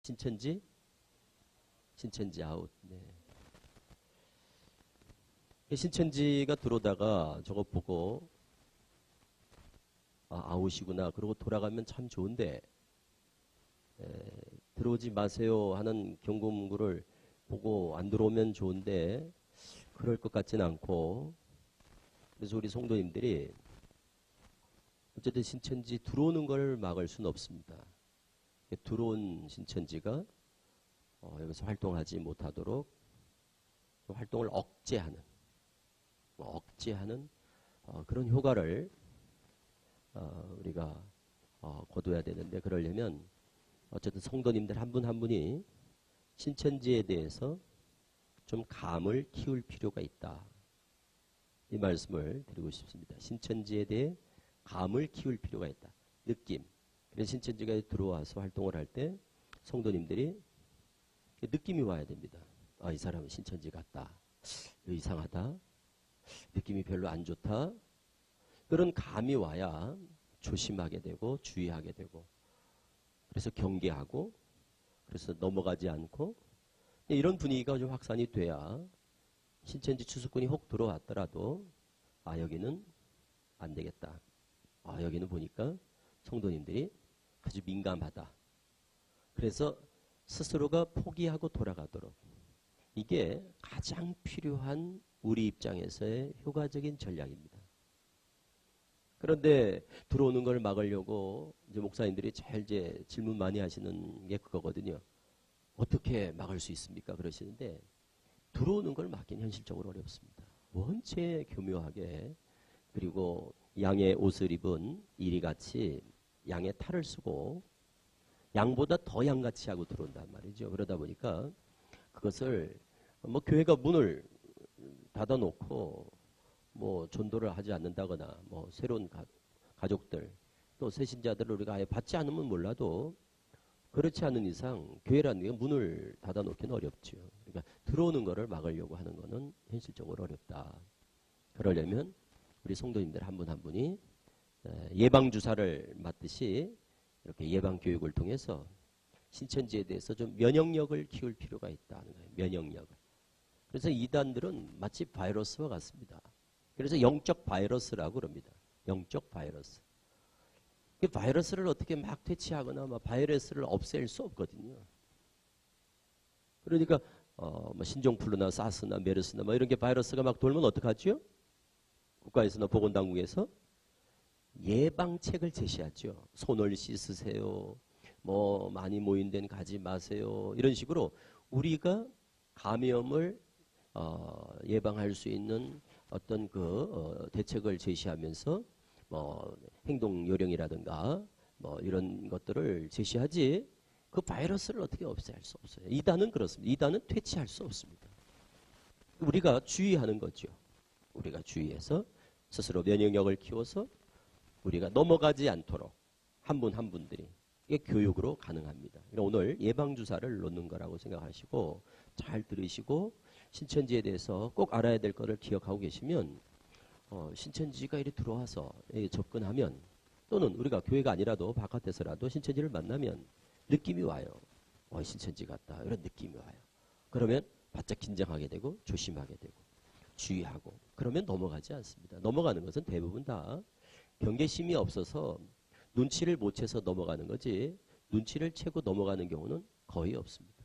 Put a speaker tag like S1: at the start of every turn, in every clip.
S1: 신천지? 신천지 아웃. 네. 신천지가 들어오다가 저거 보고 아웃이구나. 그러고 돌아가면 참 좋은데 들어오지 마세요 하는 경고문구를 보고 안 들어오면 좋은데 그럴 것 같지는 않고, 그래서 우리 성도님들이 어쨌든 신천지 들어오는 걸 막을 수는 없습니다. 들어온 신천지가 여기서 활동하지 못하도록 활동을 억제하는 그런 효과를 우리가 거둬야 되는데, 그러려면 어쨌든 성도님들 한 분 한 분이 신천지에 대해서 좀 감을 키울 필요가 있다. 이 말씀을 드리고 싶습니다. 신천지에 대해 감을 키울 필요가 있다. 느낌. 그래서 신천지가 들어와서 활동을 할 때 성도님들이 느낌이 와야 됩니다. 이 사람은 신천지 같다. 이상하다. 느낌이 별로 안 좋다. 그런 감이 와야 조심하게 되고 주의하게 되고, 그래서 경계하고, 그래서 넘어가지 않고, 이런 분위기가 좀 확산이 돼야 신천지 추수꾼이 혹 들어왔더라도 여기는 안 되겠다. 여기는 보니까 성도님들이 아주 민감하다. 그래서 스스로가 포기하고 돌아가도록, 이게 가장 필요한 우리 입장에서의 효과적인 전략입니다. 그런데 들어오는 걸 막으려고 이제 목사님들이 제일 이제 질문 많이 하시는 게 그거거든요. 어떻게 막을 수 있습니까? 그러시는데, 들어오는 걸 막기는 현실적으로 어렵습니다. 원체 교묘하게, 그리고 양의 옷을 입은 이리같이 양의 탈을 쓰고 양보다 더 양같이 하고 들어온단 말이죠. 그러다 보니까 그것을 교회가 문을 닫아놓고 전도를 하지 않는다거나 새로운 가족들 또 새신자들을 우리가 아예 받지 않으면 몰라도, 그렇지 않은 이상 교회라는 게 문을 닫아놓기는 어렵죠. 그러니까 들어오는 거를 막으려고 하는 거는 현실적으로 어렵다. 그러려면 우리 성도님들 한 분 한 분이 예방주사를 맞듯이 이렇게 예방교육을 통해서 신천지에 대해서 좀 면역력을 키울 필요가 있다는 거예요. 면역력을. 그래서 이단들은 마치 바이러스와 같습니다. 그래서 영적 바이러스라고 그럽니다. 영적 바이러스. 그 바이러스를 어떻게 막 퇴치하거나 바이러스를 없앨 수 없거든요. 그러니까 신종플루나 사스나 메르스나 이런 게 바이러스가 막 돌면 어떡하죠? 국가에서나 보건당국에서 예방책을 제시하죠. 손을 씻으세요. 많이 모인 데는 가지 마세요. 이런 식으로 우리가 감염을 예방할 수 있는 어떤 대책을 제시하면서 행동 요령이라든가 이런 것들을 제시하지, 그 바이러스를 어떻게 없애할 수 없어요. 이단은 그렇습니다. 이단은 퇴치할 수 없습니다. 우리가 주의하는 거죠. 우리가 주의해서 스스로 면역력을 키워서 우리가 넘어가지 않도록 한 분 한 분들이, 이게 교육으로 가능합니다. 그러니까 오늘 예방주사를 놓는 거라고 생각하시고 잘 들으시고, 신천지에 대해서 꼭 알아야 될 거를 기억하고 계시면 신천지가 이리 들어와서 접근하면, 또는 우리가 교회가 아니라도 바깥에서라도 신천지를 만나면 느낌이 와요. 신천지 같다. 이런 느낌이 와요. 그러면 바짝 긴장하게 되고 조심하게 되고 주의하고, 그러면 넘어가지 않습니다. 넘어가는 것은 대부분 다 경계심이 없어서 눈치를 못 채서 넘어가는 거지, 눈치를 채고 넘어가는 경우는 거의 없습니다.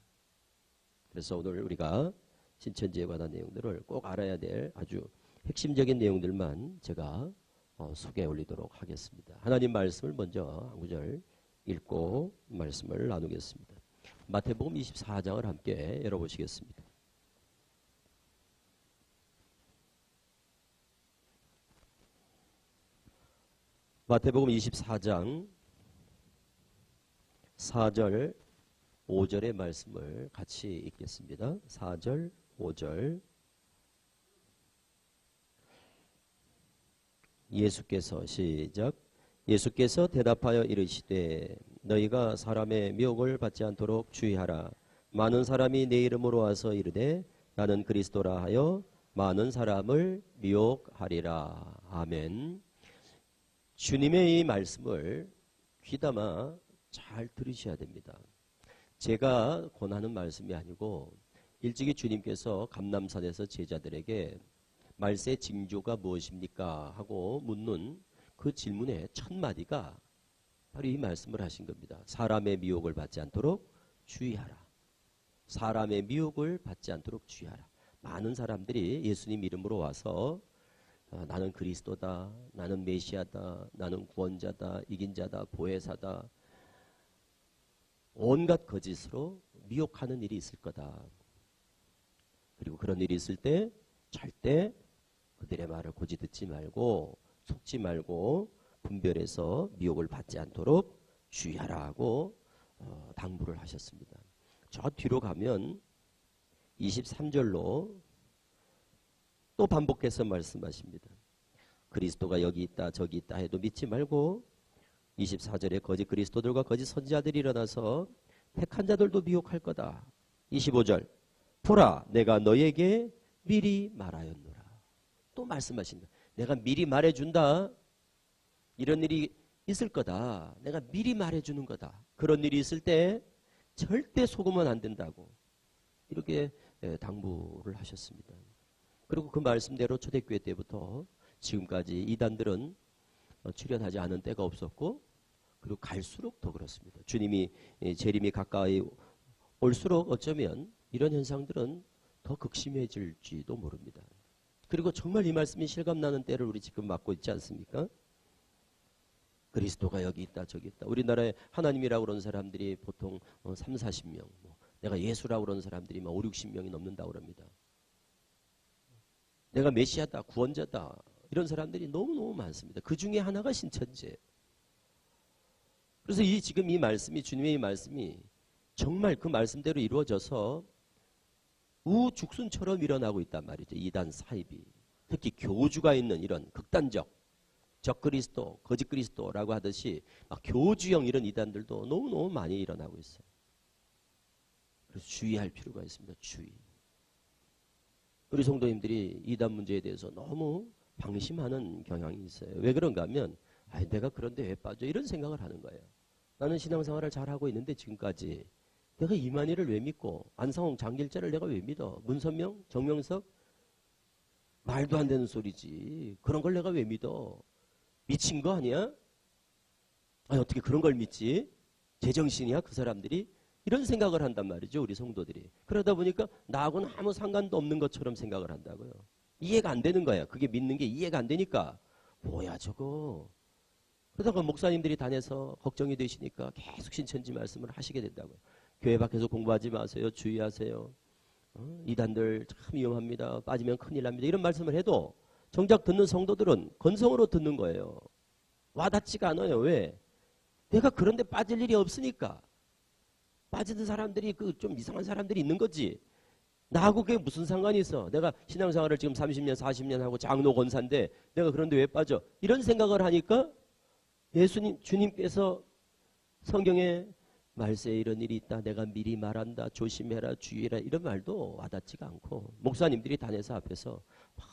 S1: 그래서 오늘 우리가 신천지에 관한 내용들을 꼭 알아야 될 아주 핵심적인 내용들만 제가 소개해 올리도록 하겠습니다. 하나님 말씀을 먼저 한 구절 읽고 말씀을 나누겠습니다. 마태복음 24장을 함께 열어보시겠습니다. 마태복음 24장 4절 5절의 말씀을 같이 읽겠습니다. 4절 5절. 예수께서 시작. 예수께서 대답하여 이르시되 너희가 사람의 미혹을 받지 않도록 주의하라. 많은 사람이 내 이름으로 와서 이르되 나는 그리스도라 하여 많은 사람을 미혹하리라. 아멘. 주님의 이 말씀을 귀담아 잘 들으셔야 됩니다. 제가 권하는 말씀이 아니고 일찍이 주님께서 감람산에서 제자들에게 말세 징조가 무엇입니까? 하고 묻는 그 질문의 첫 마디가 바로 이 말씀을 하신 겁니다. 사람의 미혹을 받지 않도록 주의하라. 사람의 미혹을 받지 않도록 주의하라. 많은 사람들이 예수님 이름으로 와서 나는 그리스도다, 나는 메시아다, 나는 구원자다, 이긴 자다, 보혜사다, 온갖 거짓으로 미혹하는 일이 있을 거다. 그리고 그런 일이 있을 때 절대 그들의 말을 고지 듣지 말고 속지 말고 분별해서 미혹을 받지 않도록 주의하라 하고 당부를 하셨습니다. 저 뒤로 가면 23절로 또 반복해서 말씀하십니다. 그리스도가 여기 있다 저기 있다 해도 믿지 말고 24절에 거짓 그리스도들과 거짓 선지자들이 일어나서 택한 자들도 미혹할 거다. 25절 보라 내가 너에게 미리 말하였노라. 또 말씀하신다. 내가 미리 말해준다. 이런 일이 있을 거다. 내가 미리 말해주는 거다. 그런 일이 있을 때 절대 속으면 안 된다고 이렇게 당부를 하셨습니다. 그리고 그 말씀대로 초대교회 때부터 지금까지 이단들은 출현하지 않은 때가 없었고 그리고 갈수록 더 그렇습니다. 주님이 재림이 가까이 올수록 어쩌면 이런 현상들은 더 극심해질지도 모릅니다. 그리고 정말 이 말씀이 실감나는 때를 우리 지금 맞고 있지 않습니까? 그리스도가 여기 있다 저기 있다. 우리나라에 하나님이라고 그러는 사람들이 보통 3, 40명 내가 예수라고 그러는 사람들이 막 5, 60명이 넘는다고 그럽니다. 내가 메시아다 구원자다 이런 사람들이 너무너무 많습니다. 그 중에 하나가 신천지예요. 그래서 지금 이 말씀이 주님의 이 말씀이 정말 그 말씀대로 이루어져서 우죽순처럼 일어나고 있단 말이죠. 이단 사입이. 특히 교주가 있는 이런 극단적 적그리스도, 거짓 그리스도라고 하듯이 막 교주형 이런 이단들도 너무너무 많이 일어나고 있어요. 그래서 주의할 필요가 있습니다. 주의. 우리 성도님들이 이단 문제에 대해서 너무 방심하는 경향이 있어요. 왜 그런가 하면 내가 그런데 왜 빠져? 이런 생각을 하는 거예요. 나는 신앙생활을 잘하고 있는데 지금까지 내가 이만희를 왜 믿고 안상홍 장길자를 내가 왜 믿어? 문선명, 정명석 말도 안 되는 소리지. 그런 걸 내가 왜 믿어? 미친 거 아니야? 어떻게 그런 걸 믿지? 제정신이야 그 사람들이? 이런 생각을 한단 말이죠. 우리 성도들이. 그러다 보니까 나하고는 아무 상관도 없는 것처럼 생각을 한다고요. 이해가 안 되는 거야. 그게 믿는 게 이해가 안 되니까 뭐야 저거. 그러다가 목사님들이 다녀서 걱정이 되시니까 계속 신천지 말씀을 하시게 된다고요. 교회 밖에서 공부하지 마세요. 주의하세요. 이단들 참 위험합니다. 빠지면 큰일 납니다. 이런 말씀을 해도 정작 듣는 성도들은 건성으로 듣는 거예요. 와닿지가 않아요. 왜? 내가 그런데 빠질 일이 없으니까. 빠지는 사람들이 좀 이상한 사람들이 있는 거지. 나하고 그게 무슨 상관이 있어. 내가 신앙생활을 지금 30년 40년 하고 장로 권사인데 내가 그런데 왜 빠져. 이런 생각을 하니까 예수님 주님께서 성경에 말세에 이런 일이 있다. 내가 미리 말한다. 조심해라. 주의해라. 이런 말도 와닿지가 않고 목사님들이 다녀서 앞에서 막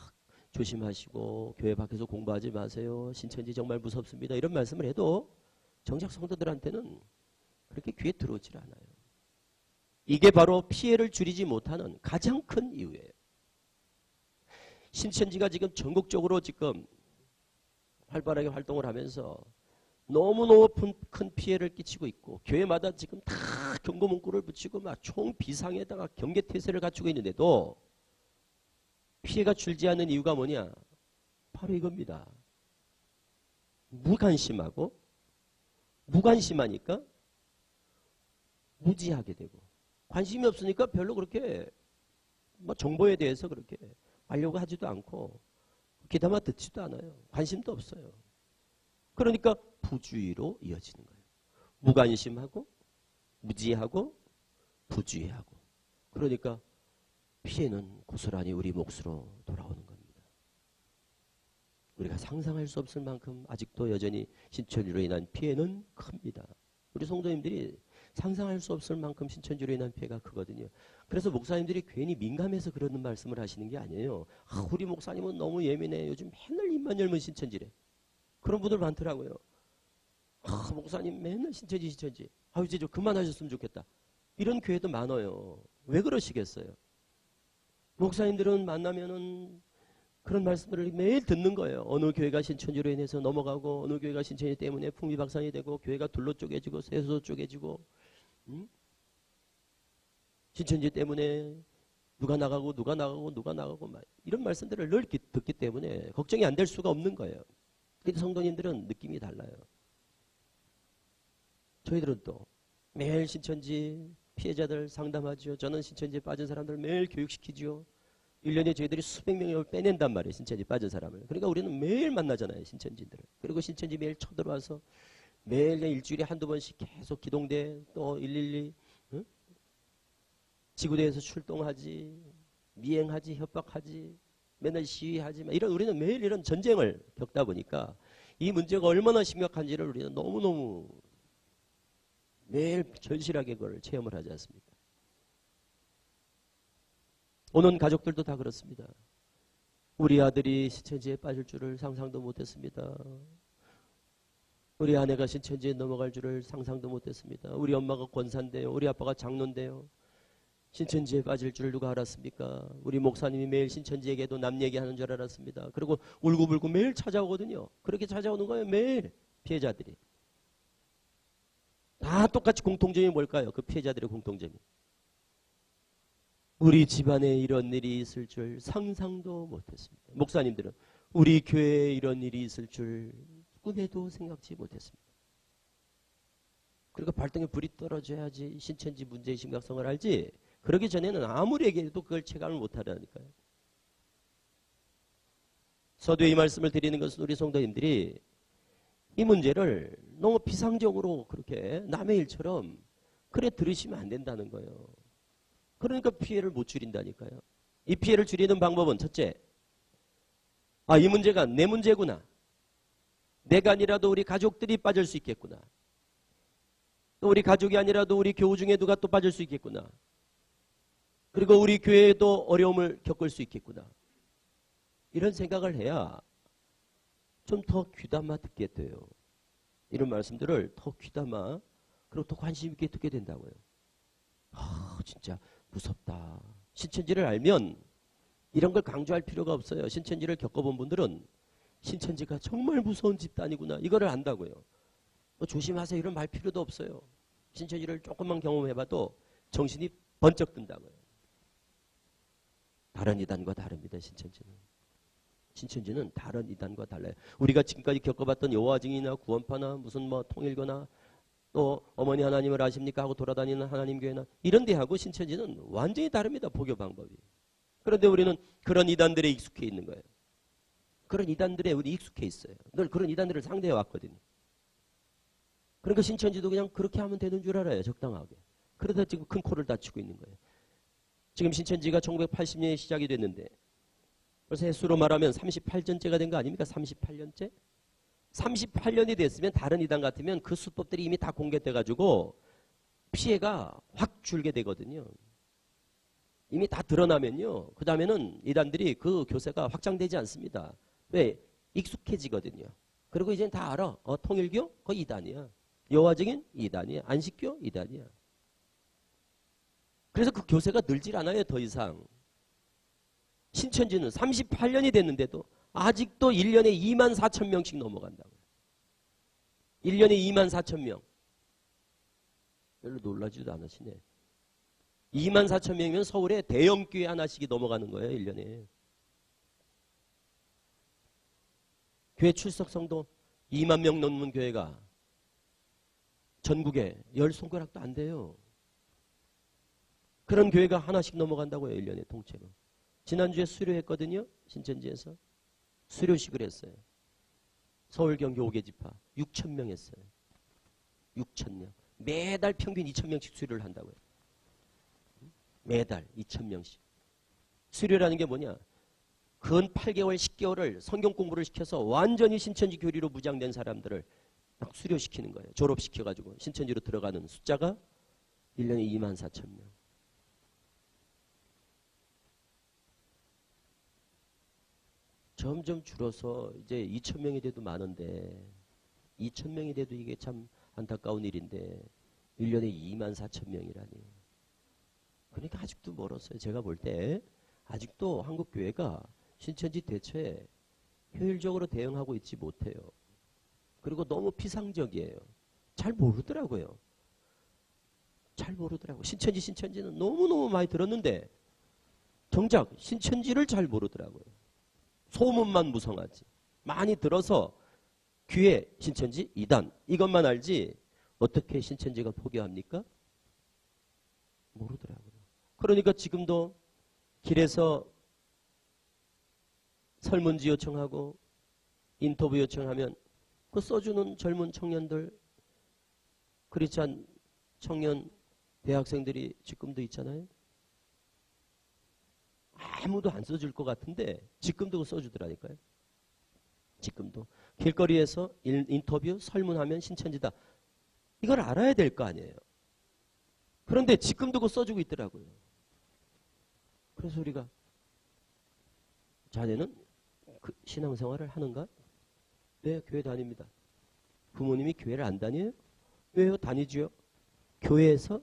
S1: 조심하시고 교회 밖에서 공부하지 마세요. 신천지 정말 무섭습니다. 이런 말씀을 해도 정작 성도들한테는 그렇게 귀에 들어오질 않아요. 이게 바로 피해를 줄이지 못하는 가장 큰 이유예요. 신천지가 지금 전국적으로 지금 활발하게 활동을 하면서 너무너무 큰 피해를 끼치고 있고 교회마다 지금 다 경고 문구를 붙이고 막 총 비상에다가 경계태세를 갖추고 있는데도 피해가 줄지 않는 이유가 뭐냐? 바로 이겁니다. 무관심하고 무관심하니까 무지하게 되고 관심이 없으니까 별로 그렇게 정보에 대해서 그렇게 하려고 하지도 않고 귀담아 듣지도 않아요. 관심도 없어요. 그러니까 부주의로 이어지는 거예요. 무관심하고 무지하고 부주의하고 그러니까 피해는 고스란히 우리 몫으로 돌아오는 겁니다. 우리가 상상할 수 없을 만큼 아직도 여전히 신천지로 인한 피해는 큽니다. 우리 성도님들이 상상할 수 없을 만큼 신천지로 인한 피해가 크거든요. 그래서 목사님들이 괜히 민감해서 그러는 말씀을 하시는 게 아니에요. 우리 목사님은 너무 예민해. 요즘 맨날 입만 열면 신천지래. 그런 분들 많더라고요. 목사님 맨날 신천지. 이제 좀 그만하셨으면 좋겠다. 이런 교회도 많아요. 왜 그러시겠어요? 목사님들은 만나면은 그런 말씀들을 매일 듣는 거예요. 어느 교회가 신천지로 인해서 넘어가고 어느 교회가 신천지 때문에 풍비박산이 되고 교회가 둘로 쪼개지고 셋으로 쪼개지고 신천지 때문에 누가 나가고 막 이런 말씀들을 늘 듣기 때문에 걱정이 안 될 수가 없는 거예요. 근데 성도님들은 느낌이 달라요. 저희들은 또 매일 신천지 피해자들 상담하죠. 저는 신천지에 빠진 사람들 매일 교육시키죠. 1년에 저희들이 수백 명을 빼낸단 말이에요. 신천지 빠진 사람을. 그러니까 우리는 매일 만나잖아요. 신천지들을. 그리고 신천지 매일 쳐들어와서 매일 일주일에 한두 번씩 계속 기동대 또 112 응? 지구대에서 출동하지, 미행하지, 협박하지, 맨날 시위하지, 우리는 매일 이런 전쟁을 겪다 보니까 이 문제가 얼마나 심각한지를 우리는 너무너무 매일 절실하게 그걸 체험을 하지 않습니까? 오는 가족들도 다 그렇습니다. 우리 아들이 신천지에 빠질 줄을 상상도 못했습니다. 우리 아내가 신천지에 넘어갈 줄을 상상도 못했습니다. 우리 엄마가 권사인데요. 우리 아빠가 장로인데요. 신천지에 빠질 줄 누가 알았습니까? 우리 목사님이 매일 신천지에게도 남 얘기하는 줄 알았습니다. 그리고 울고불고 매일 찾아오거든요. 그렇게 찾아오는 거예요. 매일 피해자들이. 다 똑같이 공통점이 뭘까요? 그 피해자들의 공통점이. 우리 집안에 이런 일이 있을 줄 상상도 못했습니다. 목사님들은 우리 교회에 이런 일이 있을 줄 꿈에도 생각지 못했습니다. 그러니까 발등에 불이 떨어져야지 신천지 문제의 심각성을 알지, 그러기 전에는 아무리 얘기해도 그걸 체감을 못하라니까요. 서두에 이 말씀을 드리는 것은 우리 성도님들이 이 문제를 너무 비상적으로 그렇게 남의 일처럼 그래 들으시면 안 된다는 거예요. 그러니까 피해를 못 줄인다니까요. 이 피해를 줄이는 방법은 첫째, 이 문제가 내 문제구나. 내가 아니라도 우리 가족들이 빠질 수 있겠구나. 또 우리 가족이 아니라도 우리 교우 중에 누가 또 빠질 수 있겠구나. 그리고 우리 교회에도 어려움을 겪을 수 있겠구나. 이런 생각을 해야 좀 더 귀담아 듣게 돼요. 이런 말씀들을 더 귀담아 그리고 더 관심 있게 듣게 된다고요. 진짜 무섭다. 신천지를 알면 이런 걸 강조할 필요가 없어요. 신천지를 겪어본 분들은 신천지가 정말 무서운 집단이구나. 이거를 안다고요. 조심하세요. 이런 말 필요도 없어요. 신천지를 조금만 경험해봐도 정신이 번쩍 든다고요. 다른 이단과 다릅니다. 신천지는 다른 이단과 달라요. 우리가 지금까지 겪어봤던 여호와증인이나 구원파나 무슨 통일교나 또 어머니 하나님을 아십니까 하고 돌아다니는 하나님교회나 이런 데하고 신천지는 완전히 다릅니다. 보교 방법이. 그런데 우리는 그런 이단들에 익숙해 있는 거예요. 그런 이단들에 우리 익숙해 있어요. 늘 그런 이단들을 상대해 왔거든요. 그러니까 신천지도 그냥 그렇게 하면 되는 줄 알아요. 적당하게. 그러다 지금 큰 코를 다치고 있는 거예요. 지금 신천지가 1980년에 시작이 됐는데 벌써 횟수로 말하면 38년째가 된 거 아닙니까? 38년째? 38년이 됐으면 다른 이단 같으면 그 수법들이 이미 다 공개돼가지고 피해가 확 줄게 되거든요. 이미 다 드러나면요. 그 다음에는 이단들이 그 교세가 확장되지 않습니다. 왜? 익숙해지거든요. 그리고 이제는 다 알아. 통일교? 그거 이단이야. 여호와증인? 이단이야. 안식교? 이단이야. 그래서 그 교세가 늘질 않아요. 더 이상. 신천지는 38년이 됐는데도 아직도 1년에 2만 4천 명씩 넘어간다고요. 1년에 2만 4천 명. 별로 놀라지도 않으시네. 2만 4천 명이면 서울에 대형교회 하나씩이 넘어가는 거예요. 1년에. 교회 출석 성도 2만 명 넘는 교회가 전국에 10손가락도 안 돼요. 그런 교회가 하나씩 넘어간다고요. 1년에 통째로. 지난주에 수료했거든요. 신천지에서. 수료식을 했어요. 서울 경기 5개 지파 6천 명 했어요. 6천 명. 매달 평균 2천 명씩 수료를 한다고요. 매달 2천 명씩. 수료라는 게 뭐냐? 근 8개월, 10개월을 성경 공부를 시켜서 완전히 신천지 교리로 무장된 사람들을 막 수료시키는 거예요. 졸업시켜가지고 신천지로 들어가는 숫자가 1년에 2만 4천 명. 점점 줄어서 이제 2천 명이 돼도 많은데 2천 명이 돼도 이게 참 안타까운 일인데 1년에 2만 4천 명이라니. 그러니까 아직도 멀었어요. 제가 볼 때 아직도 한국 교회가 신천지 대처에 효율적으로 대응하고 있지 못해요. 그리고 너무 피상적이에요. 잘 모르더라고요. 잘 모르더라고요. 신천지는 너무너무 많이 들었는데 정작 신천지를 잘 모르더라고요. 소문만 무성하지. 많이 들어서 귀에 신천지 2단 이것만 알지 어떻게 신천지가 포교합니까? 모르더라고요. 그러니까 지금도 길에서 설문지 요청하고 인터뷰 요청하면 그 써주는 젊은 청년들 크리스찬 청년 대학생들이 지금도 있잖아요. 아무도 안 써줄 것 같은데 지금도 써주더라니까요. 지금도 길거리에서 인터뷰 설문하면 신천지다. 이걸 알아야 될 거 아니에요. 그런데 지금도 그거 써주고 있더라고요. 그래서 우리가 자네는 그 신앙생활을 하는가? 네, 교회 다닙니다. 부모님이 교회를 안 다녀요? 왜요? 다니죠. 교회에서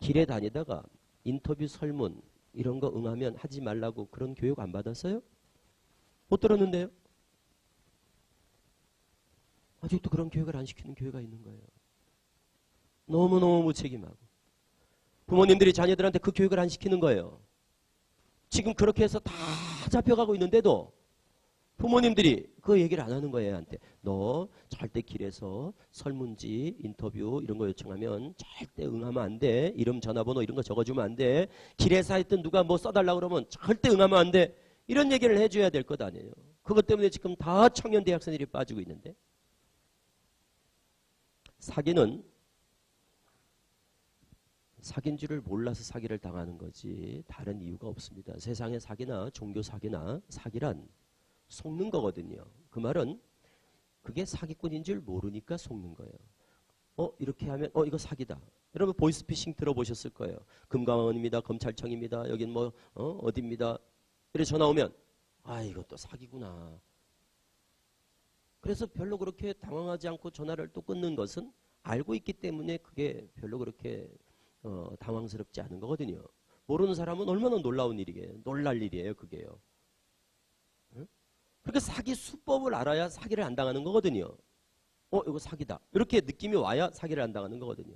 S1: 길에 다니다가 인터뷰 설문 이런 거 응하면 하지 말라고 그런 교육 안 받았어요? 못 들었는데요? 아직도 그런 교육을 안 시키는 교회가 있는 거예요. 너무너무 무책임하고 부모님들이 자녀들한테 그 교육을 안 시키는 거예요. 지금 그렇게 해서 다 잡혀가고 있는데도 부모님들이 그 얘기를 안 하는 거예요. 애한테. 너 절대 길에서 설문지 인터뷰 이런 거 요청하면 절대 응하면 안 돼. 이름 전화번호 이런 거 적어주면 안 돼. 길에서 하여튼 누가 뭐 써달라고 그러면 절대 응하면 안 돼. 이런 얘기를 해줘야 될 것 아니에요. 그것 때문에 지금 다 청년 대학생들이 빠지고 있는데 사귄 줄을 몰라서 사기를 당하는 거지 다른 이유가 없습니다. 세상의 사기나 종교 사기나 사기란 속는 거거든요. 그 말은 그게 사기꾼인 줄 모르니까 속는 거예요. 이렇게 하면 이거 사기다. 여러분 보이스피싱 들어보셨을 거예요. 금강원입니다. 검찰청입니다. 여긴 뭐 어디입니다. 이렇게 전화 오면 이것도 사기구나. 그래서 별로 그렇게 당황하지 않고 전화를 또 끊는 것은 알고 있기 때문에 그게 별로 그렇게 당황스럽지 않은 거거든요. 모르는 사람은 얼마나 놀라운 일이게요. 놀랄 일이에요. 그게요. 그러니까 사기 수법을 알아야 사기를 안 당하는 거거든요. 이거 사기다. 이렇게 느낌이 와야 사기를 안 당하는 거거든요.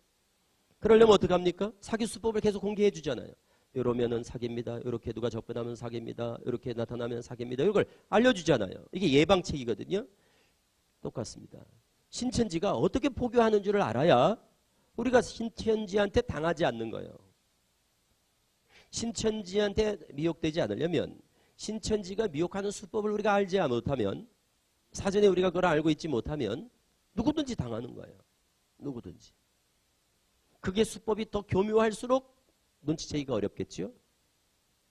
S1: 그러려면 어떻게 합니까? 사기 수법을 계속 공개해 주잖아요. 이러면은 사기입니다. 이렇게 누가 접근하면 사기입니다. 이렇게 나타나면 사기입니다. 이걸 알려주잖아요. 이게 예방책이거든요. 똑같습니다. 신천지가 어떻게 포교하는 줄을 알아야 우리가 신천지한테 당하지 않는 거예요. 신천지한테 미혹되지 않으려면 신천지가 미혹하는 수법을 우리가 알지 못하면 사전에 우리가 그걸 알고 있지 못하면 누구든지 당하는 거예요. 누구든지. 그게 수법이 더 교묘할수록 눈치채기가 어렵겠죠.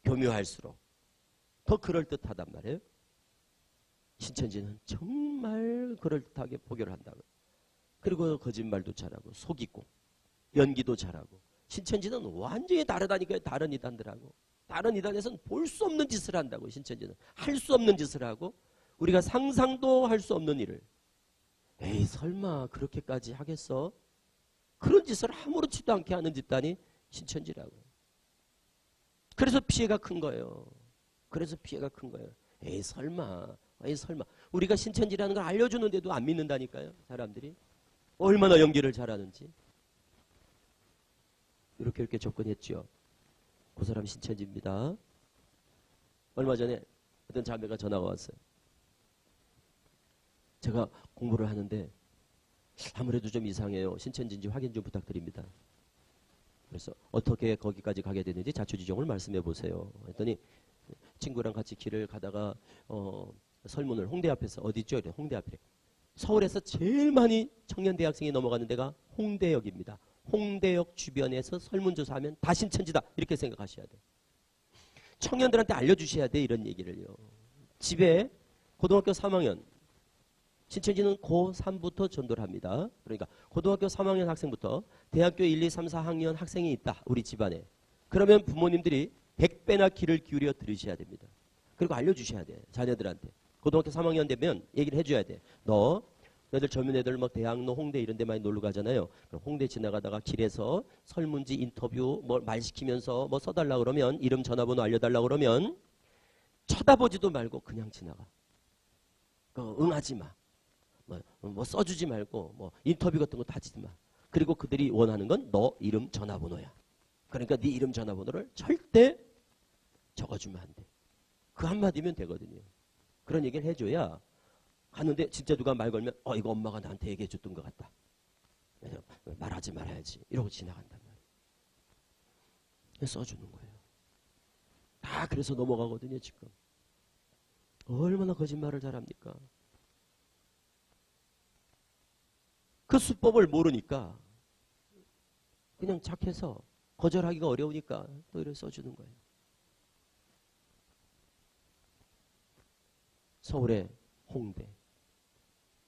S1: 교묘할수록 더 그럴듯하단 말이에요. 신천지는 정말 그럴듯하게 포교를 한다고요. 그리고 거짓말도 잘하고 속이고 연기도 잘하고 신천지는 완전히 다르다니까요. 다른 이단들하고. 다른 이단에서는 볼 수 없는 짓을 한다고. 신천지는 할 수 없는 짓을 하고 우리가 상상도 할 수 없는 일을 에이 설마 그렇게까지 하겠어? 그런 짓을 아무렇지도 않게 하는 집단이 신천지라고. 그래서 피해가 큰 거예요. 에이 설마 우리가 신천지라는 걸 알려주는데도 안 믿는다니까요. 사람들이 얼마나 연기를 잘하는지. 이렇게 접근했죠. 그 사람 신천지입니다. 얼마 전에 어떤 자매가 전화가 왔어요. 제가 공부를 하는데 아무래도 좀 이상해요. 신천지인지 확인 좀 부탁드립니다. 그래서 어떻게 거기까지 가게 되는지 자초지종을 말씀해 보세요. 했더니 친구랑 같이 길을 가다가 설문을 홍대 앞에서 어디 있죠? 홍대 앞에. 서울에서 제일 많이 청년 대학생이 넘어가는 데가 홍대역입니다. 홍대역 주변에서 설문조사하면 다 신천지다. 이렇게 생각하셔야 돼요. 청년들한테 알려주셔야 돼. 이런 얘기를요. 집에 고등학교 3학년 신천지는 고3부터 전도를 합니다. 그러니까 고등학교 3학년 학생부터 대학교 1, 2, 3, 4학년 학생이 있다. 우리 집안에. 그러면 부모님들이 100배나 귀를 기울여 들으셔야 됩니다. 그리고 알려주셔야 돼. 자녀들한테. 고등학교 3학년 되면 얘기를 해줘야 돼. 너 너희들 젊은 애들 막 대학로, 홍대 이런 데 많이 놀러 가잖아요. 그럼 홍대 지나가다가 길에서 설문지 인터뷰 뭐 말 시키면서 뭐 써달라 그러면 이름 전화번호 알려달라 그러면 쳐다보지도 말고 그냥 지나가. 응하지 마. 뭐 써주지 말고 뭐 인터뷰 같은 거 다지지 마. 그리고 그들이 원하는 건 너 이름 전화번호야. 그러니까 네 이름 전화번호를 절대 적어주면 안 돼. 그 한마디면 되거든요. 그런 얘기를 해줘야 하는데 진짜 누가 말 걸면 이거 엄마가 나한테 얘기해 줬던 것 같다. 말하지 말아야지. 이러고 지나간단 말이에요. 써주는 거예요. 다 그래서 넘어가거든요. 지금. 얼마나 거짓말을 잘합니까? 그 수법을 모르니까 그냥 착해서 거절하기가 어려우니까 또 이렇게 써주는 거예요. 서울의 홍대,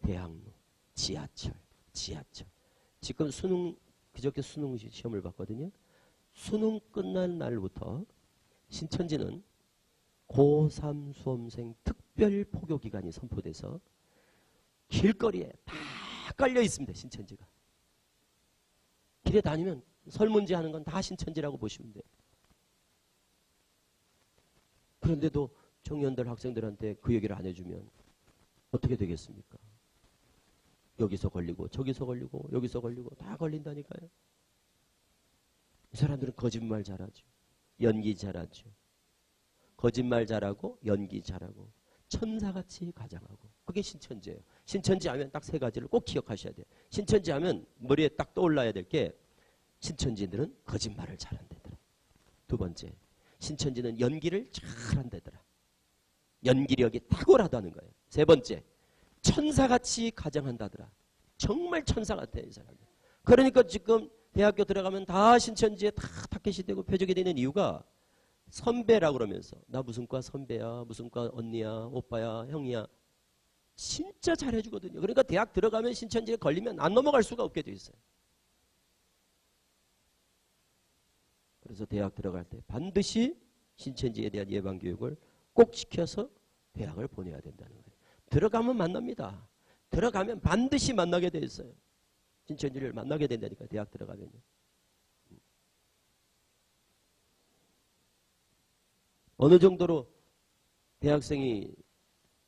S1: 대학로, 지하철. 지금 그저께 수능 시험을 봤거든요. 수능 끝난 날부터 신천지는 고3 수험생 특별 포교 기간이 선포돼서 길거리에 다 깔려 있습니다. 신천지가. 길에 다니면 설문지 하는 건 다 신천지라고 보시면 돼요. 그런데도 청년들 학생들한테 그 얘기를 안 해주면 어떻게 되겠습니까? 여기서 걸리고 저기서 걸리고 여기서 걸리고 다 걸린다니까요. 이 사람들은 거짓말 잘하죠. 연기 잘하죠. 거짓말 잘하고 연기 잘하고 천사같이 가장하고 그게 신천지예요. 신천지 하면 딱 세 가지를 꼭 기억하셔야 돼요. 신천지 하면 머리에 딱 떠올라야 될 게 신천지들은 거짓말을 잘한다더라. 두 번째, 신천지는 연기를 잘한다더라. 연기력이 탁월하다는 거예요. 세 번째, 천사같이 가장한다더라. 정말 천사 같아요, 이 사람들. 그러니까 지금 대학교 들어가면 다 신천지에 다 타켓이 되고 표적이 되는 이유가 선배라 그러면서 나 무슨 과 선배야, 무슨 과 언니야, 오빠야, 형이야. 진짜 잘해주거든요. 그러니까 대학 들어가면 신천지에 걸리면 안 넘어갈 수가 없게 돼 있어요. 그래서 대학 들어갈 때 반드시 신천지에 대한 예방교육을 꼭 시켜서 대학을 보내야 된다는 거예요. 들어가면 만납니다. 들어가면 반드시 만나게 돼 있어요. 신천지를 만나게 된다니까 대학 들어가면요. 어느 정도로 대학생이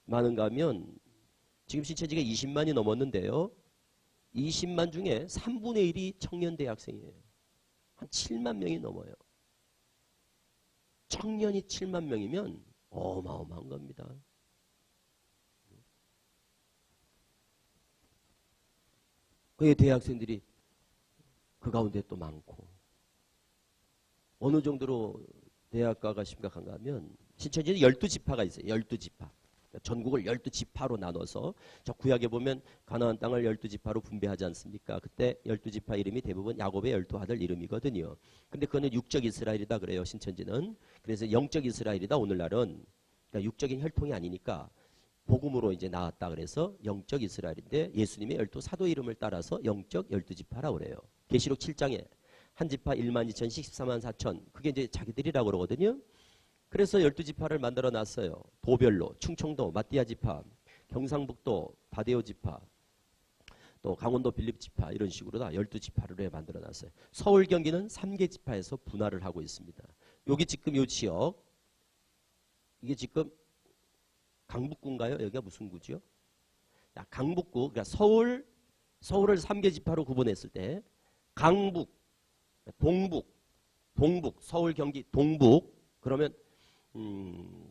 S1: 많은가 하면 지금 신천지가 20만이 넘었는데요. 20만 중에 3분의 1이 청년 대학생이에요. 한 7만 명이 넘어요. 청년이 7만 명이면 어마어마한 겁니다. 그 대학생들이 그 가운데 또 많고 어느 정도로 대학가가 심각한가 하면 신천지는 12지파가 있어요. 12지파. 전국을 12지파로 나눠서 저 구약에 보면 가나안 땅을 12지파로 분배하지 않습니까? 그때 12지파 이름이 대부분 야곱의 12아들 이름이거든요. 근데 그거는 육적 이스라엘이다 그래요. 신천지는. 그래서 영적 이스라엘이다 오늘날은. 그러니까 육적인 혈통이 아니니까 복음으로 이제 나왔다 그래서 영적 이스라엘인데 예수님의 12사도 이름을 따라서 영적 12지파라고 그래요. 계시록 7장에 한 지파 1만 2천씩 14만 4천 그게 이제 자기들이라고 그러거든요. 그래서 12지파를 만들어 놨어요. 도별로 충청도 마띠아 지파, 경상북도 바데오 지파, 또 강원도 빌립 지파 이런 식으로 다 12지파를 만들어 놨어요. 서울 경기는 3개 지파에서 분할을 하고 있습니다. 여기 지금 요 지역 이게 지금 강북구인가요? 여기가 무슨 구죠? 강북구, 그러니까 서울을 3개 지파로 구분했을 때 강북, 동북, 서울, 경기, 동북 그러면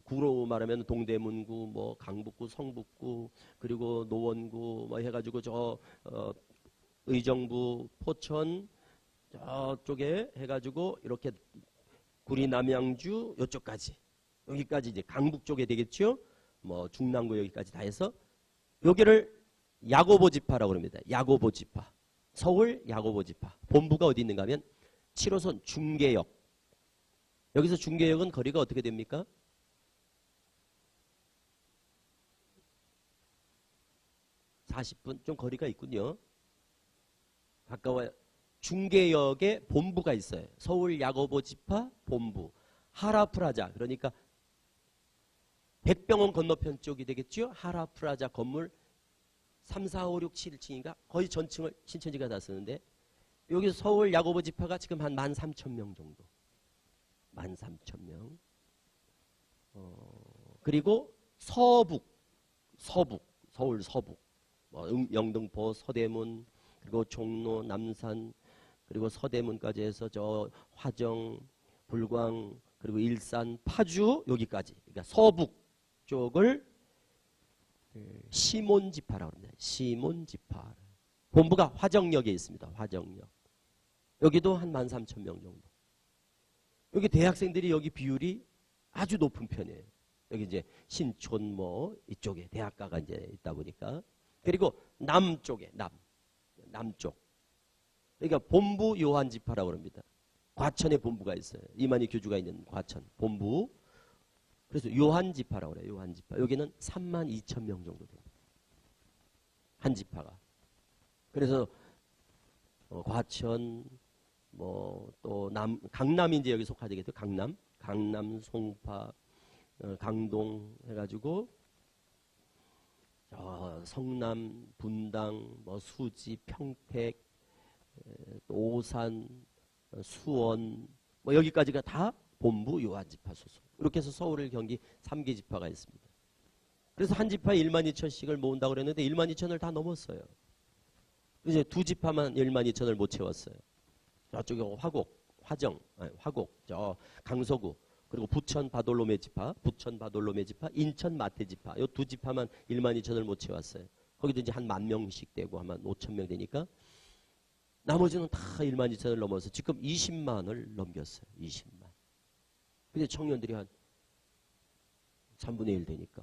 S1: 구로 말하면 동대문구, 뭐 강북구, 성북구, 그리고 노원구 뭐 해가지고 의정부, 포천 저쪽에 해가지고 이렇게 구리, 남양주 요쪽까지 여기까지 이제 강북 쪽에 되겠죠. 뭐 중랑구 여기까지 다 해서 여기를 야고보 지파라고 합니다. 야고보 지파. 서울 야고보 지파. 본부가 어디 있는가 하면 7호선 중계역. 여기서 중계역은 거리가 어떻게 됩니까? (40분) 좀 거리가 있군요. 가까워요. 중계역에 본부가 있어요. 서울 야고보 지파 본부. 하라프라자. 그러니까 백병원 건너편 쪽이 되겠죠. 하라프라자 건물 3, 4, 5, 6, 7층인가 거의 전층을 신천지가 다 쓰는데 여기 서울 야고보 지파가 지금 한 13,000명 정도. 13,000명. 그리고 서울 서북, 뭐 영등포, 서대문, 그리고 종로, 남산, 그리고 서대문까지 해서 저 화정, 불광, 그리고 일산, 파주 여기까지. 그러니까 서북 쪽을 시몬 지파라고 합니다. 시몬 지파. 본부가 화정역에 있습니다. 화정역. 여기도 한 13,000명 정도. 여기 대학생들이 여기 비율이 아주 높은 편이에요. 여기 이제 신촌 뭐 이쪽에 대학가가 이제 있다 보니까. 그리고 남쪽에 남쪽. 그러니까 본부 요한 지파라고 합니다. 과천에 본부가 있어요. 이만희 교주가 있는 과천 본부. 그래서 요한 지파라고 그래요. 요한 지파. 여기는 32,000명 정도 됩니다. 한 지파가. 그래서 과천 뭐 또 강남이 이제 여기 속하게 되겠죠. 강남, 송파, 강동 해가지고 성남, 분당, 뭐 수지, 평택, 오산, 수원 뭐 여기까지가 다 본부 요한지파 소속. 이렇게 해서 서울, 경기 3개 지파가 있습니다. 그래서 한 지파에 12,000씩을 모은다고 그랬는데 12,000을 다 넘었어요. 이제 두 지파만 12,000을 못 채웠어요. 저쪽에 화곡, 저 강서구, 그리고 부천 바돌로메 지파, 인천 마태 지파, 이 두 지파만 12,000을 못 채웠어요. 거기도 이제 한 10,000명씩 되고 한 5,000명 되니까 나머지는 다 12,000을 넘어서 지금 20만을 넘겼어요. 20만. 근데 청년들이 한 3분의 1 되니까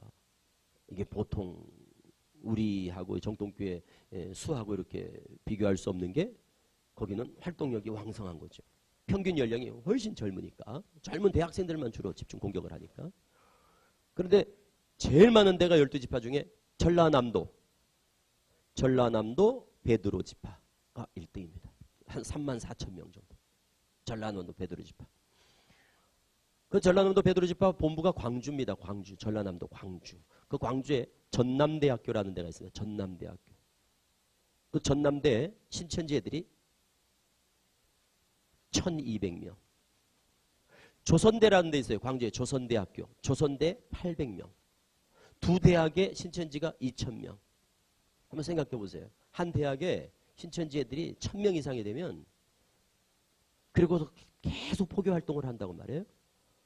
S1: 이게 보통 우리하고 정통교회 수하고 이렇게 비교할 수 없는 게 거기는 활동력이 왕성한 거죠. 평균 연령이 훨씬 젊으니까 젊은 대학생들만 주로 집중 공격을 하니까. 그런데 제일 많은 데가 12지파 중에 전라남도 베드로 지파가 1등입니다. 한 34,000명 정도. 전라남도 베드로 지파. 그 전라남도 베드로 지파 본부가 광주입니다. 전라남도 광주. 그 광주에 전남대학교라는 데가 있습니다. 전남대학교. 그 전남대에 신천지 애들이 1,200명. 조선대라는 데 있어요. 광주에 조선대학교. 조선대 800명. 두 대학에 신천지가 2,000명. 한번 생각해 보세요. 한 대학에 신천지 애들이 1,000명 이상이 되면 그리고 계속 포교 활동을 한다고 말해요.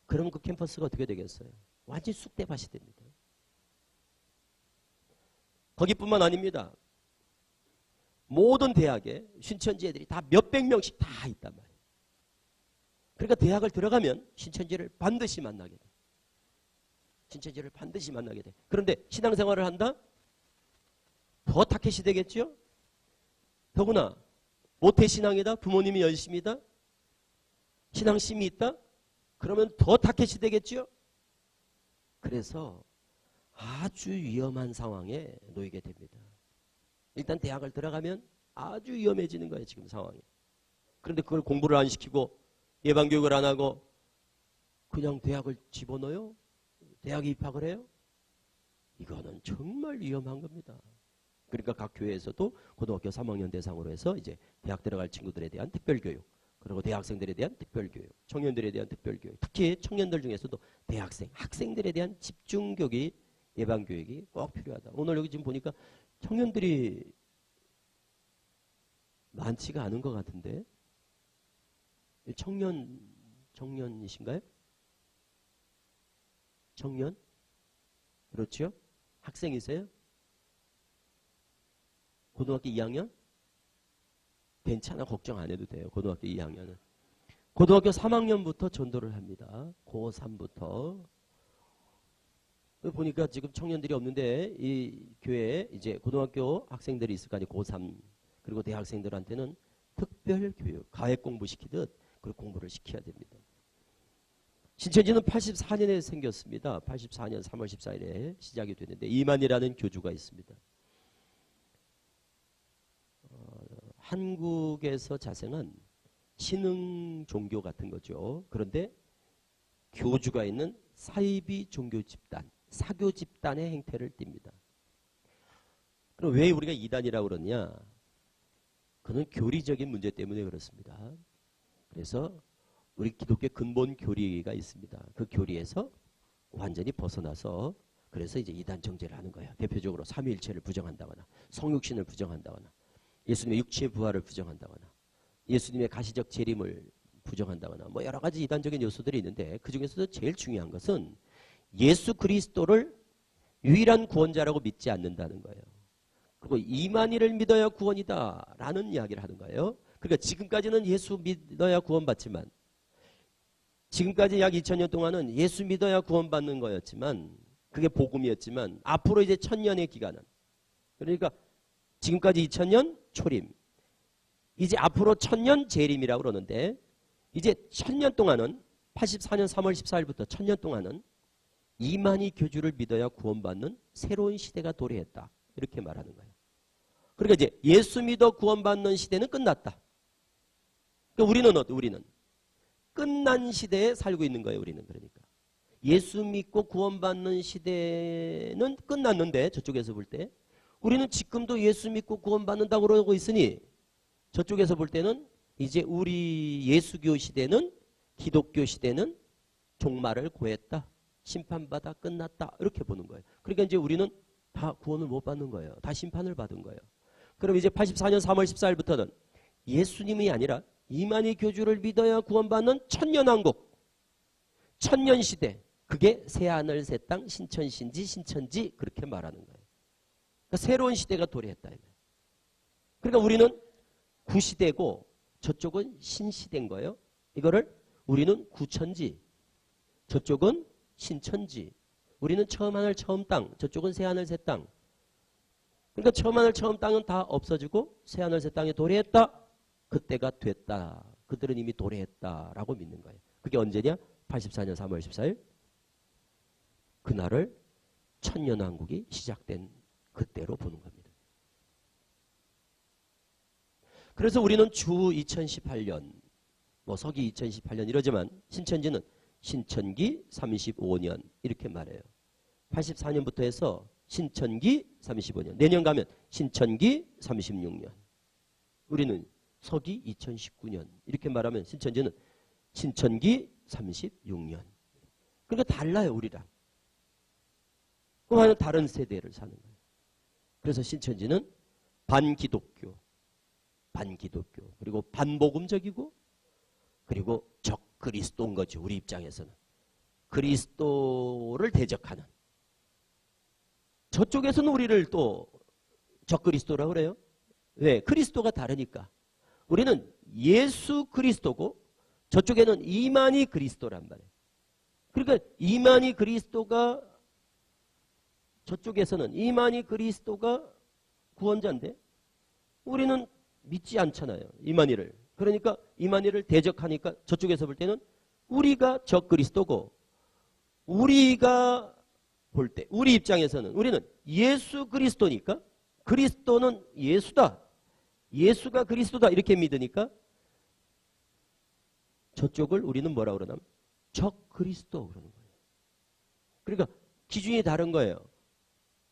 S1: 그러면 그 캠퍼스가 어떻게 되겠어요? 완전히 쑥대밭이 됩니다. 거기뿐만 아닙니다. 모든 대학에 신천지 애들이 다 몇백 명씩 다 있단 말이에요. 그러니까 대학을 들어가면 신천지를 반드시 만나게 돼. 신천지를 반드시 만나게 돼. 그런데 신앙생활을 한다? 더 타켓이 되겠죠? 더구나 모태신앙이다. 부모님이 열심이다. 신앙심이 있다. 그러면 더 타켓이 되겠죠? 그래서 아주 위험한 상황에 놓이게 됩니다. 일단 대학을 들어가면 아주 위험해지는 거예요. 지금 상황이. 그런데 그걸 공부를 안 시키고 예방교육을 안 하고 그냥 대학을 집어넣어요? 대학에 입학을 해요? 이거는 정말 위험한 겁니다. 그러니까 각 교회에서도 고등학교 3학년 대상으로 해서 이제 대학 들어갈 친구들에 대한 특별교육, 그리고 대학생들에 대한 특별교육, 청년들에 대한 특별교육, 특히 청년들 중에서도 대학생, 학생들에 대한 집중교육이, 예방교육이 꼭 필요하다. 오늘 여기 지금 보니까 청년들이 많지가 않은 것 같은데 청년이신가요? 청년? 그렇죠? 학생이세요? 고등학교 2학년? 괜찮아. 걱정 안 해도 돼요. 고등학교 2학년은. 고등학교 3학년부터 전도를 합니다. 고3부터. 보니까 지금 청년들이 없는데 이 교회에 이제 고등학교 학생들이 있을 거 아니에요. 고3 그리고 대학생들한테는 특별 교육, 가액 공부 시키듯 그 공부를 시켜야 됩니다. 신천지는 84년에 생겼습니다. 84년 3월 14일에 시작이 됐는데 이만희라는 교주가 있습니다. 한국에서 자생한 신흥 종교 같은 거죠. 그런데 교주가 있는 사이비 종교 집단, 사교 집단의 행태를 띱니다. 그럼 왜 우리가 이단이라고 그러냐? 그는 교리적인 문제 때문에 그렇습니다. 그래서 우리 기독교 근본 교리가 있습니다. 그 교리에서 완전히 벗어나서 그래서 이제 이단 정죄를 하는 거예요. 대표적으로 삼위일체를 부정한다거나 성육신을 부정한다거나 예수님의 육체의 부활을 부정한다거나 예수님의 가시적 재림을 부정한다거나 뭐 여러 가지 이단적인 요소들이 있는데 그중에서도 제일 중요한 것은 예수 그리스도를 유일한 구원자라고 믿지 않는다는 거예요. 그리고 이만희를 믿어야 구원이다 라는 이야기를 하는 거예요. 그러니까 지금까지는 예수 믿어야 구원받지만 지금까지 약 2000년 동안은 예수 믿어야 구원받는 거였지만 그게 복음이었지만 앞으로 이제 1000년의 기간은 그러니까 지금까지 2000년 초림 이제 앞으로 1000년 재림이라고 그러는데 이제 1000년 동안은 84년 3월 14일부터 1000년 동안은 이만희 교주를 믿어야 구원받는 새로운 시대가 도래했다. 이렇게 말하는 거예요. 그러니까 이제 예수 믿어 구원받는 시대는 끝났다. 그러니까 우리는 어때? 우리는 끝난 시대에 살고 있는 거예요. 우리는 그러니까 예수 믿고 구원받는 시대는 끝났는데 저쪽에서 볼 때 우리는 지금도 예수 믿고 구원받는다고 그러고 있으니 저쪽에서 볼 때는 이제 우리 예수교 시대는 기독교 시대는 종말을 고했다. 심판받아 끝났다. 이렇게 보는 거예요. 그러니까 이제 우리는 다 구원을 못 받는 거예요. 다 심판을 받은 거예요. 그럼 이제 84년 3월 14일부터는 예수님이 아니라 이만희 교주를 믿어야 구원받는 천년왕국, 천년시대. 그게 새하늘 새 땅 신천신지 신천지 그렇게 말하는 거예요. 그러니까 새로운 시대가 도래했다. 그러니까 우리는 구시대고 저쪽은 신시대인 거예요. 이거를 우리는 구천지, 저쪽은 신천지. 우리는 처음 하늘 처음 땅, 저쪽은 새하늘 새 땅. 그러니까 처음 하늘 처음 땅은 다 없어지고 새하늘 새 땅에 도래했다. 그때가 됐다. 그들은 이미 도래했다라고 믿는 거예요. 그게 언제냐? 84년 3월 14일. 그날을 천년왕국이 시작된 그때로 보는 겁니다. 그래서 우리는 주 2018년, 뭐 서기 2018년 이러지만 신천지는 신천기 35년 이렇게 말해요. 84년부터 해서 신천기 35년. 내년 가면 신천기 36년. 우리는 서기 2019년 이렇게 말하면 신천지는 신천기 36년. 그러니까 달라요 우리랑. 그럼 다른 세대를 사는 거예요. 그래서 신천지는 반기독교 그리고 반복음적이고 그리고 적그리스도인 거죠. 우리 입장에서는. 그리스도를 대적하는. 저쪽에서는 우리를 또 적그리스도라고 그래요. 왜? 그리스도가 다르니까. 우리는 예수 그리스도고 저쪽에는 이만희 그리스도란 말이에요. 그러니까 이만희 그리스도가 저쪽에서는 이만희 그리스도가 구원자인데 우리는 믿지 않잖아요. 이만희를. 그러니까 이만희를 대적하니까 저쪽에서 볼 때는 우리가 적그리스도고 우리가 볼 때 우리 입장에서는 우리는 예수 그리스도니까 그리스도는 예수다. 예수가 그리스도다 이렇게 믿으니까 저쪽을 우리는 뭐라고 그러냐면 적그리스도 그러는 거예요. 그러니까 기준이 다른 거예요.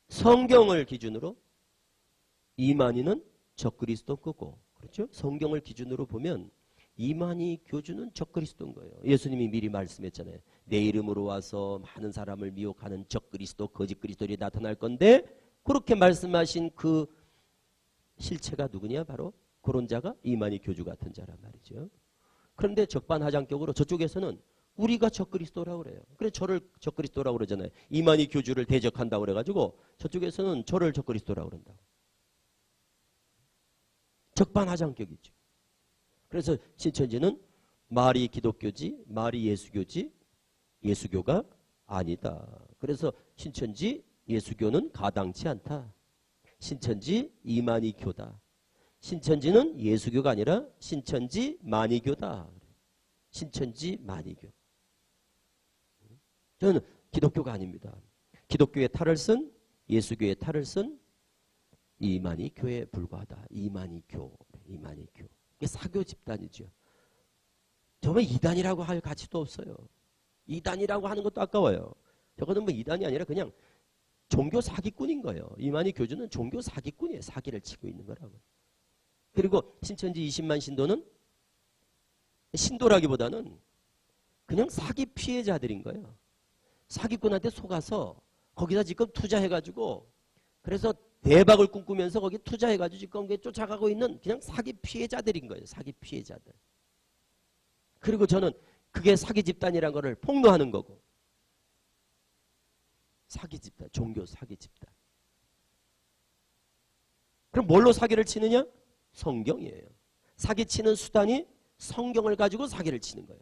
S1: 성경을 기준으로 이만희는 적그리스도 거고 그렇죠? 성경을 기준으로 보면 이만희 교주는 적그리스도인 거예요. 예수님이 미리 말씀했잖아요. 내 이름으로 와서 많은 사람을 미혹하는 적그리스도 거짓 그리스도들이 나타날 건데 그렇게 말씀하신 그 실체가 누구냐? 바로 그런 자가 이만희 교주 같은 자란 말이죠. 그런데 적반하장격으로 저쪽에서는 우리가 적그리스도라고 그래요. 그래서 저를 적그리스도라고 그러잖아요. 이만희 교주를 대적한다고 그래가지고 저쪽에서는 저를 적그리스도라고 그런다고. 적반하장격이죠. 그래서 신천지는 말이 기독교지 말이 예수교지 예수교가 아니다. 그래서 신천지 예수교는 가당치 않다. 신천지 이만희 교다. 신천지는 예수교가 아니라 신천지 만희교다. 신천지 만희교. 저는 기독교가 아닙니다. 기독교의 탈을 쓴 예수교의 탈을 쓴 이만희 교회에 불과하다. 이만희교. 이게 사교 집단이죠. 정말 이단이라고 할 가치도 없어요. 이단이라고 하는 것도 아까워요. 저거는 뭐 이단이 아니라 그냥 종교 사기꾼인 거예요. 이만희 교주는 종교 사기꾼이에요. 사기를 치고 있는 거라고. 그리고 신천지 20만 신도는 신도라기보다는 그냥 사기 피해자들인 거예요. 사기꾼한테 속아서 거기다 지금 투자해가지고 그래서 대박을 꿈꾸면서 거기 투자해가지고 지금 쫓아가고 있는 그냥 사기 피해자들인 거예요. 사기 피해자들. 그리고 저는 그게 사기 집단이라는 거를 폭로하는 거고. 사기 집단, 종교 사기 집단. 그럼 뭘로 사기를 치느냐? 성경이에요. 사기치는 수단이 성경을 가지고 사기를 치는 거예요.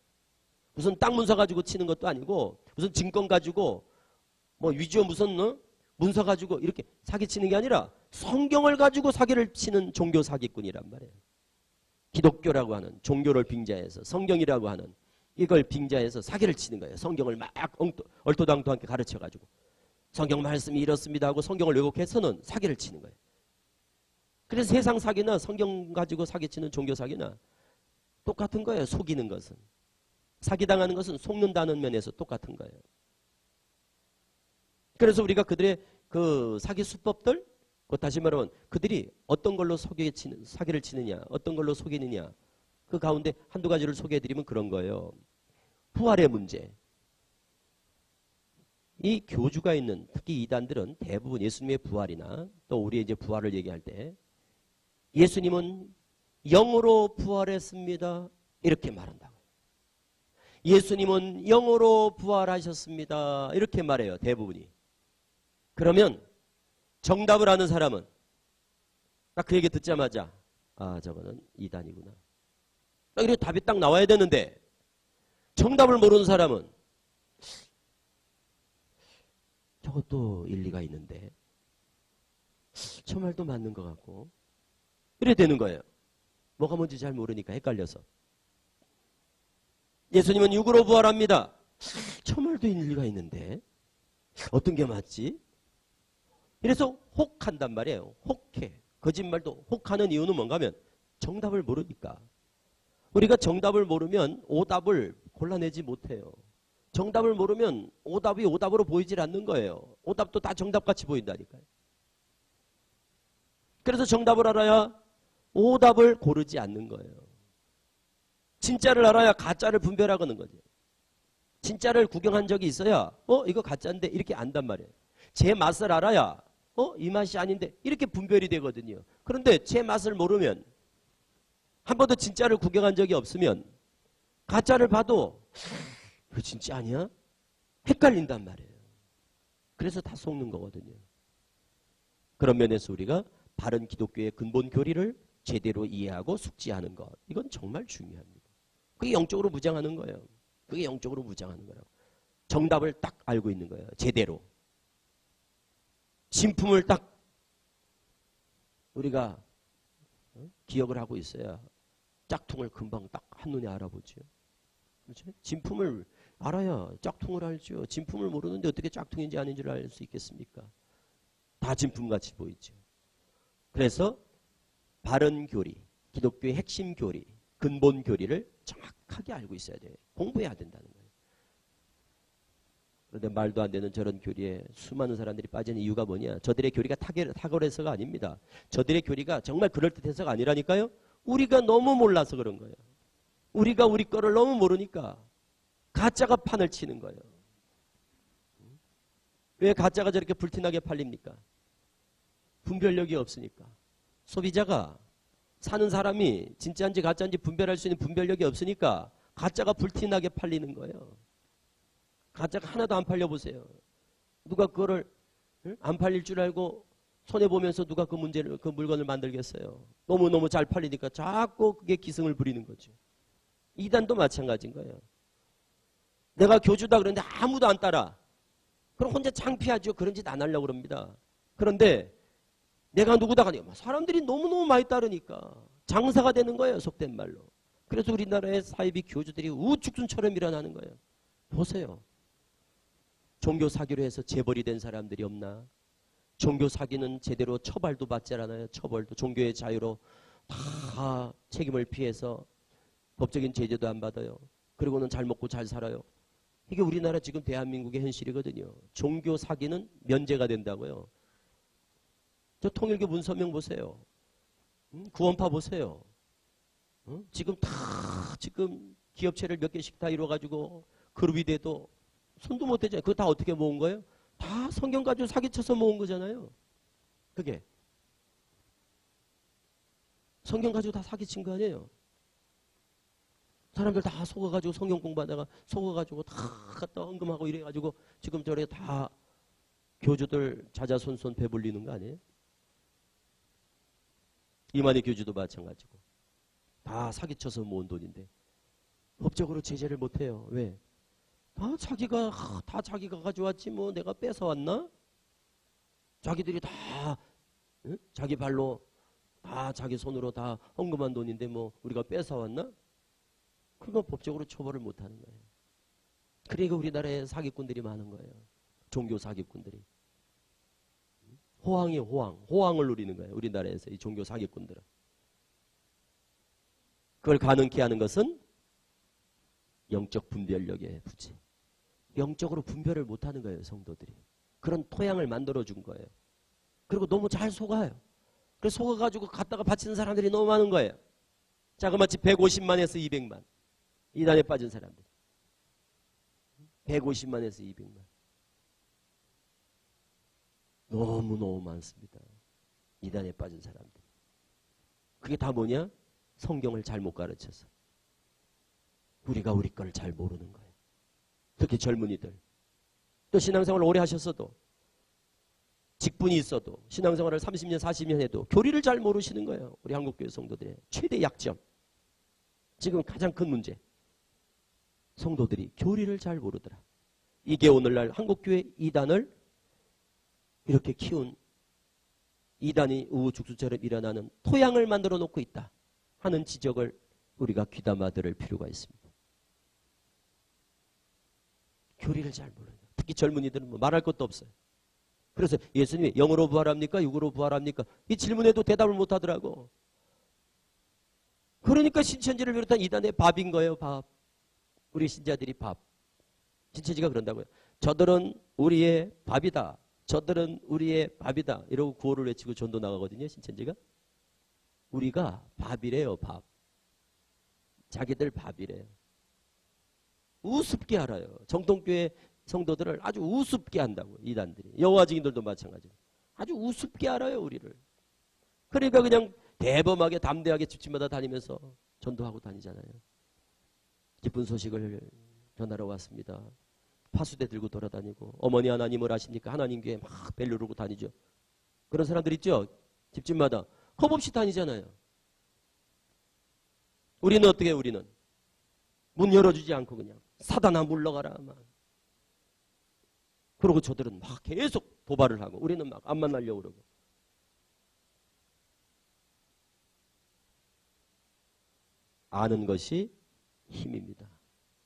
S1: 무슨 땅 문서 가지고 치는 것도 아니고 무슨 증권 가지고 뭐 위조 무슨 문서 가지고 이렇게 사기치는 게 아니라 성경을 가지고 사기를 치는 종교 사기꾼이란 말이에요. 기독교라고 하는 종교를 빙자해서 성경이라고 하는 이걸 빙자해서 사기를 치는 거예요. 성경을 막 얼토당토하게 가르쳐가지고 성경 말씀이 이렇습니다 하고 성경을 왜곡해서는 사기를 치는 거예요. 그래서 세상 사기나 성경 가지고 사기치는 종교 사기나 똑같은 거예요. 속이는 것은. 사기당하는 것은 속는다는 면에서 똑같은 거예요. 그래서 우리가 그들의 그 사기 수법들, 다시 말하면 그들이 어떤 걸로 사기를 치느냐, 어떤 걸로 속이느냐, 그 가운데 한두 가지를 소개해드리면 그런 거예요. 부활의 문제. 이 교주가 있는 특히 이단들은 대부분 예수님의 부활이나 또 우리의 이제 부활을 얘기할 때 예수님은 영으로 부활했습니다. 이렇게 말한다고. 예수님은 영으로 부활하셨습니다. 이렇게 말해요. 대부분이. 그러면 정답을 아는 사람은 딱 그 얘기 듣자마자 아 저거는 이단이구나. 딱 이렇게 답이 딱 나와야 되는데 정답을 모르는 사람은 저것도 일리가 있는데 저 말도 맞는 것 같고 이래 되는 거예요. 뭐가 뭔지 잘 모르니까 헷갈려서. 예수님은 육으로 부활합니다. 저 말도 일리가 있는데 어떤 게 맞지? 이래서 혹한단 말이에요. 혹해. 거짓말도 혹하는 이유는 뭔가 하면 정답을 모르니까. 우리가 정답을 모르면 오답을 골라내지 못해요. 정답을 모르면 오답이 오답으로 보이질 않는 거예요. 오답도 다 정답같이 보인다니까요. 그래서 정답을 알아야 오답을 고르지 않는 거예요. 진짜를 알아야 가짜를 분별하는 거죠. 진짜를 구경한 적이 있어야 이거 가짜인데 이렇게 안단 말이에요. 제 맛을 알아야 이 맛이 아닌데 이렇게 분별이 되거든요. 그런데 제 맛을 모르면 한 번도 진짜를 구경한 적이 없으면 가짜를 봐도 이거 진짜 아니야? 헷갈린단 말이에요. 그래서 다 속는 거거든요. 그런 면에서 우리가 바른 기독교의 근본 교리를 제대로 이해하고 숙지하는 것. 이건 정말 중요합니다. 그게 영적으로 무장하는 거예요. 그게 영적으로 무장하는 거예요. 정답을 딱 알고 있는 거예요. 제대로. 진품을 딱 우리가 기억을 하고 있어야 짝퉁을 금방 딱 한눈에 알아보죠. 그렇죠? 진품을 알아야 짝퉁을 알죠. 진품을 모르는데 어떻게 짝퉁인지 아닌지를 알 수 있겠습니까? 다 진품같이 보이죠. 그래서 바른 교리, 기독교의 핵심 교리, 근본 교리를 정확하게 알고 있어야 돼요. 공부해야 된다는 거예요. 그런데 말도 안 되는 저런 교리에 수많은 사람들이 빠지는 이유가 뭐냐? 저들의 교리가 탁월해서가 아닙니다. 저들의 교리가 정말 그럴듯해서가 아니라니까요. 우리가 너무 몰라서 그런 거예요. 우리가 우리 거를 너무 모르니까 가짜가 판을 치는 거예요. 왜 가짜가 저렇게 불티나게 팔립니까? 분별력이 없으니까. 소비자가 사는 사람이 진짜인지 가짜인지 분별할 수 있는 분별력이 없으니까 가짜가 불티나게 팔리는 거예요. 가짜가 하나도 안 팔려보세요. 누가 그거를 안 팔릴 줄 알고 손해보면서 누가 그 물건을 만들겠어요. 너무너무 잘 팔리니까 자꾸 그게 기승을 부리는 거죠. 이단도 마찬가지인 거예요. 내가 교주다 그러는데 아무도 안 따라. 그럼 혼자 창피하죠. 그런 짓 안 하려고 그럽니다. 그런데 내가 누구다 하니까 사람들이 너무너무 많이 따르니까 장사가 되는 거예요. 속된 말로. 그래서 우리나라의 사이비 교주들이 우죽순처럼 일어나는 거예요. 보세요. 종교 사기로 해서 재벌이 된 사람들이 없나? 종교 사기는 제대로 처벌도 받지 않아요. 처벌도 종교의 자유로 다 책임을 피해서 법적인 제재도 안 받아요. 그리고는 잘 먹고 잘 살아요. 이게 우리나라 지금 대한민국의 현실이거든요. 종교 사기는 면제가 된다고요. 저 통일교 문서명 보세요. 구원파 보세요. 지금 다 지금 기업체를 몇 개씩 다 이뤄가지고 그룹이 돼도 손도 못 대잖아요. 그거 다 어떻게 모은 거예요? 다 성경 가지고 사기쳐서 모은 거잖아요. 그게 성경 가지고 다 사기친 거 아니에요. 사람들 다 속아가지고 성경 공부하다가 속아가지고 다 갖다 헌금하고 이래가지고 지금 저래 다 교주들 자자손손 배불리는 거 아니에요? 이만희 교주도 마찬가지고 다 사기쳐서 모은 돈인데 법적으로 제재를 못해요. 왜? 다 자기가 가져왔지 뭐 내가 뺏어왔나? 자기들이 다 응? 자기 발로 다 자기 손으로 다 헌금한 돈인데 뭐 우리가 뺏어왔나? 그건 법적으로 처벌을 못하는 거예요. 그러니까 우리나라에 사기꾼들이 많은 거예요. 종교 사기꾼들이. 호황이에요. 호황을 누리는 거예요. 우리나라에서 이 종교 사기꾼들은. 그걸 가능케 하는 것은 영적 분별력의 부재. 영적으로 분별을 못하는 거예요. 성도들이. 그런 토양을 만들어준 거예요. 그리고 너무 잘 속아요. 그래서 속아가지고 갖다가 바치는 사람들이 너무 많은 거예요. 자그마치 150만에서 200만. 이단에 빠진 사람들. 150만에서 200만. 너무너무 많습니다. 이단에 빠진 사람들. 그게 다 뭐냐? 성경을 잘못 가르쳐서. 우리가 우리 걸 잘 모르는 거예요. 특히 젊은이들. 또 신앙생활을 오래 하셨어도 직분이 있어도 신앙생활을 30년 40년 해도 교리를 잘 모르시는 거예요. 우리 한국교회 성도들의 최대 약점. 지금 가장 큰 문제. 성도들이 교리를 잘 모르더라. 이게 오늘날 한국교회 이단을 이렇게 키운 이단이 우후죽순처럼 일어나는 토양을 만들어 놓고 있다 하는 지적을 우리가 귀담아 들을 필요가 있습니다. 교리를 잘 몰라요. 특히 젊은이들은 뭐 말할 것도 없어요. 그래서 예수님이 영으로 부활합니까? 육으로 부활합니까? 이 질문에도 대답을 못 하더라고. 그러니까 신천지를 비롯한 이단의 밥인 거예요. 밥. 우리 신자들이 밥. 신천지가 그런다고요. 저들은 우리의 밥이다. 저들은 우리의 밥이다. 이러고 구호를 외치고 전도 나가거든요. 신천지가. 우리가 밥이래요. 밥. 자기들 밥이래요. 우습게 알아요. 정통교회 성도들을 아주 우습게 한다고. 이단들이. 여호와 증인들도 마찬가지로. 아주 우습게 알아요. 우리를. 그러니까 그냥 대범하게 담대하게 집집마다 다니면서 전도하고 다니잖아요. 기쁜 소식을 전하러 왔습니다. 파수대 들고 돌아다니고 어머니 하나님을 아십니까? 하나님 교회 막 벨 누르고 다니죠. 그런 사람들 있죠? 집집마다 겁없이 다니잖아요. 우리는 어떻게 해요? 우리는 문 열어주지 않고 그냥 사단아 물러가라 막. 그러고 저들은 막 계속 도발을 하고 우리는 막 안 만나려고 그러고. 아는 것이 힘입니다.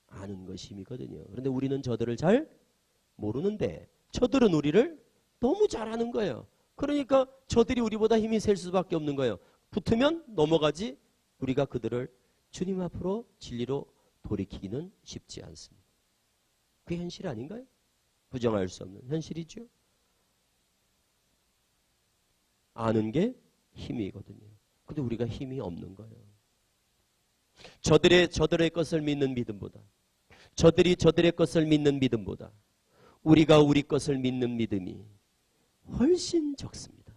S1: 아는 것이 힘이거든요. 그런데 우리는 저들을 잘 모르는데 저들은 우리를 너무 잘 아는 거예요. 그러니까 저들이 우리보다 힘이 셀 수밖에 없는 거예요. 붙으면 넘어가지 우리가 그들을 주님 앞으로 진리로 돌이키기는 쉽지 않습니다. 그게 현실 아닌가요? 부정할 수 없는 현실이죠. 아는 게 힘이거든요. 근데 우리가 힘이 없는 거예요. 저들의 것을 믿는 믿음보다 저들이 저들의 것을 믿는 믿음보다 우리가 우리 것을 믿는 믿음이 훨씬 적습니다.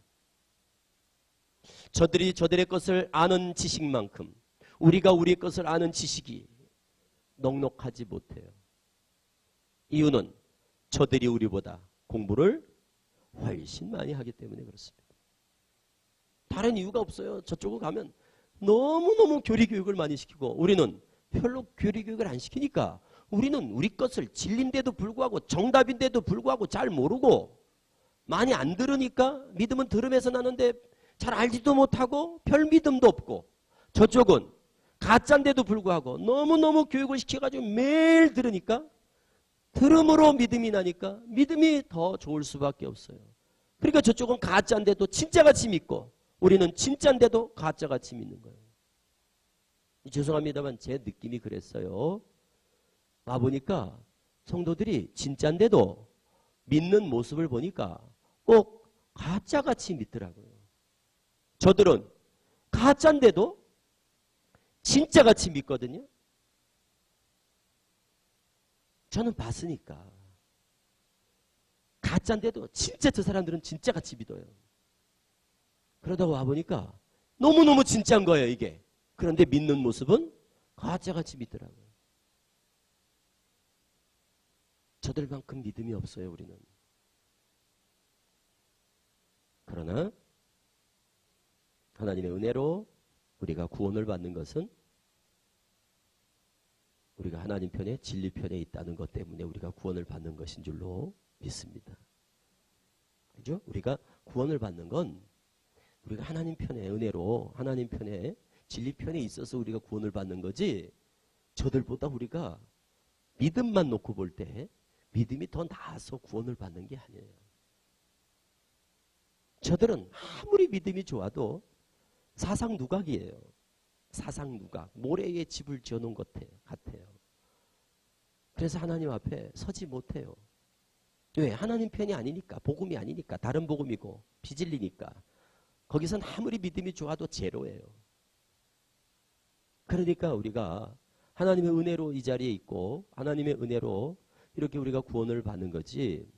S1: 저들이 저들의 것을 아는 지식만큼 우리가 우리 것을 아는 지식이 넉넉하지 못해요. 이유는 저들이 우리보다 공부를 훨씬 많이 하기 때문에 그렇습니다. 다른 이유가 없어요. 저쪽으로 가면 너무너무 교리교육을 많이 시키고 우리는 별로 교리교육을 안 시키니까 우리는 우리 것을 진리인데도 불구하고 정답인데도 불구하고 잘 모르고 많이 안 들으니까 믿음은 들음에서 나는데 잘 알지도 못하고 별 믿음도 없고 저쪽은 가짜인데도 불구하고 너무너무 교육을 시켜가지고 매일 들으니까 들음으로 믿음이 나니까 믿음이 더 좋을 수밖에 없어요. 그러니까 저쪽은 가짜인데도 진짜같이 믿고 우리는 진짜인데도 가짜같이 믿는 거예요. 죄송합니다만 제 느낌이 그랬어요. 와보니까 성도들이 진짜인데도 믿는 모습을 보니까 꼭 가짜같이 믿더라고요. 저들은 가짜인데도 진짜같이 믿거든요. 저는 봤으니까. 가짜인데도 진짜 저 사람들은 진짜같이 믿어요. 그러다 와보니까 너무너무 진짜인 거예요, 이게. 그런데 믿는 모습은 가짜같이 믿더라고요. 저들만큼 믿음이 없어요, 우리는. 그러나 하나님의 은혜로 우리가 구원을 받는 것은 우리가 하나님 편에 진리 편에 있다는 것 때문에 우리가 구원을 받는 것인 줄로 믿습니다. 그죠? 우리가 구원을 받는 건 우리가 하나님 편에 은혜로 하나님 편에 진리 편에 있어서 우리가 구원을 받는 거지, 저들보다 우리가 믿음만 놓고 볼 때 믿음이 더 나아서 구원을 받는 게 아니에요. 저들은 아무리 믿음이 좋아도 사상 누각이에요. 사상 누각. 모래에 집을 지어놓은 것 같아요. 그래서 하나님 앞에 서지 못해요. 왜? 하나님 편이 아니니까. 복음이 아니니까. 다른 복음이고 비진리니까. 거기선 아무리 믿음이 좋아도 제로예요. 그러니까 우리가 하나님의 은혜로 이 자리에 있고 하나님의 은혜로 이렇게 우리가 구원을 받는 거지,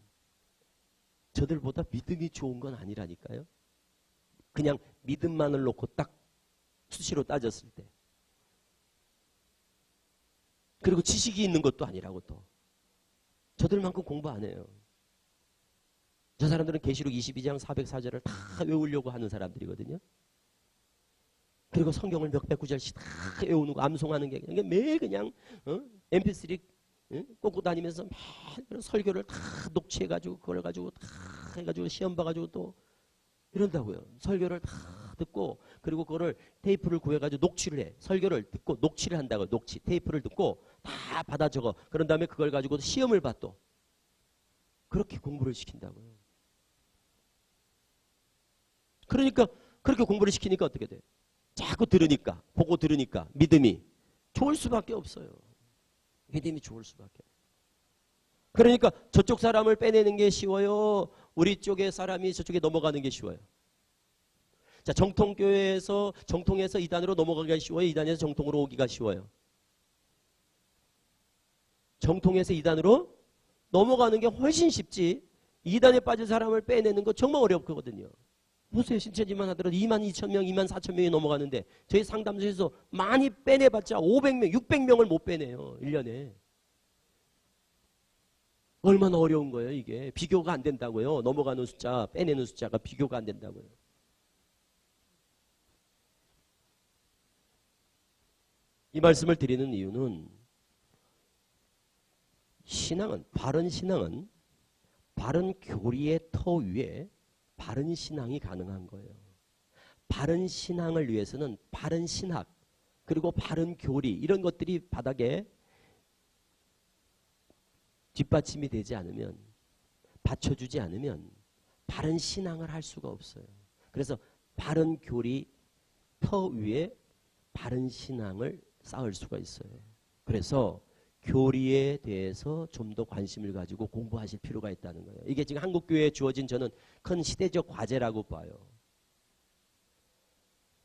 S1: 저들보다 믿음이 좋은 건 아니라니까요. 그냥 믿음만을 놓고 딱 수시로 따졌을 때. 그리고 지식이 있는 것도 아니라고 또. 저들만큼 공부 안 해요. 저 사람들은 계시록 22장 404절을 다 외우려고 하는 사람들이거든요. 그리고 성경을 몇백 구절씩 다 외우는 거, 암송하는 게 그냥 매일 그냥 mp3 꽂고 다니면서 매일 설교를 다 녹취해가지고 그걸 가지고 다 해가지고 시험 봐가지고 또 이런다고요. 설교를 다 듣고 그리고 그거를 테이프를 구해가지고 녹취를 해. 설교를 듣고 녹취를 한다고요. 녹취 테이프를 듣고 다 받아 적어. 그런 다음에 그걸 가지고 시험을 봐 또. 그렇게 공부를 시킨다고요. 그러니까 그렇게 공부를 시키니까 어떻게 돼? 자꾸 들으니까, 보고 들으니까 믿음이 좋을 수밖에 없어요. 믿음이 좋을 수밖에. 그러니까 저쪽 사람을 빼내는 게 쉬워요? 우리 쪽의 사람이 저쪽에 넘어가는 게 쉬워요? 자, 정통교회에서 정통에서 이단으로 넘어가기가 쉬워요? 이단에서 정통으로 오기가 쉬워요? 정통에서 이단으로 넘어가는 게 훨씬 쉽지. 이단에 빠진 사람을 빼내는 거 정말 어렵거든요. 보세요. 신천지만 하더라도 22,000명, 24,000명이 넘어가는데 저희 상담소에서 많이 빼내봤자 500명, 600명을 못 빼내요. 1년에. 얼마나 어려운 거예요, 이게. 비교가 안 된다고요. 넘어가는 숫자, 빼내는 숫자가 비교가 안 된다고요. 이 말씀을 드리는 이유는 신앙은, 바른 신앙은 바른 교리의 터 위에 바른 신앙이 가능한 거예요. 바른 신앙을 위해서는 바른 신학 그리고 바른 교리 이런 것들이 바닥에 뒷받침이 되지 않으면, 받쳐주지 않으면 바른 신앙을 할 수가 없어요. 그래서 바른 교리 터 위에 바른 신앙을 쌓을 수가 있어요. 그래서 교리에 대해서 좀 더 관심을 가지고 공부하실 필요가 있다는 거예요. 이게 지금 한국교회에 주어진 저는 큰 시대적 과제라고 봐요.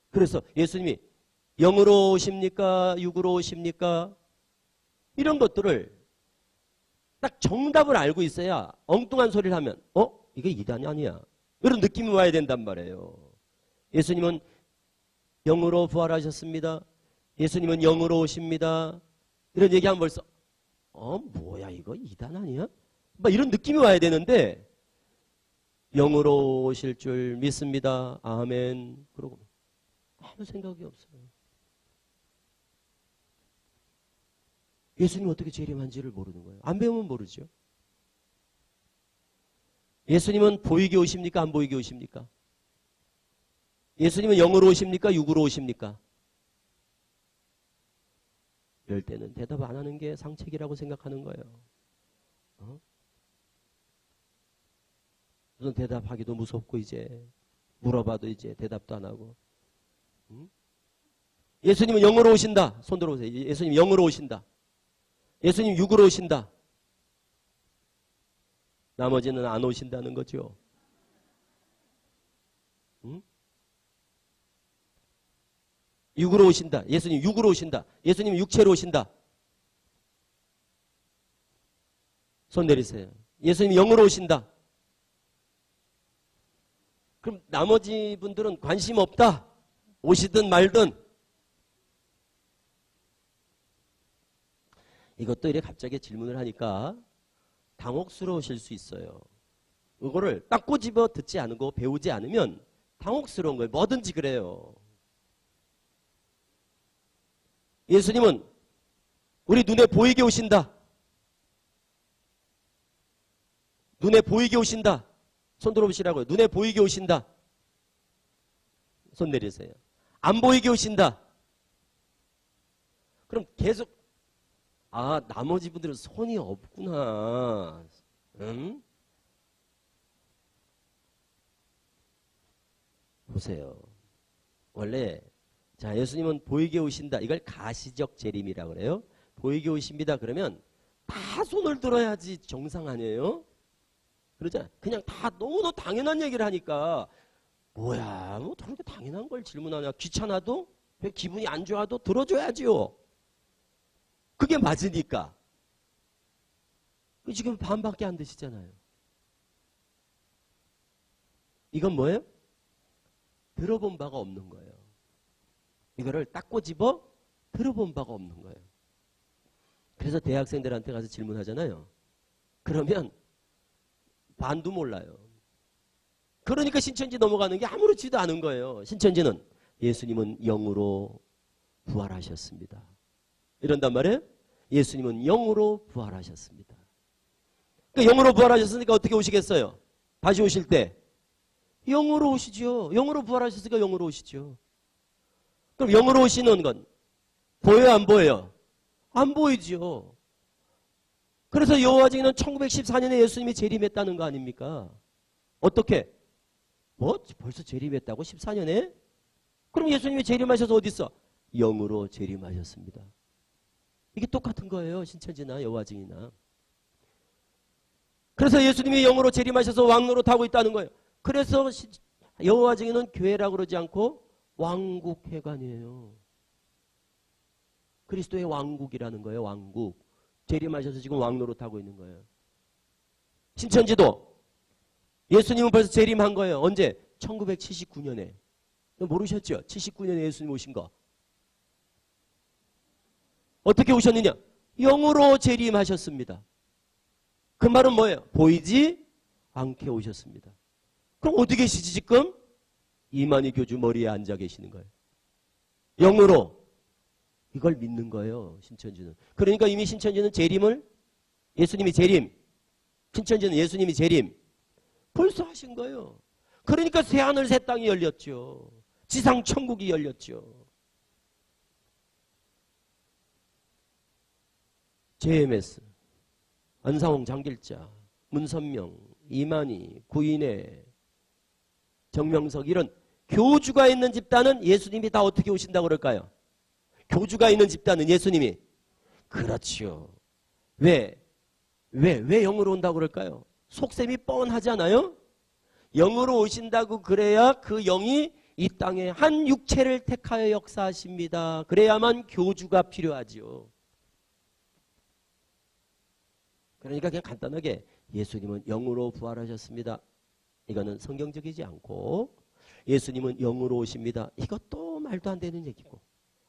S1: 그래서 예수님이 영으로 오십니까? 육으로 오십니까? 이런 것들을 딱 정답을 알고 있어야 엉뚱한 소리를 하면 이게 이단이 아니야. 이런 느낌이 와야 된단 말이에요. 예수님은 영으로 부활하셨습니다. 예수님은 영으로 오십니다. 이런 얘기하면 벌써 뭐야 이거 이단 아니야? 막 이런 느낌이 와야 되는데 영으로 오실 줄 믿습니다. 아멘. 그러고 아무 생각이 없어요. 예수님 어떻게 재림한지를 모르는 거예요. 안 배우면 모르죠. 예수님은 보이게 오십니까? 안 보이게 오십니까? 예수님은 영으로 오십니까? 육으로 오십니까? 이럴 때는 대답 안 하는 게 상책이라고 생각하는 거예요. 무슨 대답하기도 무섭고 이제 물어봐도 이제 대답도 안 하고. 예수님은 영으로 오신다. 손 들어보세요. 예수님 영으로 오신다. 예수님 육으로 오신다. 나머지는 안 오신다는 거죠. 응? 육으로 오신다. 예수님 육으로 오신다. 예수님 육체로 오신다. 손 내리세요. 예수님 영으로 오신다. 그럼 나머지 분들은 관심 없다. 오시든 말든. 이것도 이렇게 갑자기 질문을 하니까 당혹스러우실 수 있어요. 이거를 딱 꼬집어 듣지 않고 배우지 않으면 당혹스러운 거예요. 뭐든지 그래요. 예수님은 우리 눈에 보이게 오신다. 눈에 보이게 오신다. 손 들어보시라고요. 눈에 보이게 오신다. 손 내리세요. 안 보이게 오신다. 그럼 계속 나머지 분들은 손이 없구나. 응? 보세요. 원래 예수님은 보이게 오신다. 이걸 가시적 재림이라고 그래요. 보이게 오십니다. 그러면 다 손을 들어야지 정상 아니에요? 그러잖아요. 그냥 다 너무나 당연한 얘기를 하니까 뭐야, 뭐 저렇게 당연한 걸 질문하냐. 귀찮아도 기분이 안 좋아도 들어줘야지요. 그게 맞으니까. 지금 반밖에 안 되시잖아요. 이건 뭐예요? 들어본 바가 없는 거예요. 이거를 딱 꼬집어 들어본 바가 없는 거예요. 그래서 대학생들한테 가서 질문하잖아요. 그러면 반도 몰라요. 그러니까 신천지 넘어가는 게 아무렇지도 않은 거예요. 신천지는 예수님은 영으로 부활하셨습니다. 이런단 말이에요. 예수님은 영으로 부활하셨습니다. 그러니까 영으로 부활하셨으니까 어떻게 오시겠어요? 다시 오실 때 영으로 오시죠. 영으로 부활하셨으니까 영으로 오시죠. 그럼 영으로 오시는 건 보여요, 안 보여요? 안 보이죠. 그래서 여호와 증인은 1914년에 예수님이 재림했다는 거 아닙니까? 어떻게? 벌써 재림했다고? 14년에? 그럼 예수님이 재림하셔서 어디 있어? 영으로 재림하셨습니다. 이게 똑같은 거예요. 신천지나 여호와 증인이나. 그래서 예수님이 영으로 재림하셔서 왕노로 타고 있다는 거예요. 그래서 여호와 증인은 교회라고 그러지 않고 왕국회관이에요. 그리스도의 왕국이라는 거예요. 왕국. 재림하셔서 지금 왕노로 타고 있는 거예요. 신천지도 예수님은 벌써 재림한 거예요. 언제? 1979년에. 모르셨죠? 79년에 예수님 오신 거. 어떻게 오셨느냐? 영으로 재림하셨습니다. 그 말은 뭐예요? 보이지 않게 오셨습니다. 그럼 어디 계시지 지금? 이만희 교주 머리에 앉아 계시는 거예요. 영으로. 이걸 믿는 거예요. 신천지는. 그러니까 이미 신천지는 재림을 예수님이 재림. 신천지는 예수님이 재림. 벌써 하신 거예요. 그러니까 새하늘 새 땅이 열렸죠. 지상 천국이 열렸죠. JMS, 안상홍 장길자, 문선명, 이만희, 구인회, 정명석 이런 교주가 있는 집단은 예수님이 다 어떻게 오신다고 그럴까요? 교주가 있는 집단은 예수님이. 그렇죠. 왜 영으로 온다고 그럴까요? 속셈이 뻔하지 않아요? 영으로 오신다고 그래야 그 영이 이 땅에 한 육체를 택하여 역사하십니다. 그래야만 교주가 필요하지요. 그러니까 그냥 간단하게 예수님은 영으로 부활하셨습니다. 이거는 성경적이지 않고 예수님은 영으로 오십니다. 이것도 말도 안 되는 얘기고.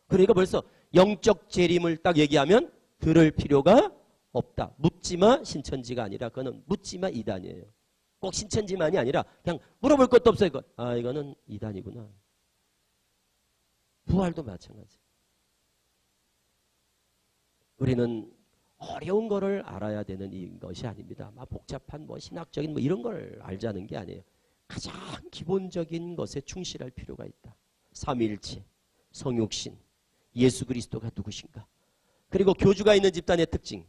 S1: 그러니까 벌써 영적 재림을 딱 얘기하면 들을 필요가 없다. 묻지마 신천지가 아니라 그거는 묻지마 이단이에요. 꼭 신천지만이 아니라 그냥 물어볼 것도 없어요. 이거는 이단이구나. 부활도 마찬가지. 우리는 어려운 거를 알아야 되는 것이 아닙니다. 막 복잡한 신학적인 이런 걸 알자는 게 아니에요. 가장 기본적인 것에 충실할 필요가 있다. 삼위일체, 성육신, 예수 그리스도가 누구신가. 그리고 교주가 있는 집단의 특징,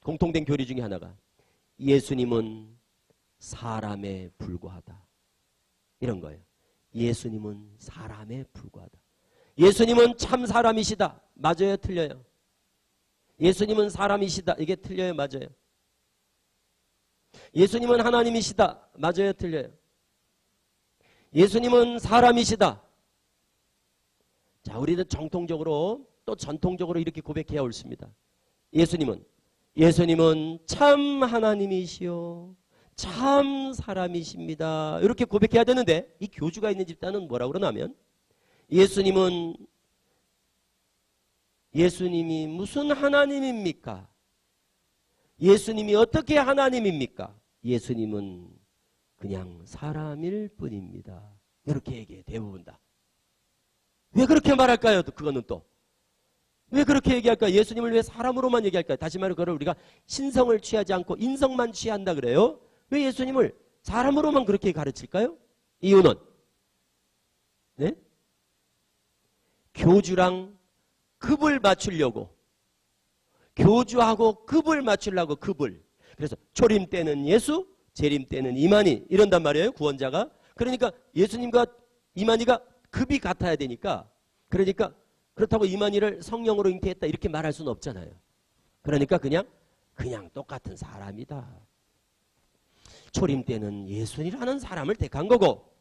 S1: 공통된 교리 중에 하나가 예수님은 사람에 불과하다. 이런 거예요. 예수님은 사람에 불과하다. 예수님은 참 사람이시다. 맞아요? 틀려요? 예수님은 사람이시다. 이게 틀려요? 맞아요? 예수님은 하나님이시다. 맞아요, 틀려요? 예수님은 사람이시다. 자, 우리는 정통적으로 또 전통적으로 이렇게 고백해야 옳습니다. 예수님은 참 하나님이시요 참 사람이십니다. 이렇게 고백해야 되는데 이 교주가 있는 집단은 뭐라고 그러냐면 예수님이 무슨 하나님입니까? 예수님이 어떻게 하나님입니까? 예수님은 그냥 사람일 뿐입니다. 이렇게 얘기해 대부분 다. 왜 그렇게 말할까요? 그거는 또. 왜 그렇게 얘기할까요? 예수님을 왜 사람으로만 얘기할까요? 다시 말해 그걸 우리가 신성을 취하지 않고 인성만 취한다 그래요? 왜 예수님을 사람으로만 그렇게 가르칠까요? 이유는 네? 교주랑 급을 맞추려고 교주하고 급을 맞추려고 급을 그래서 초림 때는 예수 재림 때는 이만희 이런단 말이에요. 구원자가. 그러니까 예수님과 이만희가 급이 같아야 되니까 그러니까 그렇다고 이만희를 성령으로 잉태했다 이렇게 말할 수는 없잖아요. 그러니까 그냥 똑같은 사람이다. 초림 때는 예수님이라는 사람을 택한 거고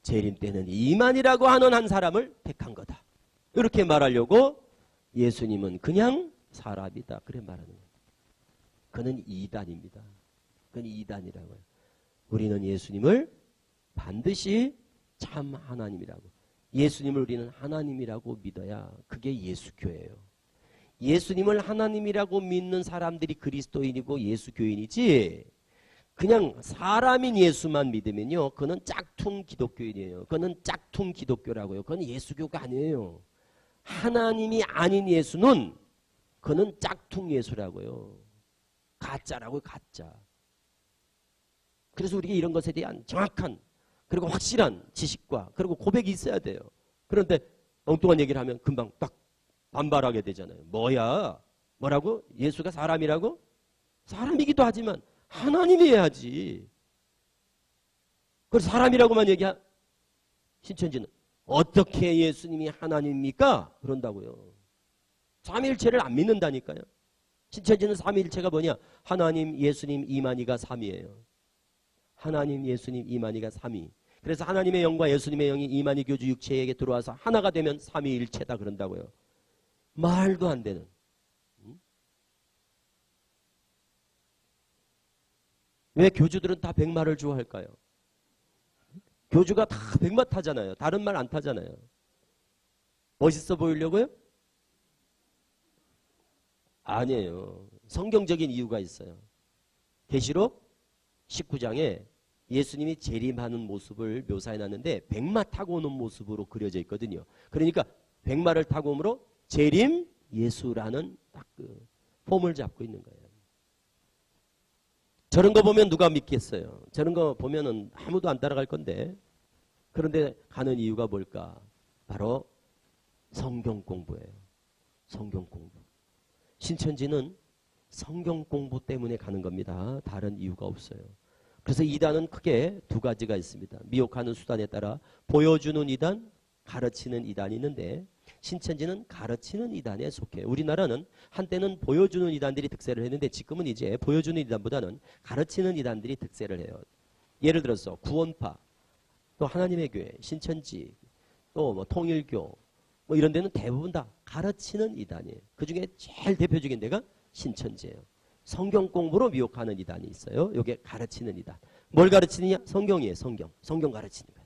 S1: 재림 때는 이만희라고 하는 한 사람을 택한 거다. 이렇게 말하려고 예수님은 그냥 사람이다. 그래 말하는 거예요. 그는 이단입니다. 그건 이단이라고요. 우리는 예수님을 반드시 참 하나님이라고 예수님을 우리는 하나님이라고 믿어야 그게 예수교예요. 예수님을 하나님이라고 믿는 사람들이 그리스도인이고 예수교인이지 그냥 사람인 예수만 믿으면요 그는 짝퉁 기독교인이에요. 그는 짝퉁 기독교라고요. 그건 예수교가 아니에요. 하나님이 아닌 예수는 그는 짝퉁 예수라고요. 가짜라고요. 가짜. 그래서 우리가 이런 것에 대한 정확한 그리고 확실한 지식과 그리고 고백이 있어야 돼요. 그런데 엉뚱한 얘기를 하면 금방 딱 반발하게 되잖아요. 뭐라고? 예수가 사람이라고? 사람이기도 하지만 하나님이어야지. 그래서 사람이라고만 얘기하 신천지는 어떻게 예수님이 하나님입니까? 그런다고요. 삼위일체를 안 믿는다니까요. 신천지는 삼위일체가 뭐냐? 하나님, 예수님, 이만희가 삼위예요. 하나님, 예수님, 이만희가 삼위. 그래서 하나님의 영과 예수님의 영이 이만희 교주 육체에게 들어와서 하나가 되면 삼위일체다 그런다고요. 말도 안 되는. 왜 교주들은 다 백마를 좋아할까요? 교주가 다 백마 타잖아요. 다른 말 안 타잖아요. 멋있어 보이려고요? 아니에요. 성경적인 이유가 있어요. 계시록 19장에 예수님이 재림하는 모습을 묘사해놨는데 백마 타고 오는 모습으로 그려져 있거든요. 그러니까 백마를 타고 오므로 재림 예수라는 딱 그 폼을 잡고 있는 거예요. 저런 거 보면 누가 믿겠어요? 저런 거 보면은 아무도 안 따라갈 건데 그런데 가는 이유가 뭘까? 바로 성경 공부예요. 성경 공부. 신천지는 성경 공부 때문에 가는 겁니다. 다른 이유가 없어요. 그래서 이단은 크게 두 가지가 있습니다. 미혹하는 수단에 따라 보여주는 이단, 가르치는 이단이 있는데 신천지는 가르치는 이단에 속해요. 우리나라는 한때는 보여주는 이단들이 득세를 했는데 지금은 이제 보여주는 이단보다는 가르치는 이단들이 득세를 해요. 예를 들어서 구원파, 또 하나님의 교회, 신천지, 또 뭐 통일교 뭐 이런 데는 대부분 다 가르치는 이단이에요. 그중에 제일 대표적인 데가 신천지예요. 성경 공부로 미혹하는 이단이 있어요. 이게 가르치는 이단. 뭘 가르치느냐? 성경이에요. 성경 가르치는 거예요.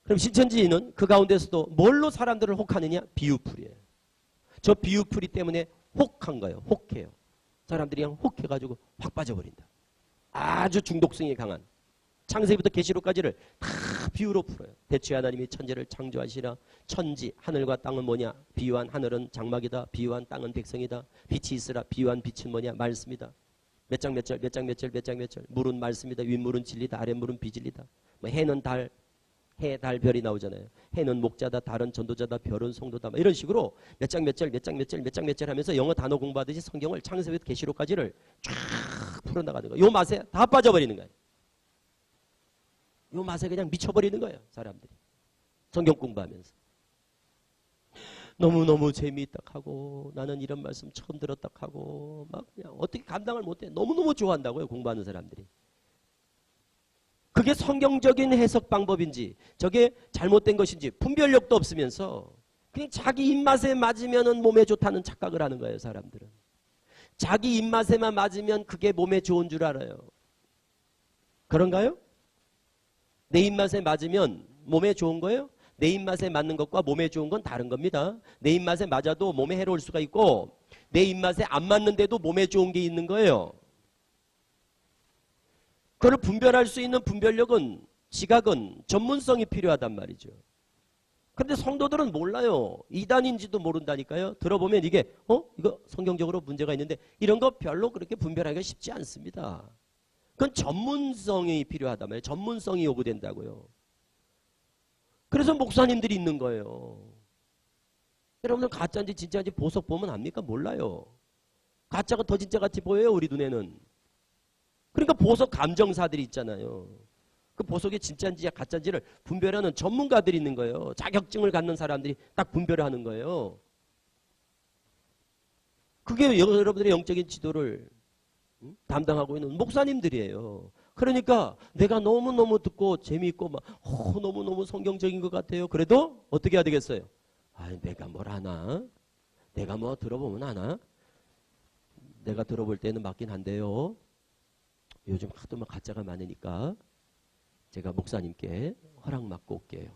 S1: 그럼 신천지는 그 가운데서도 뭘로 사람들을 혹하느냐? 비유풀이에요. 저 비유풀이 때문에 혹한 거예요. 혹해요. 사람들이 그냥 혹해가지고 확 빠져버린다. 아주 중독성이 강한 창세기부터 계시록까지를 다 비유로 풀어요. 대초에 하나님이 천지를 창조하시라. 천지, 하늘과 땅은 뭐냐? 비유한 하늘은 장막이다. 비유한 땅은 백성이다. 빛이 있으라. 비유한 빛은 뭐냐? 말씀이다. 몇 장 몇 절, 몇 장 몇 절, 몇 장 몇 절. 물은 말씀이다. 윗물은 진리다. 아랫물은 비진리다. 뭐 해는 달, 해, 달, 별이 나오잖아요. 해는 목자다. 달은 전도자다. 별은 성도다. 뭐 이런 식으로 몇 장 몇 절, 몇 장 몇 절, 몇 장 몇 절 하면서 영어 단어 공부하듯이 성경을 창세기부터 계시록까지를 쫙 풀어나가는 거예요. 요 맛에 다 빠져버리는 거예요. 요 맛에 그냥 미쳐버리는 거예요. 사람들이. 성경 공부하면서. 너무너무 재미있다 하고 나는 이런 말씀 처음 들었다 하고 막 그냥 어떻게 감당을 못해. 너무너무 좋아한다고요, 공부하는 사람들이. 그게 성경적인 해석 방법인지 저게 잘못된 것인지 분별력도 없으면서 그냥 자기 입맛에 맞으면 몸에 좋다는 착각을 하는 거예요, 사람들은. 자기 입맛에만 맞으면 그게 몸에 좋은 줄 알아요. 그런가요? 내 입맛에 맞으면 몸에 좋은 거예요? 내 입맛에 맞는 것과 몸에 좋은 건 다른 겁니다. 내 입맛에 맞아도 몸에 해로울 수가 있고 내 입맛에 안 맞는데도 몸에 좋은 게 있는 거예요. 그걸 분별할 수 있는 분별력은, 지각은 전문성이 필요하단 말이죠. 그런데 성도들은 몰라요. 이단인지도 모른다니까요. 들어보면 이게 이거 성경적으로 문제가 있는데 이런 거 별로 그렇게 분별하기가 쉽지 않습니다. 그건 전문성이 필요하단 말이에요. 전문성이 요구된다고요. 그래서 목사님들이 있는 거예요. 여러분들 가짜인지 진짜인지 보석 보면 압니까? 몰라요. 가짜가 더 진짜 같이 보여요, 우리 눈에는. 그러니까 보석 감정사들이 있잖아요. 그 보석이 진짜인지 가짜인지를 분별하는 전문가들이 있는 거예요. 자격증을 갖는 사람들이 딱 분별하는 거예요. 그게 여러분들의 영적인 지도를 담당하고 있는 목사님들이에요. 그러니까 내가 너무너무 듣고 재미있고 막 너무너무 성경적인 것 같아요. 그래도 어떻게 해야 되겠어요? 내가 뭘 아나? 내가 뭐 들어보면 아나? 내가 들어볼 때는 맞긴 한데요. 요즘 하도 막 가짜가 많으니까 제가 목사님께 허락 맡고 올게요.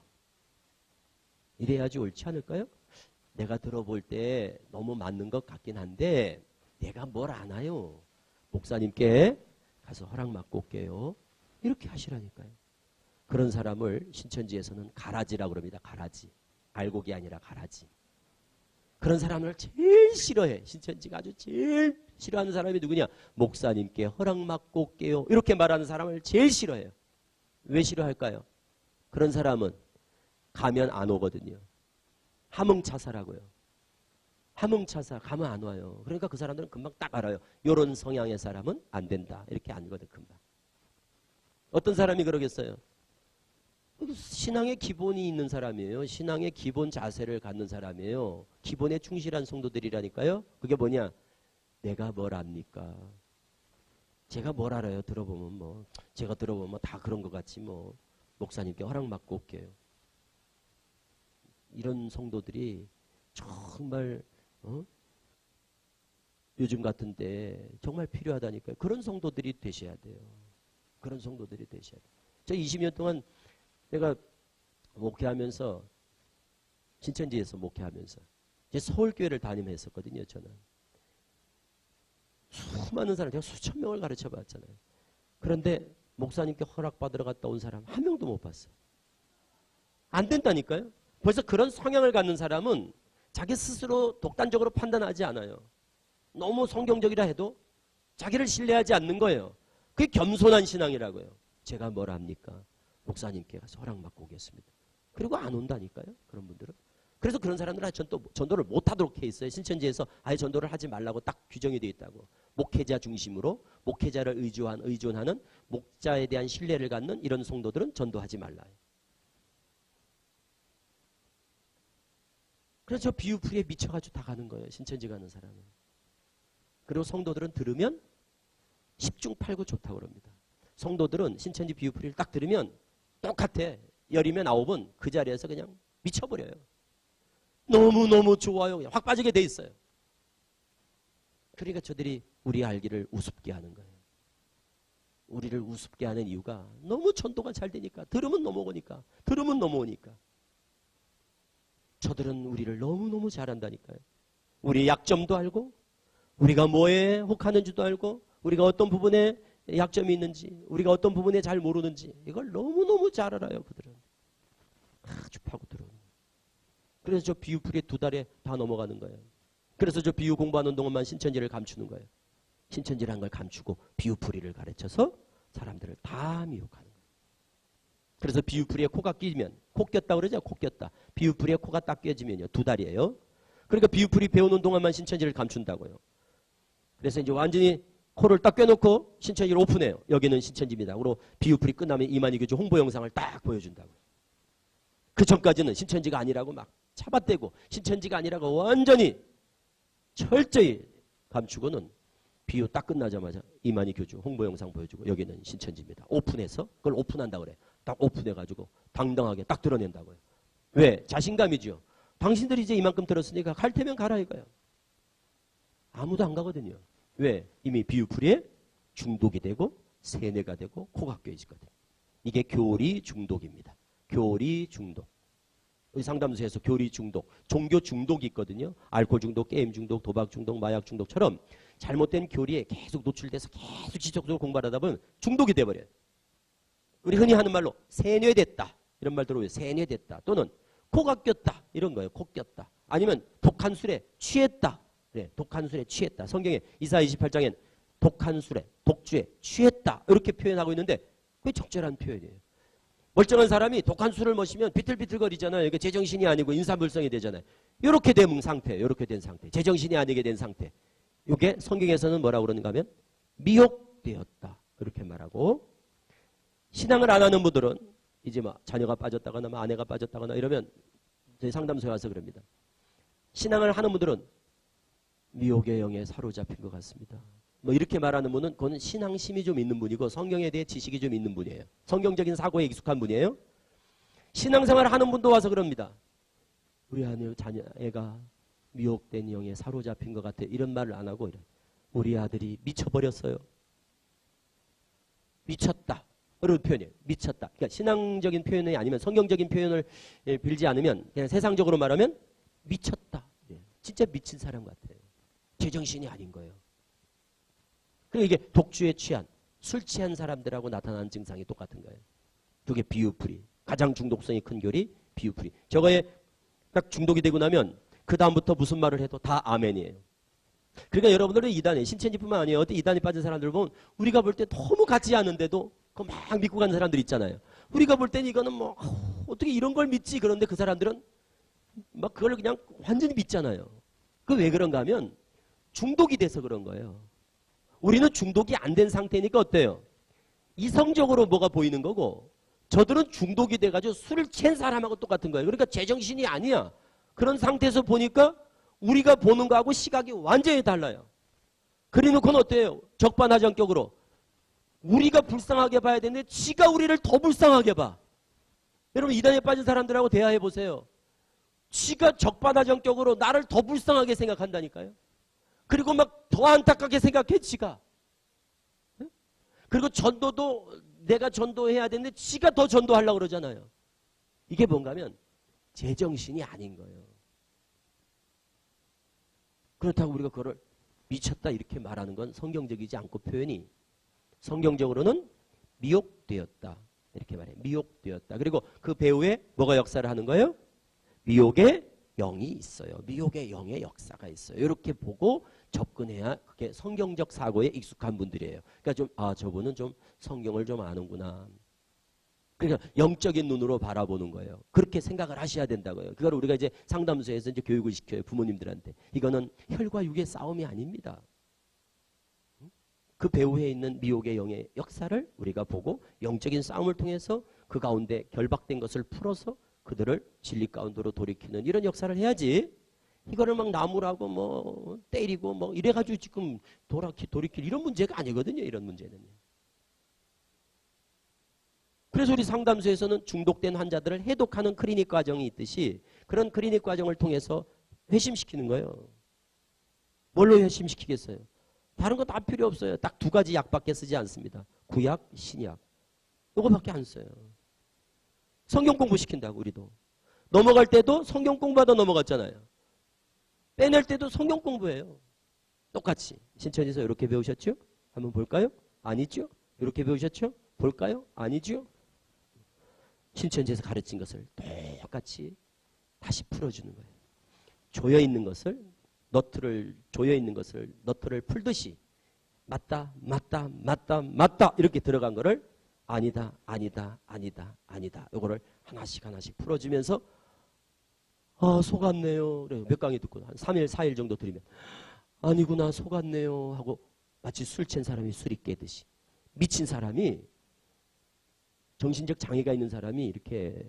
S1: 이래야지 옳지 않을까요? 내가 들어볼 때 너무 맞는 것 같긴 한데 내가 뭘 아나요? 목사님께 가서 허락 맡고 올게요. 이렇게 하시라니까요. 그런 사람을 신천지에서는 가라지라고 그럽니다. 가라지. 알곡이 아니라 가라지. 그런 사람을 제일 싫어해. 신천지가 아주 제일 싫어하는 사람이 누구냐? 목사님께 허락 맡고 올게요. 이렇게 말하는 사람을 제일 싫어해요. 왜 싫어할까요? 그런 사람은 가면 안 오거든요. 함흥차사라고요. 함흥차사 가면 안 와요. 그러니까 그 사람들은 금방 딱 알아요. 이런 성향의 사람은 안 된다. 이렇게 알거든 금방. 어떤 사람이 그러겠어요? 신앙의 기본이 있는 사람이에요. 신앙의 기본 자세를 갖는 사람이에요. 기본에 충실한 성도들이라니까요. 그게 뭐냐? 내가 뭘 압니까? 제가 뭘 알아요? 들어보면 뭐 제가 들어보면 다 그런 것 같지 뭐. 목사님께 허락 맡고 올게요. 이런 성도들이 정말 요즘 같은 때 정말 필요하다니까요. 그런 성도들이 되셔야 돼요. 그런 성도들이 되셔야 돼요. 저 20년 동안 내가 목회하면서 신천지에서 목회하면서 이제 서울교회를 다니며 했었거든요. 저는 수많은 사람, 제가 수천 명을 가르쳐 봤잖아요. 그런데 목사님께 허락받으러 갔다 온 사람 한 명도 못 봤어요. 안 된다니까요. 벌써 그런 성향을 갖는 사람은 자기 스스로 독단적으로 판단하지 않아요. 너무 성경적이라 해도 자기를 신뢰하지 않는 거예요. 그게 겸손한 신앙이라고요. 제가 뭘 합니까? 목사님께 가서 허락 맡고 오겠습니다. 그리고 안 온다니까요. 그런 분들은. 그래서 그런 사람들은 전도를 못하도록 해 있어요. 신천지에서 아예 전도를 하지 말라고 딱 규정이 되어 있다고. 목회자 중심으로 목회자를 의존하는 목자에 대한 신뢰를 갖는 이런 성도들은 전도하지 말라요. 그래서 저 비유풀이에 미쳐가지고 다 가는 거예요. 신천지 가는 사람은. 그리고 성도들은 들으면 10중 8구 좋다고 그럽니다. 성도들은 신천지 비유풀이를 딱 들으면 똑같아. 10이면 9은 그 자리에서 그냥 미쳐버려요. 너무너무 좋아요. 그냥 확 빠지게 돼 있어요. 그러니까 저들이 우리 알기를 우습게 하는 거예요. 우리를 우습게 하는 이유가 너무 전도가 잘 되니까. 들으면 넘어오니까. 들으면 넘어오니까. 저들은 우리를 너무너무 잘한다니까요. 우리의 약점도 알고 우리가 뭐에 혹하는지도 알고 우리가 어떤 부분에 약점이 있는지 우리가 어떤 부분에 잘 모르는지 이걸 너무너무 잘 알아요. 그들은. 아주 파고들어요. 그래서 저 비유풀이에 2달에 다 넘어가는 거예요. 그래서 저 비유 공부하는 동안만 신천지를 감추는 거예요. 신천지라는 걸 감추고 비유풀이를 가르쳐서 사람들을 다 미혹하는 거예요. 그래서 비유풀이에 코가 끼면 코 꼈다 그러죠. 코 꼈다. 비유풀이에 코가 딱 껴지면요. 2달이에요. 그러니까 비유풀이 배우는 동안만 신천지를 감춘다고요. 그래서 이제 완전히 코를 딱 껴놓고 신천지를 오픈해요. 여기는 신천지입니다. 그리고 비유풀이 끝나면 이만희 교주 홍보 영상을 딱 보여준다고요. 그 전까지는 신천지가 아니라고 막 잡아떼고 신천지가 아니라고 완전히 철저히 감추고는 비유 딱 끝나자마자 이만희 교주 홍보 영상 보여주고 여기는 신천지입니다. 오픈해서 그걸 오픈한다고 그래. 딱 오픈해가지고 당당하게 딱 드러낸다고요. 왜? 자신감이죠. 당신들이 이제 이만큼 들었으니까 갈 테면 가라 이거예요. 아무도 안 가거든요. 왜? 이미 비유풀이에 중독이 되고 세뇌가 되고 코가 껴있거든. 이게 교리 중독입니다. 교리 중독. 우리 상담소에서 교리 중독, 종교 중독이 있거든요. 알코올 중독, 게임 중독, 도박 중독, 마약 중독처럼 잘못된 교리에 계속 노출돼서 계속 지속적으로 공부를 하다 보면 중독이 돼버려요. 우리 흔히 하는 말로 세뇌됐다. 이런 말 들어오면 세뇌됐다. 또는 코가 꼈다. 이런 거예요. 코 꼈다. 아니면 독한 술에 취했다. 네, 독한 술에 취했다. 성경에 이사야 28장엔 독한 술에, 독주에 취했다. 이렇게 표현하고 있는데 그게 적절한 표현이에요. 멀쩡한 사람이 독한 술을 마시면 비틀비틀거리잖아요. 이게 제정신이 아니고 인사불성이 되잖아요. 이렇게 된 상태, 이렇게 된 상태. 제정신이 아니게 된 상태. 이게 성경에서는 뭐라고 그러는가 하면 미혹되었다. 이렇게 말하고 신앙을 안 하는 분들은 이제 막 자녀가 빠졌다거나 막 아내가 빠졌다거나 이러면 저희 상담소에 와서 그럽니다. 신앙을 하는 분들은 미혹의 영에 사로잡힌 것 같습니다. 뭐 이렇게 말하는 분은 그건 신앙심이 좀 있는 분이고 성경에 대해 지식이 좀 있는 분이에요. 성경적인 사고에 익숙한 분이에요. 신앙생활을 하는 분도 와서 그럽니다. 우리 애가 미혹된 영에 사로잡힌 것 같아. 이런 말을 안 하고 우리 아들이 미쳐버렸어요. 미쳤다. 이런 표현이에요. 미쳤다. 그러니까 신앙적인 표현이 아니면 성경적인 표현을 빌지 않으면 그냥 세상적으로 말하면 미쳤다. 진짜 미친 사람 같아요. 제정신이 아닌 거예요. 그리고 이게 독주에 취한, 술 취한 사람들하고 나타나는 증상이 똑같은 거예요. 두 개 비유풀이. 가장 중독성이 큰 교리, 비유풀이. 저거에 딱 중독이 되고 나면 그 다음부터 무슨 말을 해도 다 아멘이에요. 그러니까 여러분들은 이단에, 신천지뿐만 아니에요. 어떤 이단에 빠진 사람들 보면 우리가 볼 때 너무 같지 않은데도 그거 막 믿고 가는 사람들 있잖아요. 우리가 볼 때는 이거는 뭐 어떻게 이런 걸 믿지? 그런데 그 사람들은 막 그걸 그냥 완전히 믿잖아요. 그 왜 그런가 하면 중독이 돼서 그런 거예요. 우리는 중독이 안 된 상태니까 어때요? 이성적으로 뭐가 보이는 거고 저들은 중독이 돼가지고 술을 취한 사람하고 똑같은 거예요. 그러니까 제정신이 아니야. 그런 상태에서 보니까 우리가 보는 거하고 시각이 완전히 달라요. 그래놓고는 어때요? 적반하장격으로 우리가 불쌍하게 봐야 되는데 지가 우리를 더 불쌍하게 봐. 여러분 이단에 빠진 사람들하고 대화해 보세요. 지가 적반하장격으로 나를 더 불쌍하게 생각한다니까요. 그리고 막 더 안타깝게 생각해 지가. 그리고 전도도 내가 전도해야 되는데 지가 더 전도하려고 그러잖아요. 이게 뭔가 하면 제정신이 아닌 거예요. 그렇다고 우리가 그거를 미쳤다 이렇게 말하는 건 성경적이지 않고 표현이 성경적으로는 미혹되었다 이렇게 말해요. 미혹되었다. 그리고 그 배후에 뭐가 역사를 하는 거예요? 미혹의 영이 있어요. 미혹의 영의 역사가 있어요. 이렇게 보고 접근해야 그게 성경적 사고에 익숙한 분들이에요. 그러니까 좀 저분은 좀 성경을 좀 아는구나. 그러니까 영적인 눈으로 바라보는 거예요. 그렇게 생각을 하셔야 된다고요. 그걸 우리가 이제 상담소에서 이제 교육을 시켜요. 부모님들한테. 이거는 혈과 육의 싸움이 아닙니다. 그 배후에 있는 미혹의 영의 역사를 우리가 보고 영적인 싸움을 통해서 그 가운데 결박된 것을 풀어서 그들을 진리 가운데로 돌이키는 이런 역사를 해야지. 이거를 막 나무라고 뭐 때리고 뭐 이래가지고 지금 돌이킬 이런 문제가 아니거든요. 이런 문제는요. 그래서 우리 상담소에서는 중독된 환자들을 해독하는 클리닉 과정이 있듯이 그런 클리닉 과정을 통해서 회심시키는 거예요. 뭘로 회심시키겠어요? 다른 거 다 필요 없어요. 딱 두 가지 약밖에 쓰지 않습니다. 구약, 신약. 이거밖에 안 써요. 성경 공부시킨다고 우리도. 넘어갈 때도 성경 공부하다 넘어갔잖아요. 빼낼 때도 성경 공부예요. 똑같이. 신천지에서 이렇게 배우셨죠? 한번 볼까요? 아니죠? 이렇게 배우셨죠? 볼까요? 아니죠? 신천지에서 가르친 것을 똑같이 다시 풀어주는 거예요. 조여있는 것을 조여있는 것을 너트를 풀듯이 맞다 맞다 맞다 맞다 이렇게 들어간 거를 아니다 아니다 아니다 아니다 이거를 하나씩 풀어주면서 속았네요. 그래요. 몇 강의 듣고 한 3일 4일 정도 들으면 아니구나 속았네요 하고 마치 술 취한 사람이 술이 깨듯이 미친 사람이 정신적 장애가 있는 사람이 이렇게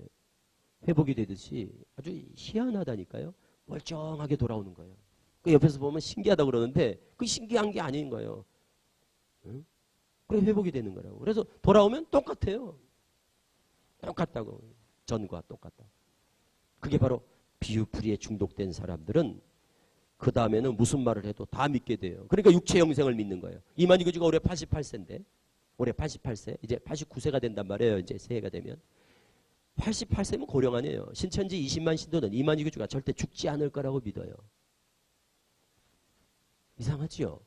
S1: 회복이 되듯이 아주 희한하다니까요. 멀쩡하게 돌아오는 거예요. 그 옆에서 보면 신기하다 그러는데 그 신기한 게 아닌 거예요. 응? 그래 회복이 되는 거라고. 그래서 돌아오면 똑같아요. 똑같다고. 전과 똑같다. 그게 바로 비유풀이에 중독된 사람들은 그 다음에는 무슨 말을 해도 다 믿게 돼요. 그러니까 육체 영생을 믿는 거예요. 이만희 교주가 올해 88세인데 올해 88세 이제 89세가 된단 말이에요. 이제 새해가 되면 88세면 고령 아니에요. 신천지 20만 신도는 이만희 교주가 절대 죽지 않을 거라고 믿어요. 이상하지요?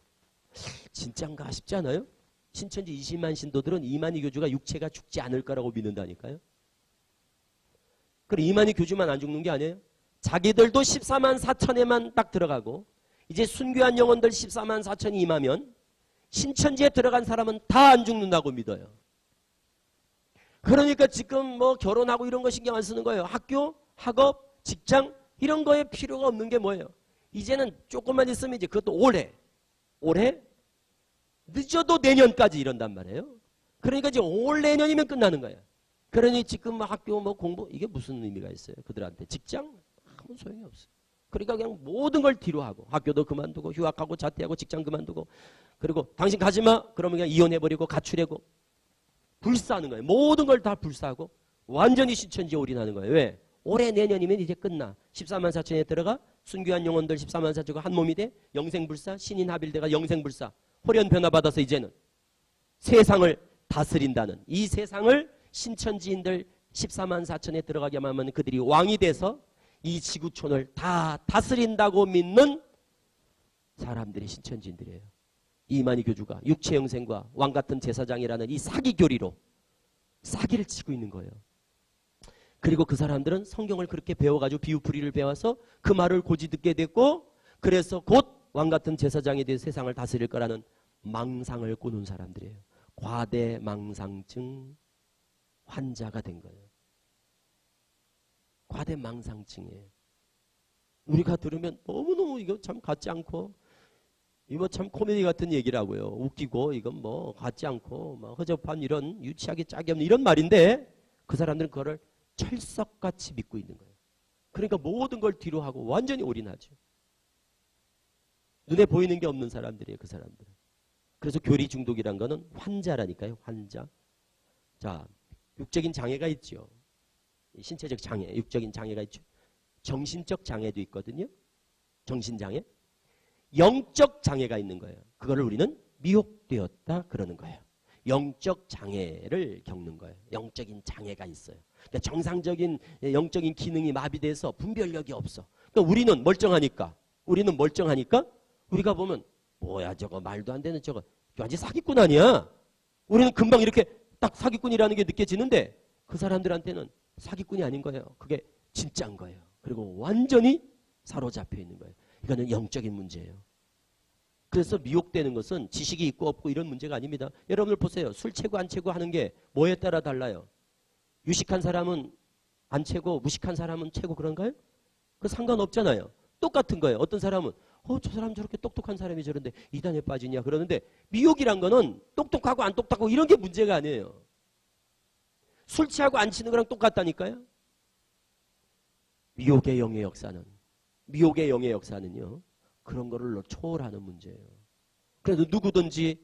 S1: 진짠가 싶지 않아요? 신천지 20만 신도들은 이만희 교주가 육체가 죽지 않을 거라고 믿는다니까요. 그럼 이만희 교주만 안 죽는 게 아니에요. 자기들도 14만 4천에만 딱 들어가고 이제 순교한 영혼들 14만 4천이 임하면 신천지에 들어간 사람은 다 안 죽는다고 믿어요. 그러니까 지금 뭐 결혼하고 이런 거 신경 안 쓰는 거예요. 학교, 학업, 직장 이런 거에 필요가 없는 게 뭐예요. 이제는 조금만 있으면 이제 그것도 올해 늦어도 내년까지 이런단 말이에요. 그러니까 이제 올 내년이면 끝나는 거예요. 그러니 지금 뭐 학교 뭐 공부 이게 무슨 의미가 있어요. 그들한테 직장 아무 소용이 없어요. 그러니까 그냥 모든 걸 뒤로 하고 학교도 그만두고 휴학하고 자퇴하고 직장 그만두고 그리고 당신 가지마 그러면 그냥 이혼해버리고 가출하고 불사하는 거예요. 모든 걸 다 불사하고 완전히 신천지에 올인하는 거예요. 왜? 올해 내년이면 이제 끝나. 14만 4천에 들어가 순교한 영혼들 14만 4천과 한 몸이 돼 영생불사 신인 합일대가 영생불사 호련 변화받아서 이제는 세상을 다스린다는 이 세상을 신천지인들 14만 4천에 들어가게만 하면 그들이 왕이 돼서 이 지구촌을 다 다스린다고 믿는 사람들이 신천지인들이에요. 이만희 교주가 육체 영생과 왕같은 제사장이라는 이 사기 교리로 사기를 치고 있는 거예요. 그리고 그 사람들은 성경을 그렇게 배워가지고 비유풀이를 배워서 그 말을 고지 듣게 됐고 그래서 곧 왕같은 제사장이 되어 세상을 다스릴 거라는 망상을 꾸는 사람들이에요. 과대망상증 환자가 된 거예요. 과대망상증이에요. 우리가 들으면 너무너무 이거 참 같지 않고 이거 참 코미디 같은 얘기라고요. 웃기고 이건 뭐 같지 않고 막 허접한 이런 유치하게 짝이 없는 이런 말인데 그 사람들은 그거를 철석같이 믿고 있는 거예요. 그러니까 모든 걸 뒤로 하고 완전히 올인하죠. 눈에 보이는 게 없는 사람들이에요. 그 사람들은. 그래서 교리 중독이란 거는 환자라니까요. 환자. 자, 육적인 장애가 있죠. 신체적 장애, 육적인 장애가 있죠. 정신적 장애도 있거든요. 정신장애. 영적 장애가 있는 거예요. 그거를 우리는 미혹되었다 그러는 거예요. 영적 장애를 겪는 거예요. 영적인 장애가 있어요. 그러니까 정상적인 영적인 기능이 마비돼서 분별력이 없어. 그러니까 우리는 멀쩡하니까 우리가 보면 뭐야 저거 말도 안 되는 저거 완전 사기꾼 아니야. 우리는 금방 이렇게 딱 사기꾼이라는 게 느껴지는데 그 사람들한테는 사기꾼이 아닌 거예요. 그게 진짜인 거예요. 그리고 완전히 사로잡혀 있는 거예요. 이거는 영적인 문제예요. 그래서 미혹되는 것은 지식이 있고 없고 이런 문제가 아닙니다. 여러분들 보세요. 술 채고 안 채고 하는 게 뭐에 따라 달라요? 유식한 사람은 안 채고 무식한 사람은 채고 그런가요? 그 상관없잖아요. 똑같은 거예요. 어떤 사람은 저 사람 저렇게 똑똑한 사람이 저런데 이단에 빠지냐 그러는데 미혹이란 거는 똑똑하고 안 똑똑하고 이런 게 문제가 아니에요. 술 취하고 안 치는 거랑 똑같다니까요. 미혹의 영의 역사는요. 그런 거를 초월하는 문제예요. 그래도 누구든지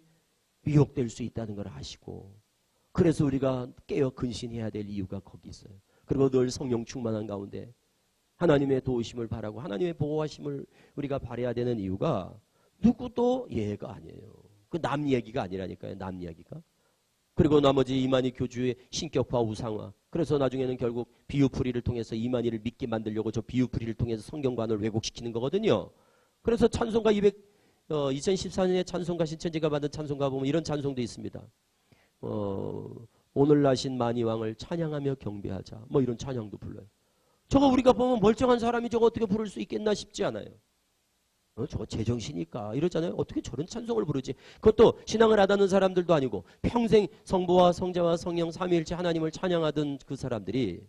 S1: 미혹될 수 있다는 걸 아시고 그래서 우리가 깨어 근신해야 될 이유가 거기 있어요. 그리고 늘 성령 충만한 가운데 하나님의 도우심을 바라고 하나님의 보호하심을 우리가 바라야 되는 이유가 누구도 예가 아니에요. 그 남 얘기가 아니라니까요. 남 이야기가. 그리고 나머지 이만희 교주의 신격화 우상화. 그래서 나중에는 결국 비유풀이를 통해서 이만희를 믿게 만들려고 저 비유풀이를 통해서 성경관을 왜곡시키는 거거든요. 그래서 찬송가 2014년에 찬송가 신천지가 만든 찬송가 보면 이런 찬송도 있습니다. 오늘 나신 만이왕을 찬양하며 경배하자. 뭐 이런 찬양도 불러요. 저거 우리가 보면 멀쩡한 사람이 저거 어떻게 부를 수 있겠나 싶지 않아요. 저거 제정신일까 이러잖아요. 어떻게 저런 찬송을 부르지? 그것도 신앙을 하다는 사람들도 아니고 평생 성부와 성자와 성령 삼위일체 하나님을 찬양하던 그 사람들이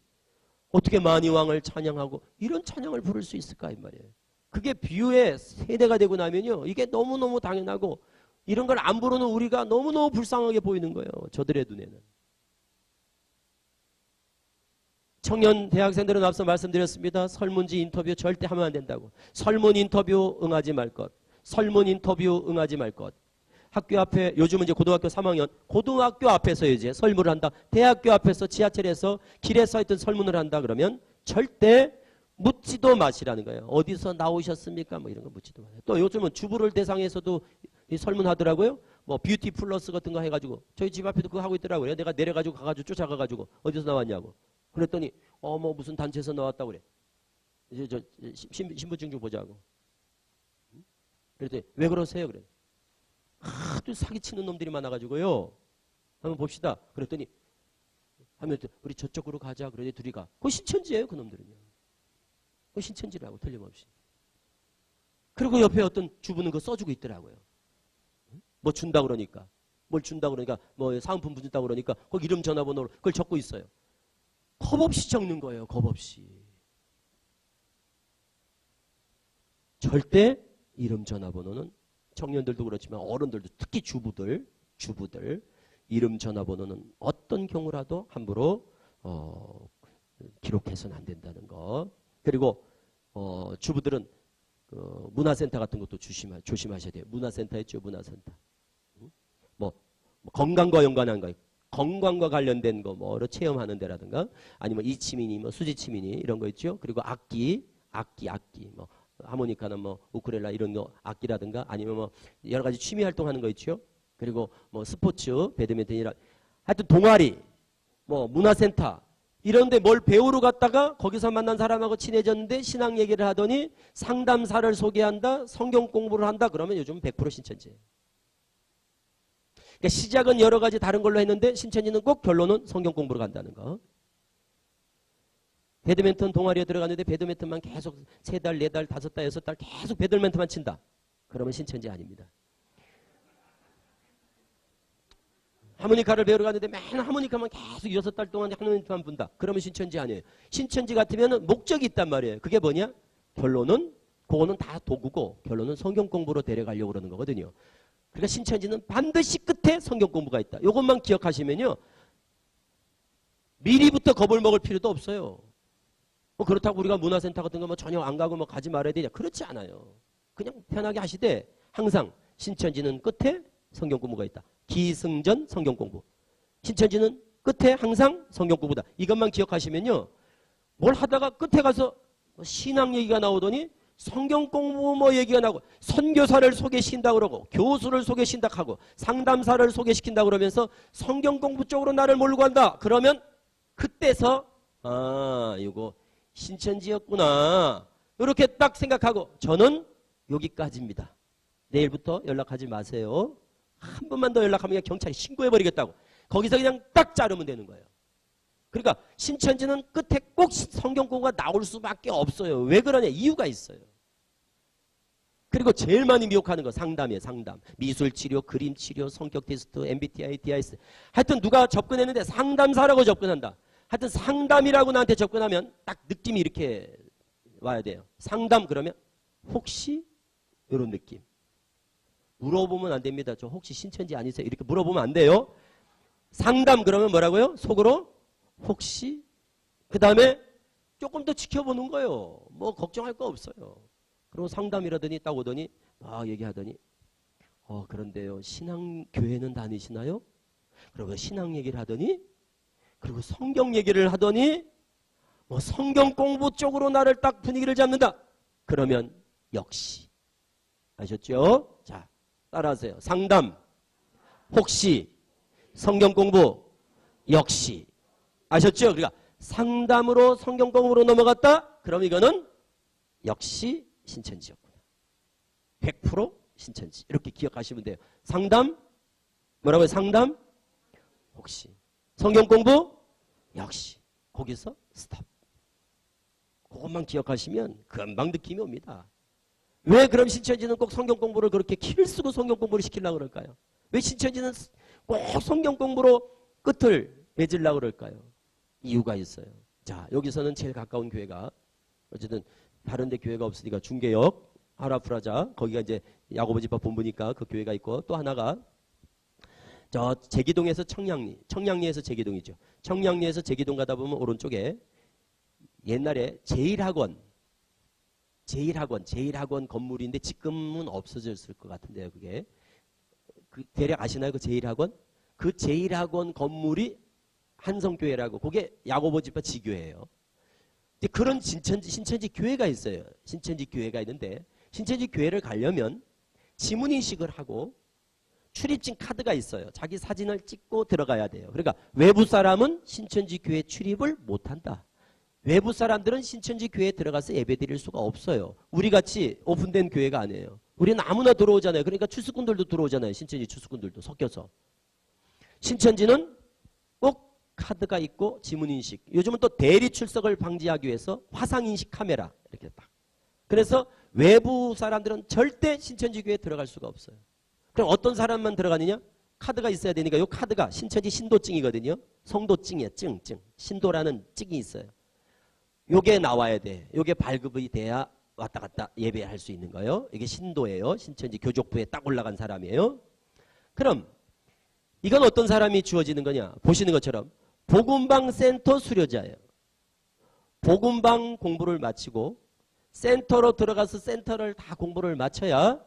S1: 어떻게 만이왕을 찬양하고 이런 찬양을 부를 수 있을까 이 말이에요. 그게 비유의 세대가 되고 나면요. 이게 너무너무 당연하고 이런 걸 안 부르는 우리가 너무너무 불쌍하게 보이는 거예요. 저들의 눈에는. 청년 대학생들은 앞서 말씀드렸습니다. 설문지 인터뷰 절대 하면 안 된다고. 설문 인터뷰 응하지 말 것. 설문 인터뷰 응하지 말 것. 학교 앞에 요즘은 이제 고등학교 3학년 고등학교 앞에서 이제 설문을 한다. 대학교 앞에서 지하철에서 길에 써있던 설문을 한다 그러면 절대 묻지도 마시라는 거예요. 어디서 나오셨습니까? 뭐 이런 거 묻지도 마세요. 또 요즘은 주부를 대상해서도 이 설문하더라고요. 뭐 뷰티 플러스 같은 거 해가지고 저희 집 앞에도 그거 하고 있더라고요. 내가 내려가지고 가가지고 쫓아가가지고 어디서 나왔냐고. 그랬더니 뭐 무슨 단체에서 나왔다고 그래. 이제 저 신분증 좀 보자고. 그랬더니 왜 그러세요? 그래. 하도 사기치는 놈들이 많아가지고요. 한번 봅시다. 그랬더니 하면 우리 저쪽으로 가자. 그러더니 둘이 가. 그거 신천지예요. 그 놈들은요. 그거 신천지라고 틀림없이. 그리고 옆에 어떤 주부는 그거 써주고 있더라고요. 뭐 준다 그러니까. 뭘 준다 그러니까 뭐 사은품 준다 그러니까 거기 이름 전화번호를 그걸 적고 있어요. 겁 없이 적는 거예요. 겁 없이. 절대 이름 전화번호는 청년들도 그렇지만 어른들도 특히 주부들 이름 전화번호는 어떤 경우라도 함부로 기록해서는 안 된다는 거. 그리고 주부들은 문화센터 같은 것도 조심하셔야 돼요. 문화센터 있죠. 문화센터. 뭐 건강과 연관한 거, 건강과 관련된 거, 뭐 체험하는 데라든가 아니면 이치미니, 뭐 수지치미니 이런 거 있죠. 그리고 악기, 뭐 하모니카나 뭐 우쿨렐라 이런 거 악기라든가 아니면 뭐 여러 가지 취미 활동하는 거 있죠. 그리고 뭐 스포츠, 배드민턴이라 하여튼 동아리, 뭐 문화센터 이런데 뭘 배우러 갔다가 거기서 만난 사람하고 친해졌는데 신앙 얘기를 하더니 상담사를 소개한다, 성경 공부를 한다 그러면 요즘 100% 신천지예요. 그러니까 시작은 여러 가지 다른 걸로 했는데 신천지는 꼭 결론은 성경 공부로 간다는 거. 배드민턴 동아리에 들어갔는데 배드민턴만 계속 3달, 4달, 5달, 6달 계속 배드민턴만 친다. 그러면 신천지 아닙니다. 하모니카를 배우러 갔는데 맨 하모니카만 계속 6달 동안 하모니카만 분다. 그러면 신천지 아니에요. 신천지 같으면 목적이 있단 말이에요. 그게 뭐냐? 결론은 그거는 다 도구고 결론은 성경 공부로 데려가려고 그러는 거거든요. 그러니까 신천지는 반드시 끝에 성경 공부가 있다. 이것만 기억하시면요. 미리부터 겁을 먹을 필요도 없어요. 뭐 그렇다고 우리가 문화센터 같은 거 뭐 전혀 안 가고 뭐 가지 말아야 되냐. 그렇지 않아요. 그냥 편하게 하시되 항상 신천지는 끝에 성경 공부가 있다. 기승전 성경 공부. 신천지는 끝에 항상 성경 공부다. 이것만 기억하시면요. 뭘 하다가 끝에 가서 신앙 얘기가 나오더니 성경 공부 뭐 얘기가 나오고 선교사를 소개시킨다 그러고 교수를 소개시킨다 하고 상담사를 소개시킨다 그러면서 성경 공부 쪽으로 나를 몰고 간다. 그러면 그때서 이거 신천지였구나. 이렇게 딱 생각하고 저는 여기까지입니다. 내일부터 연락하지 마세요. 한 번만 더 연락하면 경찰이 신고해버리겠다고. 거기서 그냥 딱 자르면 되는 거예요. 그러니까 신천지는 끝에 꼭 성경 공부가 나올 수밖에 없어요. 왜 그러냐? 이유가 있어요. 그리고 제일 많이 미혹하는 거 상담이에요. 상담. 미술치료, 그림치료, 성격 테스트, MBTI, DIS. 하여튼 누가 접근했는데 상담사라고 접근한다. 하여튼 상담이라고 나한테 접근하면 딱 느낌이 이렇게 와야 돼요. 상담 그러면 혹시 이런 느낌. 물어보면 안 됩니다. 저 혹시 신천지 아니세요? 이렇게 물어보면 안 돼요. 상담 그러면 뭐라고요? 속으로 혹시 그 다음에 조금 더 지켜보는 거예요. 뭐 걱정할 거 없어요. 그리고 상담이라더니 딱 오더니 얘기하더니 그런데요. 신앙교회는 다니시나요? 그리고 신앙 얘기를 하더니 그리고 성경 얘기를 하더니 뭐 성경 공부 쪽으로 나를 딱 분위기를 잡는다. 그러면 역시 아셨죠? 자 따라하세요. 상담 혹시 성경 공부 역시 아셨죠? 그러니까 상담으로 성경 공부로 넘어갔다? 그럼 이거는 역시 신천지였구나. 100% 신천지. 이렇게 기억하시면 돼요. 상담 뭐라고요? 상담 혹시 성경 공부 역시 거기서 스탑. 그것만 기억하시면 금방 느낌이 옵니다. 왜 그럼 신천지는 꼭 성경 공부를 그렇게 키를 쓰고 성경 공부를 시키려고 그럴까요? 왜 신천지는 꼭 성경 공부로 끝을 맺으려고 그럴까요? 이유가 있어요. 자, 여기서는 제일 가까운 교회가 어쨌든 다른 데 교회가 없으니까 중개역 하라프라자 거기가 이제 야고보 집합 본부니까 그 교회가 있고 또 하나가 저 제기동에서 청량리에서 제기동이죠. 청량리에서 제기동 가다 보면 오른쪽에 옛날에 제일학원 건물인데 지금은 없어졌을 것 같은데요. 그게 대략 아시나요? 그 제일학원? 그 제일학원 건물이 한성교회라고, 그게 야고보 집화 지교예요. 근데 그런 신천지 교회가 있어요. 신천지 교회가 있는데, 신천지 교회를 가려면 지문인식을 하고 출입증 카드가 있어요. 자기 사진을 찍고 들어가야 돼요. 그러니까 외부 사람은 신천지 교회 출입을 못한다. 외부 사람들은 신천지 교회에 들어가서 예배드릴 수가 없어요. 우리같이 오픈된 교회가 아니에요. 우리는 아무나 들어오잖아요. 그러니까 출수꾼들도 들어오잖아요. 신천지 출수꾼들도 섞여서. 신천지는 꼭 카드가 있고 지문인식. 요즘은 또 대리 출석을 방지하기 위해서 화상인식 카메라 이렇게 딱. 그래서 외부 사람들은 절대 신천지 교회에 들어갈 수가 없어요. 그럼 어떤 사람만 들어가느냐? 카드가 있어야 되니까 이 카드가 신천지 신도증이거든요. 성도증이에요. 증. 신도라는 증이 있어요. 요게 나와야 돼. 요게 발급이 돼야 왔다 갔다 예배할 수 있는 거예요. 이게 신도예요. 신천지 교족부에 딱 올라간 사람이에요. 그럼 이건 어떤 사람이 주어지는 거냐? 보시는 것처럼 복음방 센터 수료자예요. 복음방 공부를 마치고 센터로 들어가서 센터를 다 공부를 마쳐야,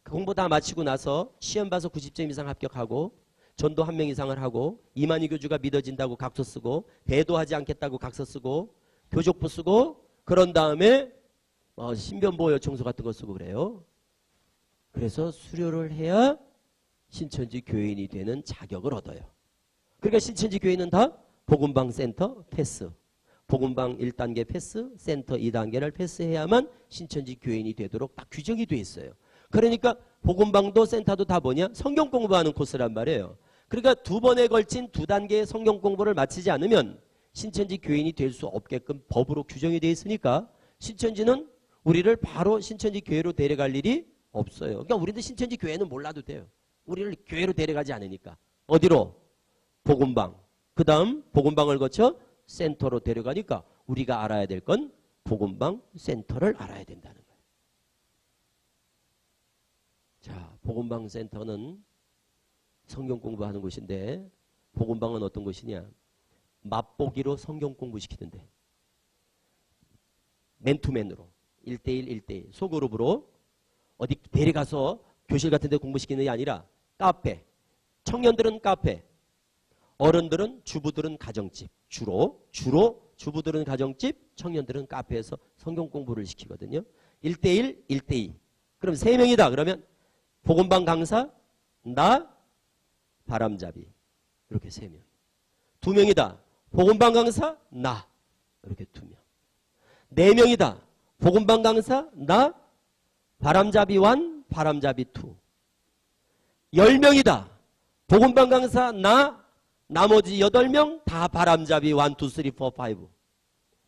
S1: 그 공부 다 마치고 나서 시험 봐서 90점 이상 합격하고 전도 1명 이상을 하고 이만희 교주가 믿어진다고 각서 쓰고 배도하지 않겠다고 각서 쓰고 교족부 쓰고 그런 다음에 신변보호 요청서 같은 거 쓰고 그래요. 그래서 수료를 해야 신천지 교인이 되는 자격을 얻어요. 그러니까 신천지 교인은 다 복음방 센터 패스, 복음방 1단계 패스, 센터 2단계를 패스해야만 신천지 교인이 되도록 딱 규정이 돼 있어요. 그러니까 복음방도 센터도 다 뭐냐? 성경 공부하는 코스란 말이에요. 그러니까 2번에 걸친 2단계의 성경 공부를 마치지 않으면 신천지 교인이 될 수 없게끔 법으로 규정이 되어 있으니까 신천지는 우리를 바로 신천지 교회로 데려갈 일이 없어요. 그러니까 우리도 신천지 교회는 몰라도 돼요. 우리를 교회로 데려가지 않으니까. 어디로? 복음방. 그 다음 복음방을 거쳐 센터로 데려가니까 우리가 알아야 될 건 복음방 센터를 알아야 된다는 거예요. 자, 복음방 센터는 성경 공부하는 곳인데 복음방은 어떤 곳이냐? 맛보기로 성경 공부시키는데 맨투맨으로 1대1 1대1 소그룹으로 어디 데려가서 교실 같은 데 공부시키는 게 아니라 카페, 청년들은 카페, 어른들은 주부들은 가정집, 주로 주부들은 가정집, 청년들은 카페에서 성경 공부를 시키거든요. 1대1 1대2 그럼 3명이다. 그러면 복음방 강사, 나, 바람잡이 이렇게 3명. 2명이다. 복음방 강사, 나 이렇게 2명. 4명이다. 복음방 강사, 나, 바람잡이 1, 바람잡이 2. 10명이다. 복음방 강사, 나, 나머지 8명 다 바람잡이 1, 2, 3, 4, 5.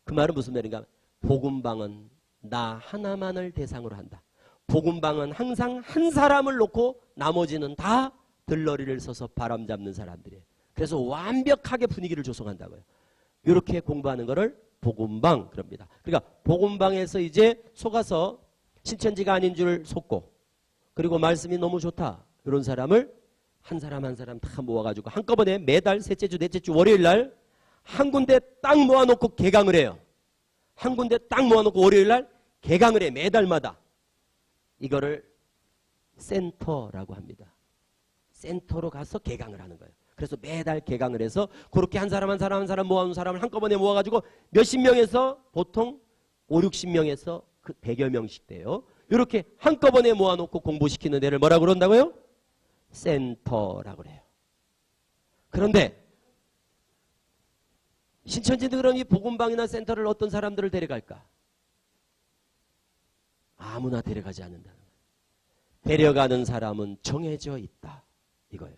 S1: 그 말은 무슨 말인가? 복음방은 나 하나만을 대상으로 한다. 복음방은 항상 한 사람을 놓고 나머지는 다 들러리를 서서 바람 잡는 사람들이에요. 그래서 완벽하게 분위기를 조성한다고요. 이렇게 공부하는 거를 복음방 그럽니다. 그러니까 복음방에서 이제 속아서 신천지가 아닌 줄 속고 그리고 말씀이 너무 좋다. 이런 사람을 한 사람 한 사람 다 모아가지고 한꺼번에 매달 셋째 주 넷째 주 월요일 날 한 군데 딱 모아놓고 개강을 해요. 한 군데 딱 모아놓고 월요일 날 개강을 해. 매달마다. 이거를 센터라고 합니다. 센터로 가서 개강을 하는 거예요. 그래서 매달 개강을 해서 그렇게 한 사람 한 사람 한 사람 모아놓은 사람을 한꺼번에 모아가지고 몇십 명에서 보통 5, 60명에서 그 100여 명씩 돼요. 이렇게 한꺼번에 모아놓고 공부시키는 데를 뭐라고 그런다고요? 센터라고 그래요. 그런데 신천지도 그럼 이 복음방이나 센터를 어떤 사람들을 데려갈까? 아무나 데려가지 않는다는 거예요. 데려가는 사람은 정해져 있다. 이거예요.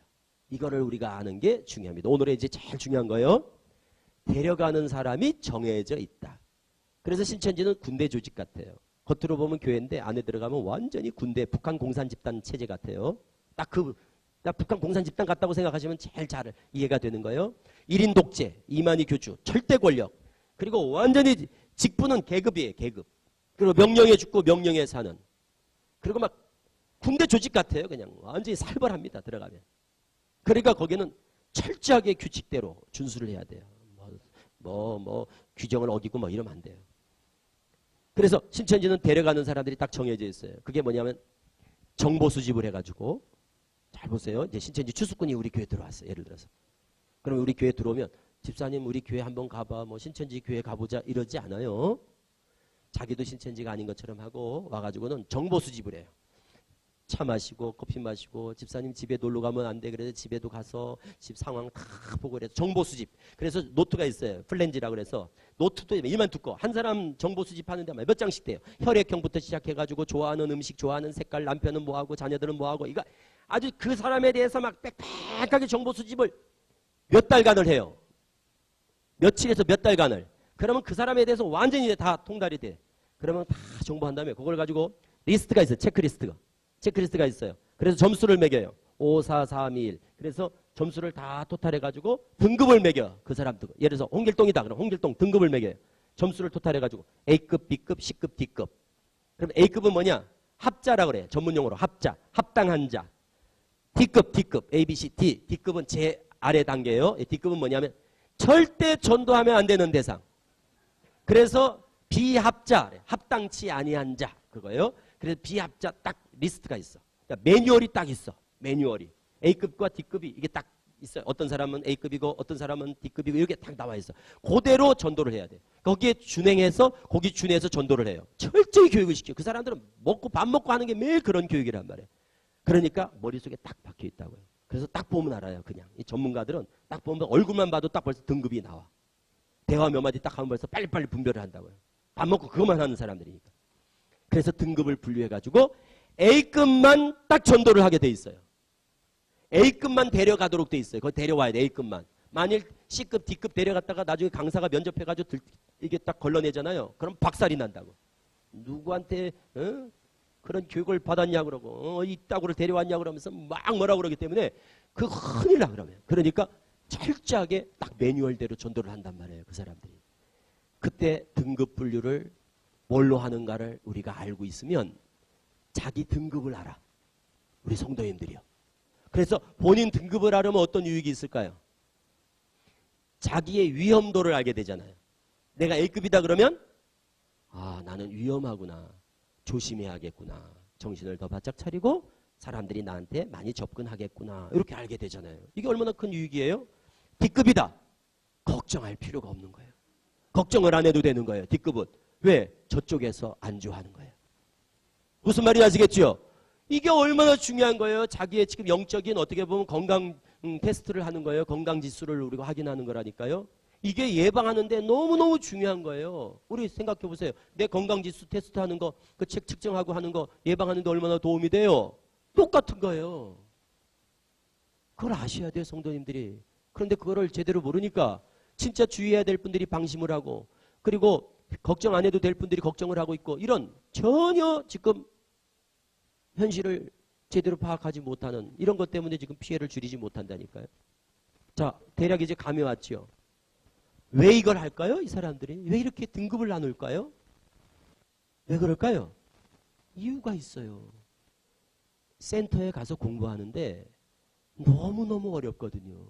S1: 이거를 우리가 아는 게 중요합니다. 오늘의 이제 제일 중요한 거예요. 데려가는 사람이 정해져 있다. 그래서 신천지는 군대 조직 같아요. 겉으로 보면 교회인데 안에 들어가면 완전히 군대, 북한 공산 집단 체제 같아요. 딱 북한 공산 집단 같다고 생각하시면 제일 잘 이해가 되는 거예요. 1인 독재, 이만희 교주, 절대 권력. 그리고 완전히 직분은 계급이에요, 계급. 그리고 명령에 죽고 명령에 사는. 그리고 막 군대 조직 같아요. 그냥 완전히 살벌합니다. 들어가면. 그러니까 거기는 철저하게 규칙대로 준수를 해야 돼요. 규정을 어기고 뭐 이러면 안 돼요. 그래서 신천지는 데려가는 사람들이 딱 정해져 있어요. 그게 뭐냐면 정보 수집을 해가지고 잘 보세요. 이제 신천지 추수꾼이 우리 교회 들어왔어요. 예를 들어서. 그러면 우리 교회 들어오면 집사님 우리 교회 한번 가봐. 뭐 신천지 교회 가보자 이러지 않아요. 자기도 신천지가 아닌 것처럼 하고 와가지고는 정보 수집을 해요. 차 마시고 커피 마시고 집사님 집에 놀러 가면 안 돼. 그래서 집에도 가서 집 상황 다 보고 그래서 정보 수집. 그래서 노트가 있어요. 플랜지라고 그래서 노트도 일만 두꺼. 한 사람 정보 수집하는데 몇 장씩 돼요. 혈액형부터 시작해가지고 좋아하는 음식, 좋아하는 색깔, 남편은 뭐하고 자녀들은 뭐하고 이거 아주 그 사람에 대해서 막 빽빽하게 정보 수집을 몇 달간을 해요. 며칠에서 몇 달간을. 그러면 그 사람에 대해서 완전히 다 통달이 돼. 그러면 다 정보한 다음에 그걸 가지고 리스트가 있어요. 체크리스트가 있어요. 그래서 점수를 매겨요. 5, 4, 3, 2, 1. 그래서 점수를 다 토탈해가지고 등급을 매겨. 그 사람들. 예를 들어서 홍길동이다. 그럼 홍길동 등급을 매겨요. 점수를 토탈해가지고 A급, B급, C급, D급. 그럼 A급은 뭐냐? 합자라고 그래요. 전문용어로 합자. 합당한 자. D급, A, B, C, D. D급은 제 아래 단계예요. D급은 뭐냐면 절대 전도하면 안 되는 대상. 그래서 비합자, 합당치 아니한 자. 그거예요. 그래서 비합자 딱 리스트가 있어. 그러니까 매뉴얼이 딱 있어. 매뉴얼이. A급과 D급이 이게 딱 있어요. 어떤 사람은 A급이고 어떤 사람은 D급이고 이렇게 딱 나와 있어. 그대로 전도를 해야 돼. 거기에 준행해서 거기 준해서 전도를 해요. 철저히 교육을 시켜. 그 사람들은 밥 먹고 하는 게 매일 그런 교육이란 말이에요. 그러니까 머릿속에 딱 박혀 있다고요. 그래서 딱 보면 알아요. 그냥 이 전문가들은 딱 보면 얼굴만 봐도 딱 벌써 등급이 나와. 대화 몇 마디 딱 하면 벌써 빨리빨리 분별을 한다고요. 밥 먹고 그것만 하는 사람들이니까. 그래서 등급을 분류해가지고 A급만 딱 전도를 하게 돼 있어요. A급만 데려가도록 돼 있어요. 거기 데려와야 돼. A급만. 만일 C급, D급 데려갔다가 나중에 강사가 면접해가지고 이게 딱 걸러내잖아요. 그럼 박살이 난다고. 누구한테 그런 교육을 받았냐 그러고 이 따구를 데려왔냐 그러면서 막 뭐라 그러기 때문에 그 큰일 나 그러면. 그러니까 철저하게 딱 매뉴얼대로 전도를 한단 말이에요. 그 사람들이. 그때 등급 분류를 뭘로 하는가를 우리가 알고 있으면 자기 등급을 알아. 우리 성도님들이요. 그래서 본인 등급을 알으면 어떤 유익이 있을까요? 자기의 위험도를 알게 되잖아요. 내가 A급이다 그러면 나는 위험하구나. 조심해야겠구나. 정신을 더 바짝 차리고 사람들이 나한테 많이 접근하겠구나. 이렇게 알게 되잖아요. 이게 얼마나 큰 유익이에요? D급이다. 걱정할 필요가 없는 거예요. 걱정을 안 해도 되는 거예요. D급은. 왜? 저쪽에서 안주하는 거예요. 무슨 말인지 아시겠죠? 이게 얼마나 중요한 거예요. 자기의 지금 영적인 어떻게 보면 건강 테스트를 하는 거예요. 건강지수를 우리가 확인하는 거라니까요. 이게 예방하는데 너무너무 중요한 거예요. 우리 생각해 보세요. 내 건강지수 테스트하는 거, 그 책 측정하고 하는 거 예방하는데 얼마나 도움이 돼요? 똑같은 거예요. 그걸 아셔야 돼요, 성도님들이. 그런데 그거를 제대로 모르니까 진짜 주의해야 될 분들이 방심을 하고 그리고 걱정 안 해도 될 분들이 걱정을 하고 있고 이런 전혀 지금 현실을 제대로 파악하지 못하는 이런 것 때문에 지금 피해를 줄이지 못한다니까요. 자, 대략 이제 감이 왔죠. 왜 이걸 할까요? 이 사람들이. 왜 이렇게 등급을 나눌까요? 왜 그럴까요? 이유가 있어요. 센터에 가서 공부하는데 너무너무 어렵거든요.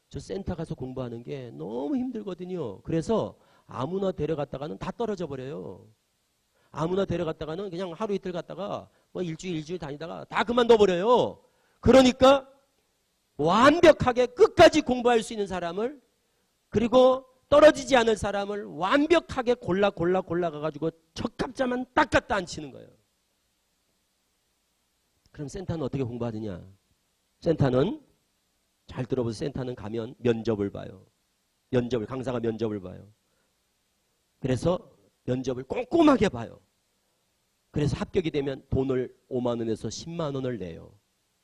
S1: 저 센터 가서 공부하는 게 너무 힘들거든요. 그래서 아무나 데려갔다가는 다 떨어져 버려요. 아무나 데려갔다가는 그냥 하루 이틀 갔다가 뭐 일주일 다니다가 다 그만둬 버려요. 그러니까 완벽하게 끝까지 공부할 수 있는 사람을 그리고 떨어지지 않을 사람을 완벽하게 골라가가지고 적합자만 딱 갖다 앉히는 거예요. 그럼 센터는 어떻게 공부하느냐? 센터는 잘 들어보세요. 센터는 가면 면접을 봐요. 강사가 면접을 봐요. 그래서 면접을 꼼꼼하게 봐요. 그래서 합격이 되면 돈을 5만 원에서 10만 원을 내요.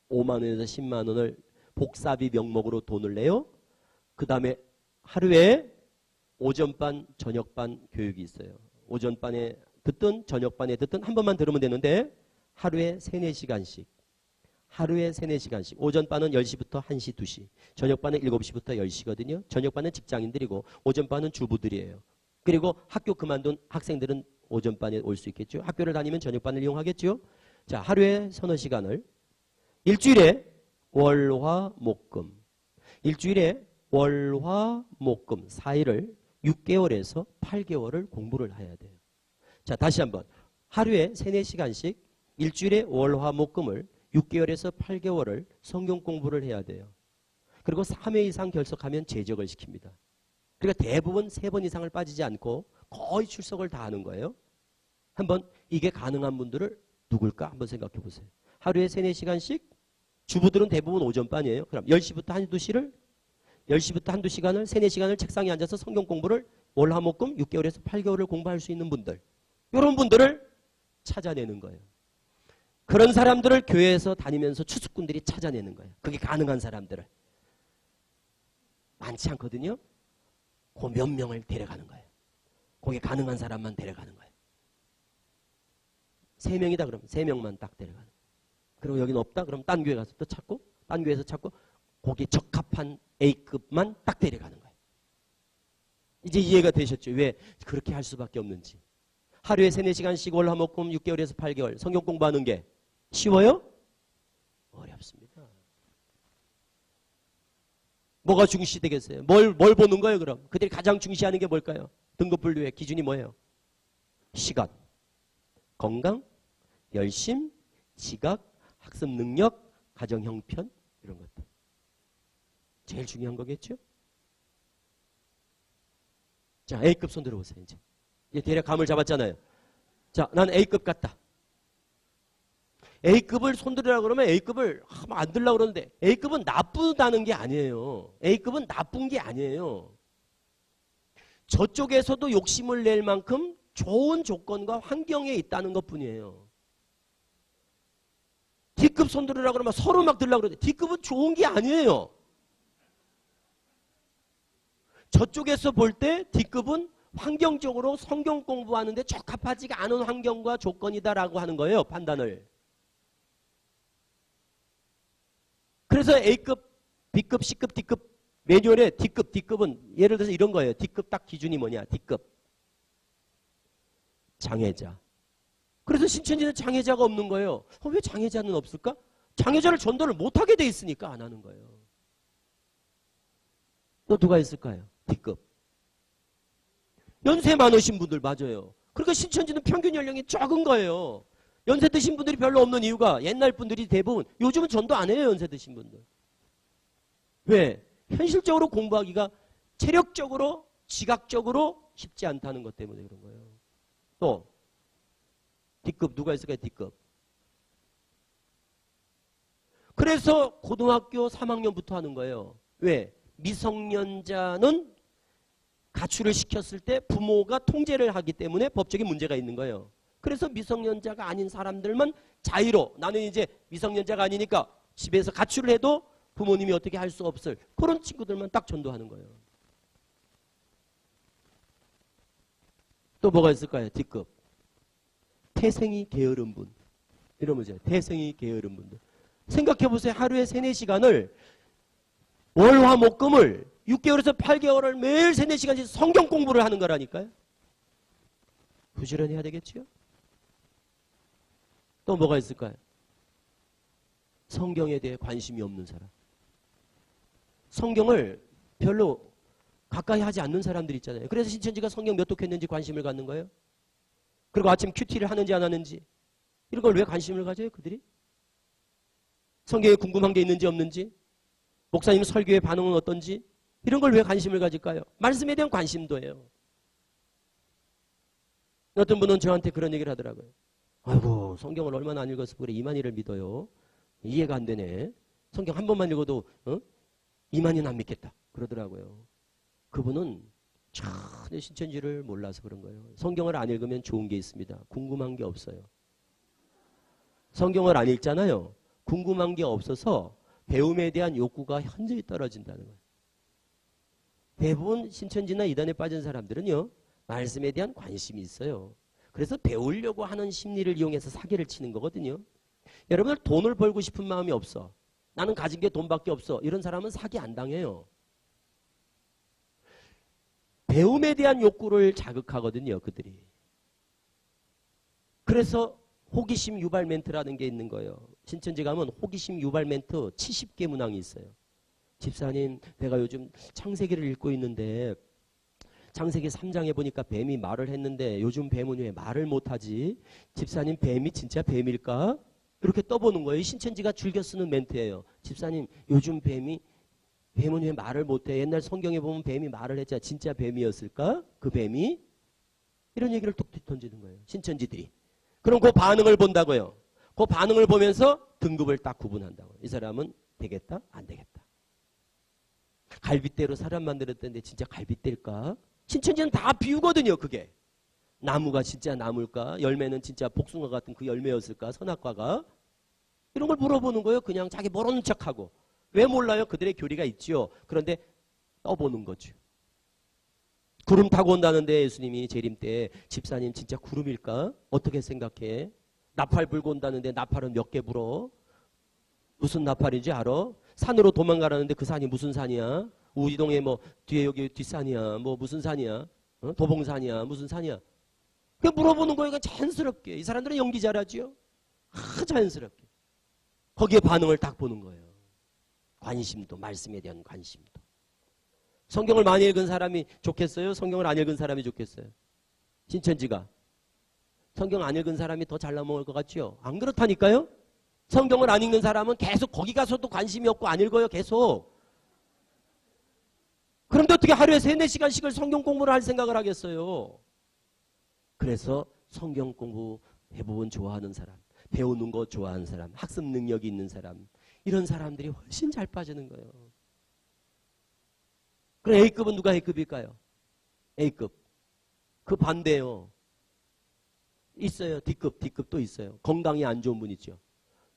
S1: 5만 원에서 10만 원을 복사비 명목으로 돈을 내요. 그 다음에 하루에 오전반, 저녁반 교육이 있어요. 오전반에 듣든 저녁반에 듣든 한 번만 들으면 되는데 하루에 3-4시간씩. 하루에 3-4시간씩. 오전반은 10시부터 1시, 2시. 저녁반은 7시부터 10시거든요. 저녁반은 직장인들이고 오전반은 주부들이에요. 그리고 학교 그만둔 학생들은 오전반에 올 수 있겠죠. 학교를 다니면 저녁반을 이용하겠죠. 자, 하루에 3-4시간을 일주일에 월, 화, 목, 금. 일주일에 월, 화, 목, 금 4일을 6개월에서 8개월을 공부를 해야 돼요. 자, 다시 한번. 하루에 3, 4시간씩 일주일에 월, 화, 목, 금을 6개월에서 8개월을 성경 공부를 해야 돼요. 그리고 3회 이상 결석하면 제적을 시킵니다. 그러니까 대부분 3번 이상을 빠지지 않고 거의 출석을 다 하는 거예요. 한번 이게 가능한 분들을 누굴까 한번 생각해 보세요. 하루에 3, 4시간씩 주부들은 대부분 오전반이에요. 그럼 10시부터 1, 2시를 10시부터 1, 2시간을 3, 4시간을 책상에 앉아서 성경 공부를 월, 화, 목, 금 6개월에서 8개월을 공부할 수 있는 분들. 이런 분들을 찾아내는 거예요. 그런 사람들을 교회에서 다니면서 추수꾼들이 찾아내는 거예요. 그게 가능한 사람들을. 많지 않거든요. 그 몇 명을 데려가는 거예요. 그게 가능한 사람만 데려가는 거예요. 3명이다 그러면 3명만 딱 데려가는 거예요. 그리고 여기는 없다 그럼 딴 교회 가서 또 찾고 딴 교회에서 찾고 거기에 적합한 A급만 딱 데려가는 거예요. 이제 이해가 되셨죠? 왜 그렇게 할 수밖에 없는지. 하루에 3, 4시간씩 월, 화, 목, 금 6개월에서 8개월 성경 공부하는 게 쉬워요? 어렵습니다. 뭐가 중시되겠어요? 뭘 보는 거예요 그럼? 그들이 가장 중시하는 게 뭘까요? 등급분류의 기준이 뭐예요? 시간, 건강, 열심, 지각, 학습 능력, 가정 형편 이런 것들. 제일 중요한 거겠죠? 자, A급 손 들어보세요. 이제 대략 감을 잡았잖아요. 자, 난 A급 같다. A급을 손들으라고 그러면 A급을 안 들려고 그러는데 A급은 나쁘다는 게 아니에요. A급은 나쁜 게 아니에요. 저쪽에서도 욕심을 낼 만큼 좋은 조건과 환경에 있다는 것뿐이에요. D급 손들으라고 그러면 서로 막 들려고 그러는데 D급은 좋은 게 아니에요. 저쪽에서 볼 때 D급은 환경적으로 성경 공부하는데 적합하지가 않은 환경과 조건이다라고 하는 거예요. 판단을. 그래서 A급, B급, C급, D급 매뉴얼에 D급, D급은 예를 들어서 이런 거예요. D급 딱 기준이 뭐냐. D급. 장애자. 그래서 신천지는 장애자가 없는 거예요. 왜 장애자는 없을까? 장애자를 전도를 못하게 돼 있으니까 안 하는 거예요. 또 누가 있을까요? D급. 연세 많으신 분들 맞아요. 그러니까 신천지는 평균 연령이 적은 거예요. 연세 드신 분들이 별로 없는 이유가 옛날 분들이 대부분 요즘은 전도 안 해요. 연세 드신 분들. 왜? 현실적으로 공부하기가 체력적으로 지각적으로 쉽지 않다는 것 때문에 그런 거예요. 또 D급 누가 있을까요? D급. 그래서 고등학교 3학년부터 하는 거예요. 왜? 미성년자는 가출을 시켰을 때 부모가 통제를 하기 때문에 법적인 문제가 있는 거예요. 그래서 미성년자가 아닌 사람들만 자의로 나는 이제 미성년자가 아니니까 집에서 가출을 해도 부모님이 어떻게 할 수 없을 그런 친구들만 딱 전도하는 거예요. 또 뭐가 있을까요? D급. 태생이 게으른 분. 이러면 이제 태생이 게으른 분들. 생각해보세요. 하루에 3, 4시간을 월, 화, 목, 금을 6개월에서 8개월을 매일 3, 4시간씩 성경 공부를 하는 거라니까요. 부지런히 해야 되겠지요? 또 뭐가 있을까요? 성경에 대해 관심이 없는 사람. 성경을 별로 가까이 하지 않는 사람들 있잖아요. 그래서 신천지가 성경 몇 독했는지 관심을 갖는 거예요. 그리고 아침 큐티를 하는지 안 하는지 이런 걸 왜 관심을 가져요? 그들이? 성경에 궁금한 게 있는지 없는지 목사님 설교의 반응은 어떤지 이런 걸 왜 관심을 가질까요? 말씀에 대한 관심도예요. 어떤 분은 저한테 그런 얘기를 하더라고요. 아이고 성경을 얼마나 안 읽어서 그래 이만희를 믿어요. 이해가 안 되네. 성경 한 번만 읽어도 이만희는 안 믿겠다. 그러더라고요. 그분은 전혀 신천지를 몰라서 그런 거예요. 성경을 안 읽으면 좋은 게 있습니다. 궁금한 게 없어요. 성경을 안 읽잖아요. 궁금한 게 없어서 배움에 대한 욕구가 현저히 떨어진다는 거예요. 대부분 신천지나 이단에 빠진 사람들은요. 말씀에 대한 관심이 있어요. 그래서 배우려고 하는 심리를 이용해서 사기를 치는 거거든요. 여러분들 돈을 벌고 싶은 마음이 없어. 나는 가진 게 돈밖에 없어. 이런 사람은 사기 안 당해요. 배움에 대한 욕구를 자극하거든요. 그들이. 그래서 호기심 유발 멘트라는 게 있는 거예요. 신천지 가면 호기심 유발 멘트 70개 문항이 있어요. 집사님 내가 요즘 창세기를 읽고 있는데 창세기 3장에 보니까 뱀이 말을 했는데 요즘 뱀은 왜 말을 못하지? 집사님 뱀이 진짜 뱀일까? 이렇게 떠보는 거예요. 신천지가 즐겨 쓰는 멘트예요. 집사님 요즘 뱀은 왜 말을 못해? 옛날 성경에 보면 뱀이 말을 했잖아. 진짜 뱀이었을까? 그 뱀이? 이런 얘기를 뚝 던지는 거예요. 신천지들이. 그럼 그 반응을 본다고요. 그 반응을 보면서 등급을 딱 구분한다고요. 이 사람은 되겠다? 안 되겠다. 갈빗대로 사람 만들었다는데 진짜 갈빗대일까? 신천지는 다 비우거든요. 그게. 나무가 진짜 나무일까? 열매는 진짜 복숭아 같은 그 열매였을까? 선악과가? 이런 걸 물어보는 거예요. 그냥 자기 모르는 척하고. 왜 몰라요? 그들의 교리가 있죠. 그런데 떠보는 거죠. 구름 타고 온다는데 예수님이 재림 때 집사님 진짜 구름일까? 어떻게 생각해? 나팔 불고 온다는데 나팔은 몇 개 불어? 무슨 나팔인지 알아? 산으로 도망가라는데 그 산이 무슨 산이야? 우리 동네 뭐 뒤에 여기 뒷산이야? 뭐 무슨 산이야? 어? 도봉산이야? 무슨 산이야? 그 물어보는 거예요. 자연스럽게. 이 사람들은 연기 잘하죠? 자연스럽게. 거기에 반응을 딱 보는 거예요. 관심도, 말씀에 대한 관심도. 성경을 많이 읽은 사람이 좋겠어요? 성경을 안 읽은 사람이 좋겠어요? 신천지가. 성경 안 읽은 사람이 더 잘 넘어갈 것 같죠? 안 그렇다니까요? 성경을 안 읽는 사람은 계속 거기 가서도 관심이 없고 안 읽어요. 계속. 그런데 어떻게 하루에 3-4시간씩을 성경 공부를 할 생각을 하겠어요? 그래서 성경 공부 대부분 좋아하는 사람, 배우는 거 좋아하는 사람, 학습 능력이 있는 사람, 이런 사람들이 훨씬 잘 빠지는 거예요. 그럼 A급은 누가 A급일까요? A급. 그 반대요. 있어요. D급도 있어요. 건강이 안 좋은 분 있죠.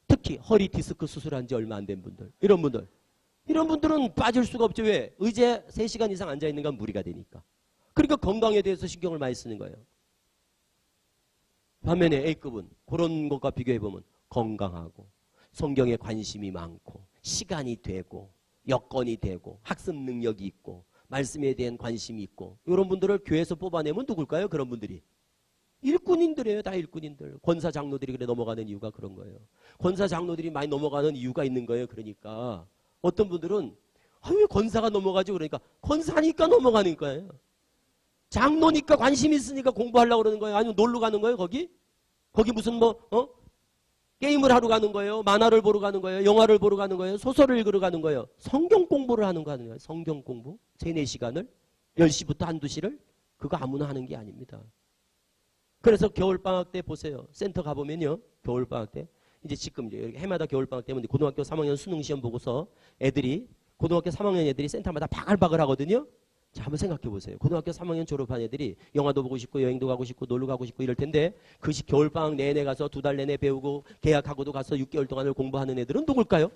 S1: 특히 허리 디스크 수술한 지 얼마 안 된 분들. 이런 분들은 빠질 수가 없죠. 왜? 의자에 3시간 이상 앉아있는 건 무리가 되니까. 그러니까 건강에 대해서 신경을 많이 쓰는 거예요. 반면에 A급은 그런 것과 비교해보면 건강하고 성경에 관심이 많고 시간이 되고 여건이 되고 학습 능력이 있고 말씀에 대한 관심이 있고 이런 분들을 교회에서 뽑아내면 누굴까요? 그런 분들이. 일꾼인들이에요. 다 일꾼인들. 권사 장로들이 그래 넘어가는 이유가 그런 거예요. 권사 장로들이 많이 넘어가는 이유가 있는 거예요. 그러니까 어떤 분들은 왜 권사가 넘어가지? 그러니까 권사니까 넘어가는 거예요. 장로니까 관심 있으니까 공부하려고 그러는 거예요. 아니면 놀러 가는 거예요. 거기 무슨 게임을 하러 가는 거예요. 만화를 보러 가는 거예요. 영화를 보러 가는 거예요. 소설을 읽으러 가는 거예요. 성경 공부를 하는 거예요. 성경 공부 3-4시간을 10시부터 1-2시를 그거 아무나 하는 게 아닙니다. 그래서 겨울방학 때 보세요. 센터 가보면요. 겨울방학 때. 이제 지금 해마다 겨울방학 때문에 고등학교 3학년 수능시험 보고서 애들이 고등학교 3학년 애들이 센터마다 바글바글 하거든요. 자, 한번 생각해 보세요. 고등학교 3학년 졸업한 애들이 영화도 보고 싶고 여행도 가고 싶고 놀러 가고 싶고 이럴 텐데 그 겨울방학 내내 가서 2달 내내 배우고 계약하고도 가서 6개월 동안을 공부하는 애들은 누굴까요?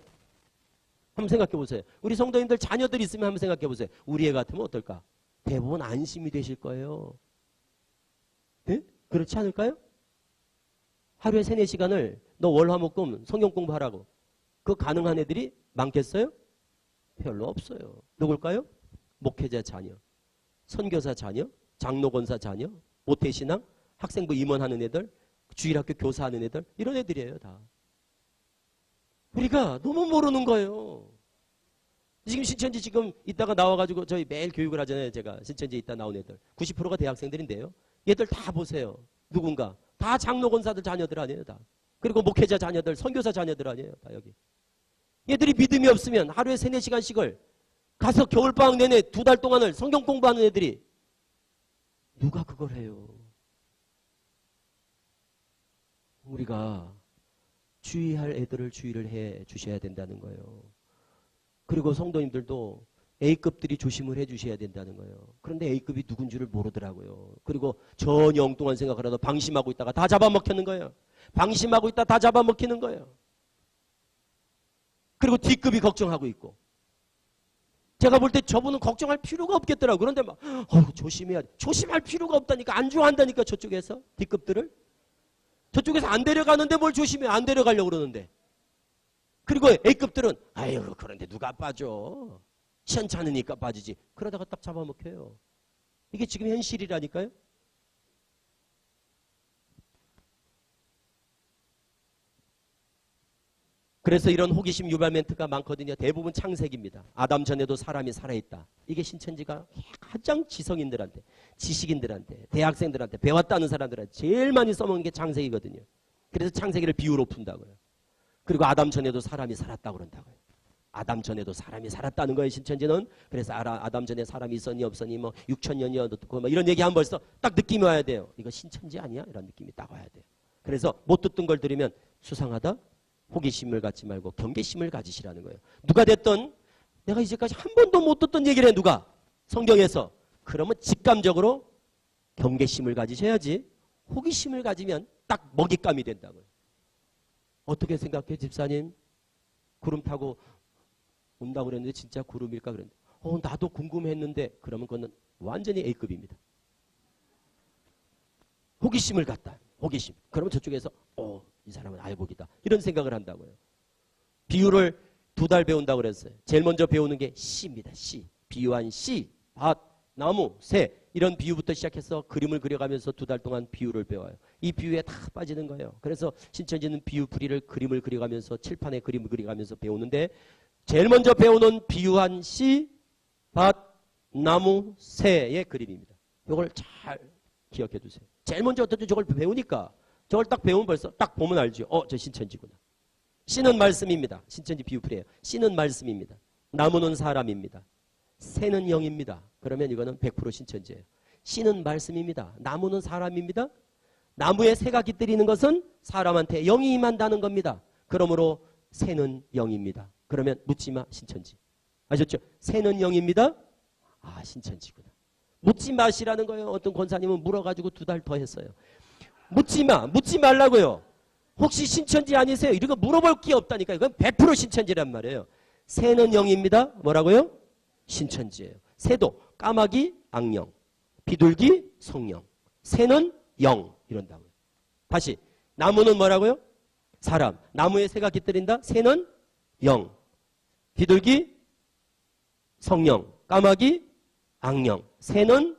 S1: 한번 생각해 보세요. 우리 성도님들 자녀들 있으면 한번 생각해 보세요. 우리 애 같으면 어떨까? 대부분 안심이 되실 거예요. 네? 그렇지 않을까요? 하루에 3-4시간을 너 월화목금 성경 공부하라고. 그거 가능한 애들이 많겠어요? 별로 없어요. 누굴까요? 목회자 자녀, 선교사 자녀, 장로권사 자녀, 모태신앙, 학생부 임원하는 애들, 주일학교 교사하는 애들 이런 애들이에요. 다. 우리가 너무 모르는 거예요. 지금 신천지 지금 이따가 나와가지고 저희 매일 교육을 하잖아요. 제가 신천지에 있다 나온 애들 90%가 대학생들인데요. 얘들 다 보세요. 누군가 다 장로권사들 자녀들 아니에요. 다. 그리고 목회자 자녀들, 선교사 자녀들 아니에요. 다 여기. 얘들이 믿음이 없으면 하루에 3-4시간씩을 가서 겨울방학 내내 2달 동안을 성경 공부하는 애들이 누가 그걸 해요? 우리가 주의할 애들을 주의를 해 주셔야 된다는 거예요. 그리고 성도님들도 A급들이 조심을 해 주셔야 된다는 거예요. 그런데 A급이 누군 줄을 모르더라고요. 그리고 전혀 엉뚱한 생각을 하다 방심하고 있다가 다 잡아먹히는 거예요. 방심하고 있다 다 잡아먹히는 거예요. 그리고 D급이 걱정하고 있고. 제가 볼 때 저분은 걱정할 필요가 없겠더라고요. 그런데 막 조심해야 돼. 조심할 필요가 없다니까. 안 좋아한다니까 저쪽에서. D급들을. 저쪽에서 안 데려가는데 뭘 조심해. 안 데려가려고 그러는데. 그리고 A급들은 아유 그런데 누가 빠져. 시원찮으니까 빠지지. 그러다가 딱 잡아먹혀요. 이게 지금 현실이라니까요. 그래서 이런 호기심 유발 멘트가 많거든요. 대부분 창세기입니다. 아담 전에도 사람이 살아있다. 이게 신천지가 가장 지성인들한테, 지식인들한테, 대학생들한테, 배웠다는 사람들한테 제일 많이 써먹는 게 창세기거든요. 그래서 창세기를 비유로 푼다고요. 그리고 아담 전에도 사람이 살았다고 그런다고요. 아담 전에도 사람이 살았다는 거예요, 신천지는. 그래서 아담 전에 사람이 있었니 없었니 뭐 6천년이었고 뭐 이런 얘기하면 벌써 딱 느낌이 와야 돼요. 이거 신천지 아니야? 이런 느낌이 딱 와야 돼요. 그래서 못 듣던 걸 들으면 수상하다? 호기심을 갖지 말고 경계심을 가지시라는 거예요. 누가 됐든 내가 이제까지 한 번도 못 듣던 얘기를 해, 누가? 성경에서. 그러면 직감적으로 경계심을 가지셔야지. 호기심을 가지면 딱 먹잇감이 된다고요. 어떻게 생각해, 집사님? 구름 타고 온다고 그랬는데 진짜 구름일까 그랬는데 나도 궁금했는데 그러면 그거는 완전히 A급입니다. 호기심을 갖다. 호기심. 그러면 저쪽에서 이 사람은 알곡이다. 이런 생각을 한다고요. 비유를 2달 배운다고 그랬어요. 제일 먼저 배우는 게 씨입니다. 씨. 비유한 씨, 밭, 나무, 새 이런 비유부터 시작해서 그림을 그려가면서 2달 동안 비유를 배워요. 이 비유에 다 빠지는 거예요. 그래서 신천지는 비유풀이를 그림을 그려가면서 칠판에 그림을 그려가면서 배우는데 제일 먼저 배우는 비유한 씨, 밭, 나무, 새의 그림입니다. 이걸 잘 기억해 두세요. 제일 먼저 어떻게 저걸 배우니까 저걸 딱 배우면 벌써 딱 보면 알죠. 저 신천지구나. 씨는 말씀입니다. 신천지 비유풀이에요. 씨는 말씀입니다. 나무는 사람입니다. 새는 영입니다. 그러면 이거는 100% 신천지예요. 씨는 말씀입니다. 나무는 사람입니다. 나무에 새가 깃들이는 것은 사람한테 영이 임한다는 겁니다. 그러므로 새는 영입니다. 그러면 묻지마 신천지. 아셨죠? 새는 영입니다. 신천지구나. 묻지 마시라는 거예요. 어떤 권사님은 물어가지고 2달 더 했어요. 묻지 말라고요. 혹시 신천지 아니세요? 이런 거 물어볼 게 없다니까. 이건 100% 신천지란 말이에요. 새는 영입니다. 뭐라고요? 신천지예요. 새도 까마귀, 악령, 비둘기, 성령, 새는 영 이런다고요. 다시 나무는 뭐라고요? 사람. 나무에 새가 깃들인다. 새는 영, 비둘기, 성령, 까마귀, 악령, 새는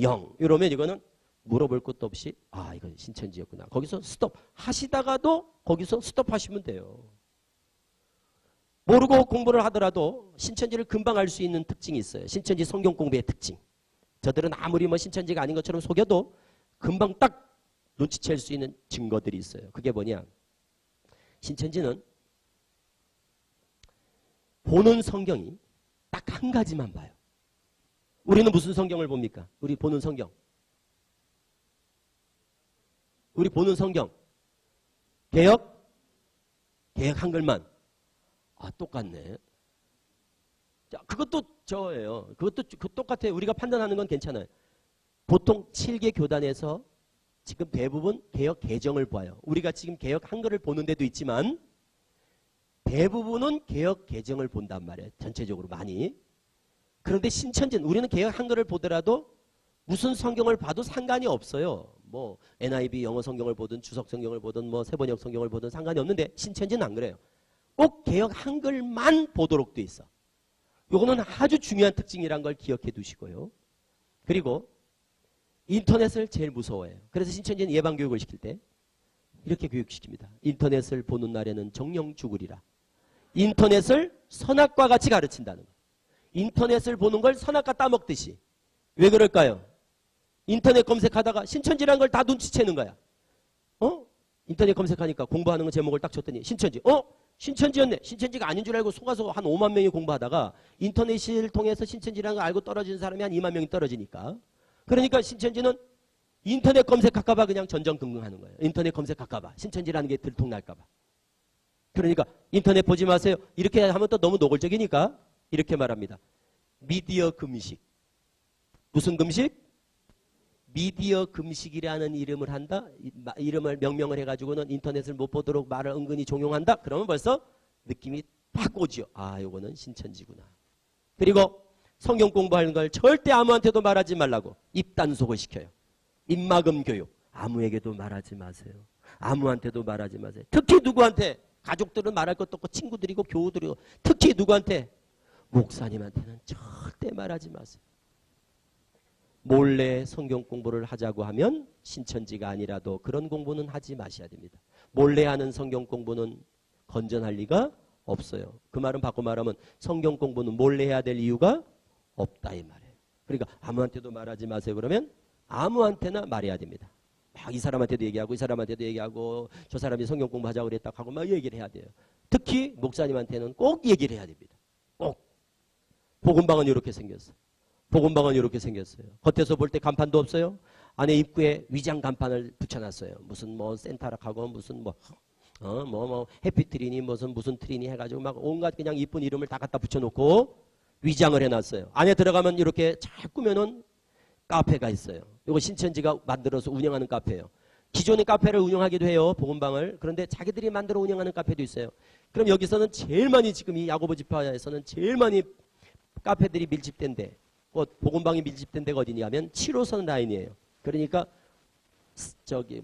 S1: 영. 이러면 이거는 물어볼 것도 없이 이건 신천지였구나. 거기서 스톱 하시다가도 거기서 스톱하시면 돼요. 모르고 공부를 하더라도 신천지를 금방 알 수 있는 특징이 있어요. 신천지 성경 공부의 특징. 저들은 아무리 뭐 신천지가 아닌 것처럼 속여도 금방 딱 눈치챌 수 있는 증거들이 있어요. 그게 뭐냐? 신천지는 보는 성경이 딱 한 가지만 봐요. 우리는 무슨 성경을 봅니까? 우리 보는 성경. 개역 한글만. 똑같네. 자, 그것도 저예요. 그것도 똑같아요. 우리가 판단하는 건 괜찮아요. 보통 7개 교단에서 지금 대부분 개역 개정을 봐요. 우리가 지금 개역 한글을 보는 데도 있지만 대부분은 개역 개정을 본단 말이에요. 전체적으로 많이. 그런데 신천지는 우리는 개역 한글을 보더라도 무슨 성경을 봐도 상관이 없어요. 뭐 NIV 영어 성경을 보든 주석 성경을 보든 뭐 세번역 성경을 보든 상관이 없는데 신천지는 안 그래요. 꼭 개역 한글만 보도록 돼 있어. 요거는 아주 중요한 특징이란 걸 기억해 두시고요. 그리고 인터넷을 제일 무서워해요. 그래서 신천지는 예방교육을 시킬 때 이렇게 교육시킵니다. 인터넷을 보는 날에는 정령 죽으리라. 인터넷을 선악과 같이 가르친다는 거예요. 인터넷을 보는 걸 선악과 따먹듯이. 왜 그럴까요? 인터넷 검색하다가 신천지라는 걸 다 눈치채는 거야. 인터넷 검색하니까 공부하는 거 제목을 딱 줬더니 신천지. 신천지였네. 신천지가 아닌 줄 알고 속아서 한 5만 명이 공부하다가 인터넷을 통해서 신천지라는 걸 알고 떨어지는 사람이 한 2만 명이 떨어지니까. 그러니까 신천지는 인터넷 검색할까 봐 그냥 전전긍긍하는 거예요. 인터넷 검색할까 봐. 신천지라는 게 들통날까 봐. 그러니까 인터넷 보지 마세요. 이렇게 하면 또 너무 노골적이니까 이렇게 말합니다. 미디어 금식. 무슨 금식? 미디어 금식이라는 이름을 한다. 이름을 명명을 해가지고는 인터넷을 못 보도록 말을 은근히 종용한다. 그러면 벌써 느낌이 딱 오지요. 요거는 신천지구나. 그리고 성경 공부하는 걸 절대 아무한테도 말하지 말라고 입단속을 시켜요. 입막음 교육. 아무에게도 말하지 마세요. 아무한테도 말하지 마세요. 특히 누구한테? 가족들은 말할 것도 없고 친구들이고 교우들이고 특히 누구한테? 목사님한테는 절대 말하지 마세요. 몰래 성경 공부를 하자고 하면 신천지가 아니라도 그런 공부는 하지 마셔야 됩니다. 몰래 하는 성경 공부는 건전할 리가 없어요. 그 말은 바꿔 말하면 성경 공부는 몰래 해야 될 이유가 없다 이 말이에요. 그러니까 아무한테도 말하지 마세요. 그러면 아무한테나 말해야 됩니다. 막 이 사람한테도 얘기하고 이 사람한테도 얘기하고 저 사람이 성경 공부하자고 그랬다고 하고 막 얘기를 해야 돼요. 특히 목사님한테는 꼭 얘기를 해야 됩니다. 꼭. 복음방은 이렇게 생겼어. 복음방은 이렇게 생겼어요. 겉에서 볼 때 간판도 없어요. 안에 입구에 위장 간판을 붙여놨어요. 무슨 뭐 센타락하고 무슨 해피트리니 무슨 트리니 해가지고 막 온갖 그냥 이쁜 이름을 다 갖다 붙여놓고 위장을 해놨어요. 안에 들어가면 이렇게 잘 꾸며놓은 카페가 있어요. 이거 신천지가 만들어서 운영하는 카페예요. 기존의 카페를 운영하기도 해요. 복음방을. 그런데 자기들이 만들어 운영하는 카페도 있어요. 그럼 여기서는 제일 많이 지금 이 야고보 지파에서는 제일 많이 카페들이 밀집된데 복음방이 밀집된 데가 어디냐면 7호선 라인이에요. 그러니까 저기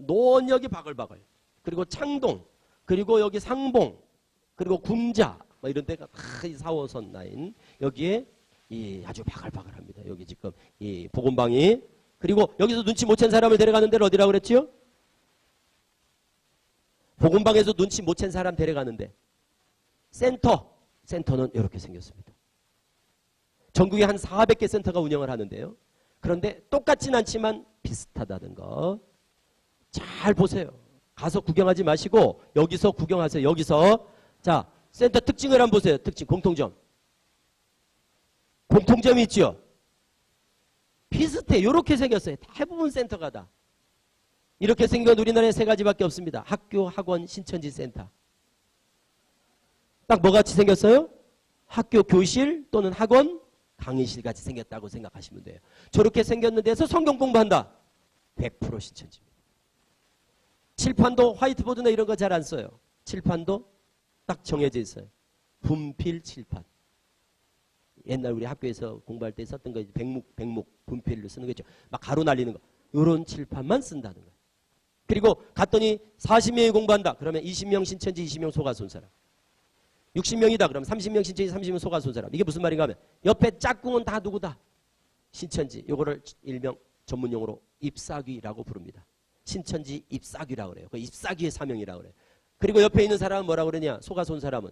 S1: 노원역이 바글바글. 그리고 창동, 그리고 여기 상봉, 그리고 군자 뭐 이런 데가 다 이 4호선 라인 여기에 이 아주 바글바글합니다. 여기 지금 이 복음방이. 그리고 여기서 눈치 못 챈 사람을 데려가는 데를 어디라고 그랬지요? 복음방에서 눈치 못 챈 사람 데려가는데 센터는 이렇게 생겼습니다. 전국에 한 400개 센터가 운영을 하는데요. 그런데 똑같진 않지만 비슷하다는 거 잘 보세요. 가서 구경하지 마시고 여기서 구경하세요. 여기서 자 센터 특징을 한번 보세요. 특징 공통점이 있죠. 비슷해. 이렇게 생겼어요. 대부분 센터가 다. 이렇게 생긴 우리나라에 3가지밖에 없습니다. 학교, 학원, 신천지 센터. 딱 뭐같이 생겼어요? 학교, 교실 또는 학원, 강의실 같이 생겼다고 생각하시면 돼요. 저렇게 생겼는데서 성경 공부한다. 100% 신천지입니다. 칠판도 화이트보드나 이런 거 잘 안 써요. 칠판도 딱 정해져 있어요. 분필 칠판. 옛날 우리 학교에서 공부할 때 썼던 거 백목 분필로 쓰는 거죠. 막 가로 날리는 거. 이런 칠판만 쓴다는 거예요. 그리고 갔더니 40명이 공부한다. 그러면 20명 신천지 20명 소가손 사람. 60명이다. 그러면 30명 신천지 30명 소가손 사람. 이게 무슨 말인가 하면 옆에 짝꿍은 다 누구다? 신천지. 요거를 일명 전문용어로 잎사귀라고 부릅니다. 신천지 잎사귀라고 그래요. 그 잎사귀의 사명이라고 그래요. 그리고 옆에 있는 사람은 뭐라고 그러냐? 소가손 사람은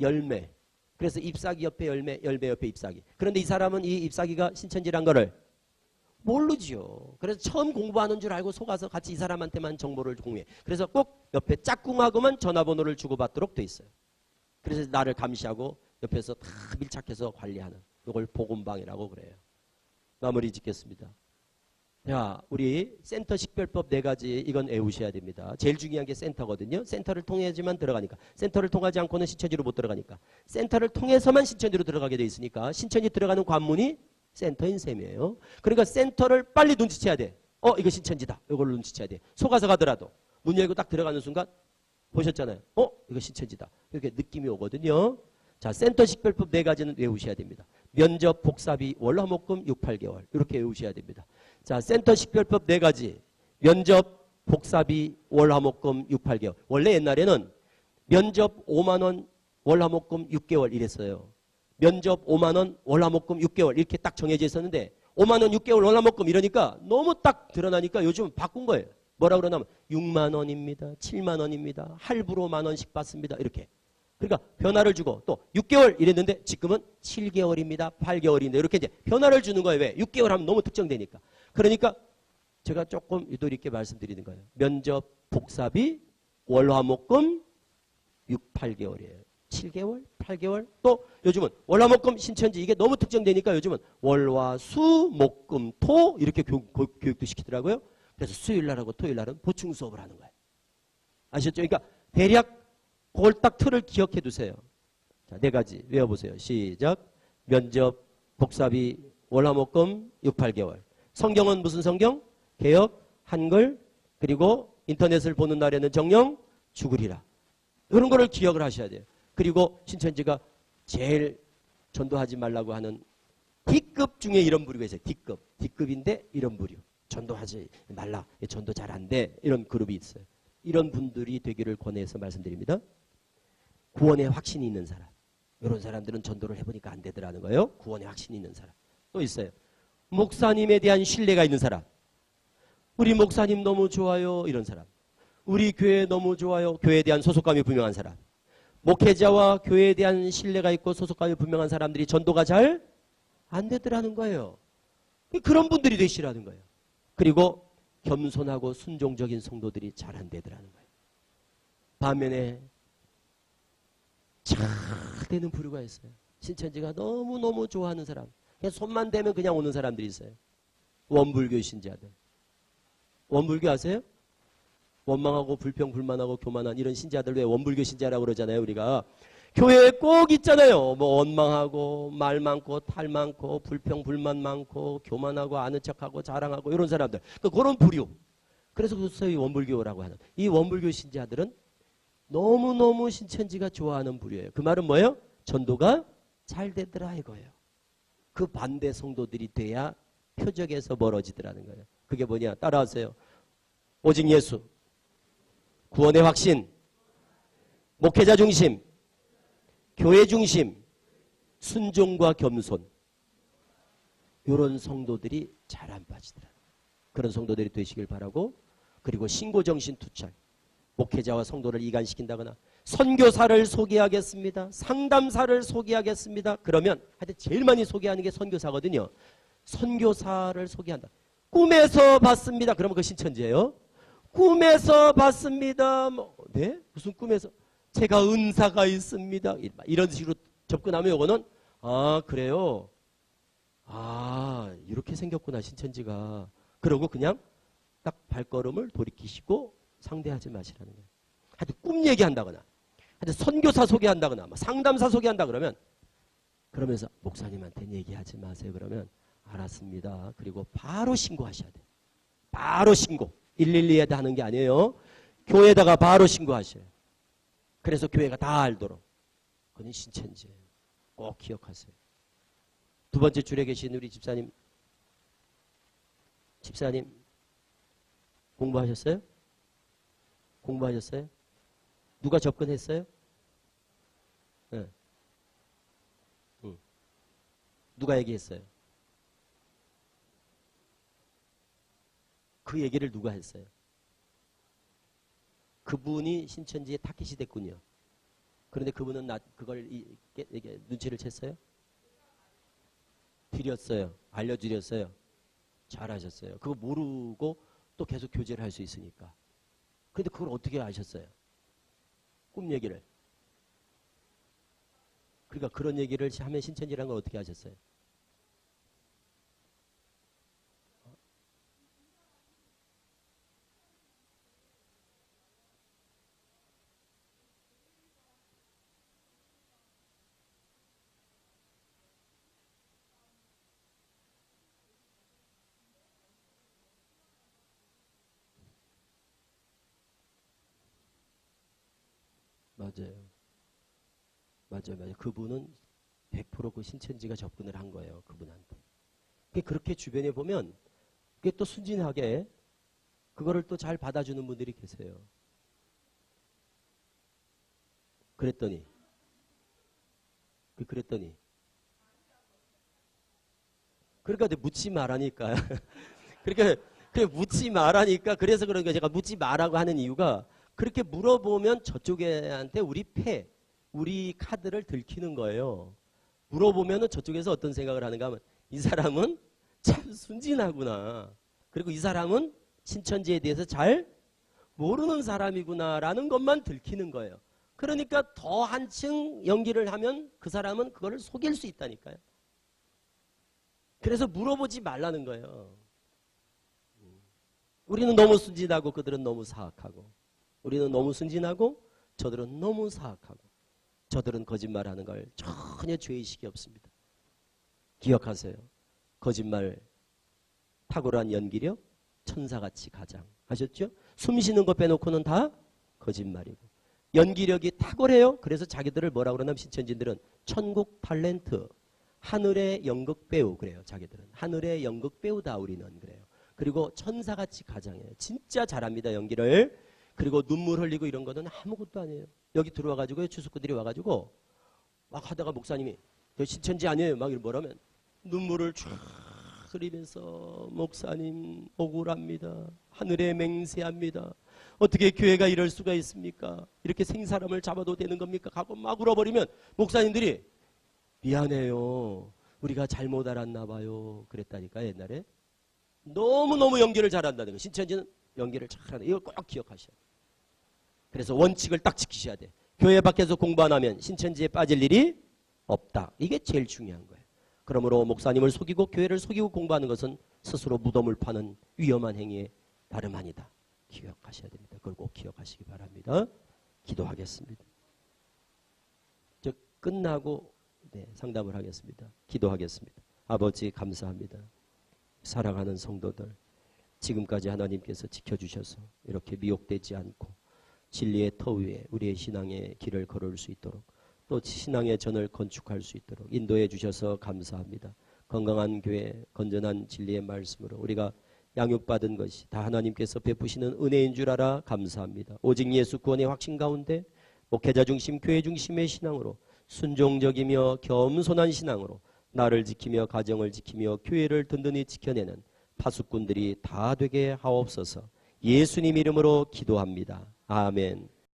S1: 열매. 그래서 잎사귀 옆에 열매, 열매 옆에 잎사귀. 그런데 이 사람은 이 잎사귀가 신천지란 거를 모르지요. 그래서 처음 공부하는 줄 알고 속아서 같이 이 사람한테만 정보를 공유해. 그래서 꼭 옆에 짝꿍하고만 전화번호를 주고받도록 돼 있어요. 그래서 나를 감시하고 옆에서 다 밀착해서 관리하는 이걸 복음방이라고 그래요. 마무리 짓겠습니다. 자, 우리 센터 식별법 4가지 이건 외우셔야 됩니다. 제일 중요한 게 센터거든요. 센터를 통해야지만 들어가니까. 센터를 통하지 않고는 신천지로 못 들어가니까. 센터를 통해서만 신천지로 들어가게 돼 있으니까 신천지 들어가는 관문이 센터인 셈이에요. 그러니까 센터를 빨리 눈치채야 돼. 이거 신천지다. 이걸 눈치채야 돼. 속아서 가더라도 문 열고 딱 들어가는 순간 보셨잖아요. 이거 신천지다. 이렇게 느낌이 오거든요. 자, 센터 식별법 4가지는 외우셔야 됩니다. 면접, 복사비, 월화목금 6, 8개월 이렇게 외우셔야 됩니다. 자, 센터 식별법 4가지. 면접, 복사비, 월화목금 6, 8개월. 원래 옛날에는 면접 5만 원, 월화목금 6개월 이랬어요. 면접 5만 원, 월화목금 6개월 이렇게 딱 정해져 있었는데 5만 원, 6개월 월화목금 이러니까 너무 딱 드러나니까 요즘 바꾼 거예요. 뭐라고 그러냐면 6만 원입니다. 7만 원입니다. 할부로 만 원씩 받습니다. 이렇게. 그러니까 변화를 주고 또 6개월 이랬는데 지금은 7개월입니다. 8개월인데 이렇게 이제 변화를 주는 거예요. 왜? 6개월 하면 너무 특정되니까. 그러니까 제가 조금 유도리 있게 말씀드리는 거예요. 면접, 복사비, 월화목금 6, 8개월이에요. 7개월, 8개월 또 요즘은 월화목금 신천지 이게 너무 특정되니까 요즘은 월화, 수, 목금, 토 이렇게 교육도 시키더라고요. 그래서 수요일날하고 토요일날은 보충 수업을 하는 거예요. 아셨죠? 그러니까 대략 그걸 딱 틀을 기억해 두세요. 자, 4가지 외워보세요. 시작. 면접, 복사비, 월화목금 6, 8개월. 성경은 무슨 성경? 개역, 한글, 그리고 인터넷을 보는 날에는 정령, 죽으리라. 이런 거를 기억을 하셔야 돼요. 그리고 신천지가 제일 전도하지 말라고 하는 D급 중에 이런 부류가 있어요. D급. D급인데 이런 부류. 전도하지 말라. 전도 잘 안 돼. 이런 그룹이 있어요. 이런 분들이 되기를 권해서 말씀드립니다. 구원에 확신이 있는 사람. 이런 사람들은 전도를 해보니까 안 되더라는 거예요. 구원에 확신이 있는 사람. 또 있어요. 목사님에 대한 신뢰가 있는 사람. 우리 목사님 너무 좋아요. 이런 사람. 우리 교회 너무 좋아요. 교회에 대한 소속감이 분명한 사람. 목회자와 교회에 대한 신뢰가 있고 소속감이 분명한 사람들이 전도가 잘 안 되더라는 거예요. 그런 분들이 되시라는 거예요. 그리고 겸손하고 순종적인 성도들이 잘 안 되더라는 거예요. 반면에 잘 되는 부류가 있어요. 신천지가 너무너무 좋아하는 사람. 그냥 손만 대면 그냥 오는 사람들이 있어요. 원불교 신자들. 원불교 아세요? 원망하고 불평 불만하고 교만한 이런 신자들 왜 원불교 신자라고 그러잖아요. 우리가 교회에 꼭 있잖아요. 뭐 원망하고 말 많고 탈 많고 불평 불만 많고 교만하고 아는 척하고 자랑하고 이런 사람들. 그런 부류. 그래서 소위 원불교라고 하는 이 원불교 신자들은 너무너무 신천지가 좋아하는 부류예요. 그 말은 뭐예요? 전도가 잘 되더라 이거예요. 그 반대 성도들이 돼야 표적에서 멀어지더라는 거예요. 그게 뭐냐? 따라하세요. 오직 예수, 구원의 확신, 목회자 중심, 교회 중심, 순종과 겸손. 이런 성도들이 잘 안 빠지더라. 그런 성도들이 되시길 바라고, 그리고 신고정신 투철, 목회자와 성도를 이간시킨다거나 선교사를 소개하겠습니다. 상담사를 소개하겠습니다. 그러면 하여튼 제일 많이 소개하는 게 선교사거든요. 선교사를 소개한다. 꿈에서 봤습니다. 그러면 그 신천지예요. 꿈에서 봤습니다. 네? 무슨 꿈에서? 제가 은사가 있습니다. 이런 식으로 접근하면 이거는 그래요. 이렇게 생겼구나 신천지가. 그러고 그냥 딱 발걸음을 돌이키시고 상대하지 마시라는 거예요. 하여튼 꿈 얘기한다거나 하여튼 선교사 소개한다거나 상담사 소개한다 그러면서 목사님한테는 얘기하지 마세요. 그러면 알았습니다. 그리고 바로 신고하셔야 돼요. 바로 신고. 112에다 하는 게 아니에요. 교회에다가 바로 신고하셔요. 그래서 교회가 다 알도록. 그건 신천지예요. 꼭 기억하세요. 두 번째 줄에 계신 우리 집사님 공부하셨어요? 공부하셨어요? 누가 접근했어요? 네. 누가 얘기했어요? 그 얘기를 누가 했어요? 그분이 신천지의 타깃이 됐군요. 그런데 그분은 그걸 눈치를 챘어요? 드렸어요. 알려드렸어요. 잘하셨어요. 그거 모르고 또 계속 교제를 할 수 있으니까. 근데 그걸 어떻게 아셨어요? 꿈 얘기를. 그러니까 그런 얘기를 하면 신천지라는 걸 어떻게 아셨어요? 맞아요. 맞아요. 그분은 100% 신천지가 접근을 한 거예요. 그분한테. 그렇게 주변에 보면 그게 또 순진하게 그거를 또 잘 받아주는 분들이 계세요. 그랬더니 그러니까 묻지 말라니까. 그러니까 묻지 말라니까. 그래서 그런 거 제가 묻지 말라고 하는 이유가 그렇게 물어보면 저쪽한테 우리 카드를 들키는 거예요. 물어보면은 저쪽에서 어떤 생각을 하는가 하면 이 사람은 참 순진하구나. 그리고 이 사람은 신천지에 대해서 잘 모르는 사람이구나라는 것만 들키는 거예요. 그러니까 더 한층 연기를 하면 그 사람은 그거를 속일 수 있다니까요. 그래서 물어보지 말라는 거예요. 우리는 너무 순진하고 그들은 너무 사악하고, 우리는 너무 순진하고 저들은 너무 사악하고, 저들은 거짓말하는 걸 전혀 죄의식이 없습니다. 기억하세요. 거짓말, 탁월한 연기력, 천사같이 가장. 아셨죠? 숨 쉬는 거 빼놓고는 다 거짓말이고, 연기력이 탁월해요. 그래서 자기들을 뭐라고 그러냐면 신천지들은 천국 탤런트, 하늘의 연극 배우 그래요. 자기들은 하늘의 연극 배우다 우리는 그래요. 그리고 천사같이 가장해요. 진짜 잘합니다. 연기를. 그리고 눈물 흘리고 이런 거는 아무것도 아니에요. 여기 들어와가지고 추수꾼들이 와가지고 막 하다가 목사님이 저 신천지 아니에요 막 뭐라면 눈물을 쫙 흘리면서 목사님 억울합니다. 하늘에 맹세합니다. 어떻게 교회가 이럴 수가 있습니까? 이렇게 생사람을 잡아도 되는 겁니까? 하고 막 울어버리면 목사님들이 미안해요. 우리가 잘못 알았나 봐요. 그랬다니까 옛날에. 너무너무 연기를 잘한다는 거. 신천지는 연기를 잘한다. 이걸 꼭 기억하셔야 돼요. 그래서 원칙을 딱 지키셔야 돼요. 교회 밖에서 공부 안 하면 신천지에 빠질 일이 없다. 이게 제일 중요한 거예요. 그러므로 목사님을 속이고 교회를 속이고 공부하는 것은 스스로 무덤을 파는 위험한 행위에 다름 아니다. 기억하셔야 됩니다. 그걸 꼭 기억하시기 바랍니다. 기도하겠습니다. 저 끝나고 상담을 하겠습니다. 기도하겠습니다. 아버지 감사합니다. 사랑하는 성도들, 지금까지 하나님께서 지켜주셔서 이렇게 미혹되지 않고 진리의 터 위에 우리의 신앙의 길을 걸을 수 있도록 또 신앙의 전을 건축할 수 있도록 인도해 주셔서 감사합니다. 건강한 교회, 건전한 진리의 말씀으로 우리가 양육받은 것이 다 하나님께서 베푸시는 은혜인 줄 알아 감사합니다. 오직 예수 구원의 확신 가운데 목회자 중심, 교회 중심의 신앙으로 순종적이며 겸손한 신앙으로 나를 지키며 가정을 지키며 교회를 든든히 지켜내는 파수꾼들이 다 되게 하옵소서. 예수님 이름으로 기도합니다. 아멘.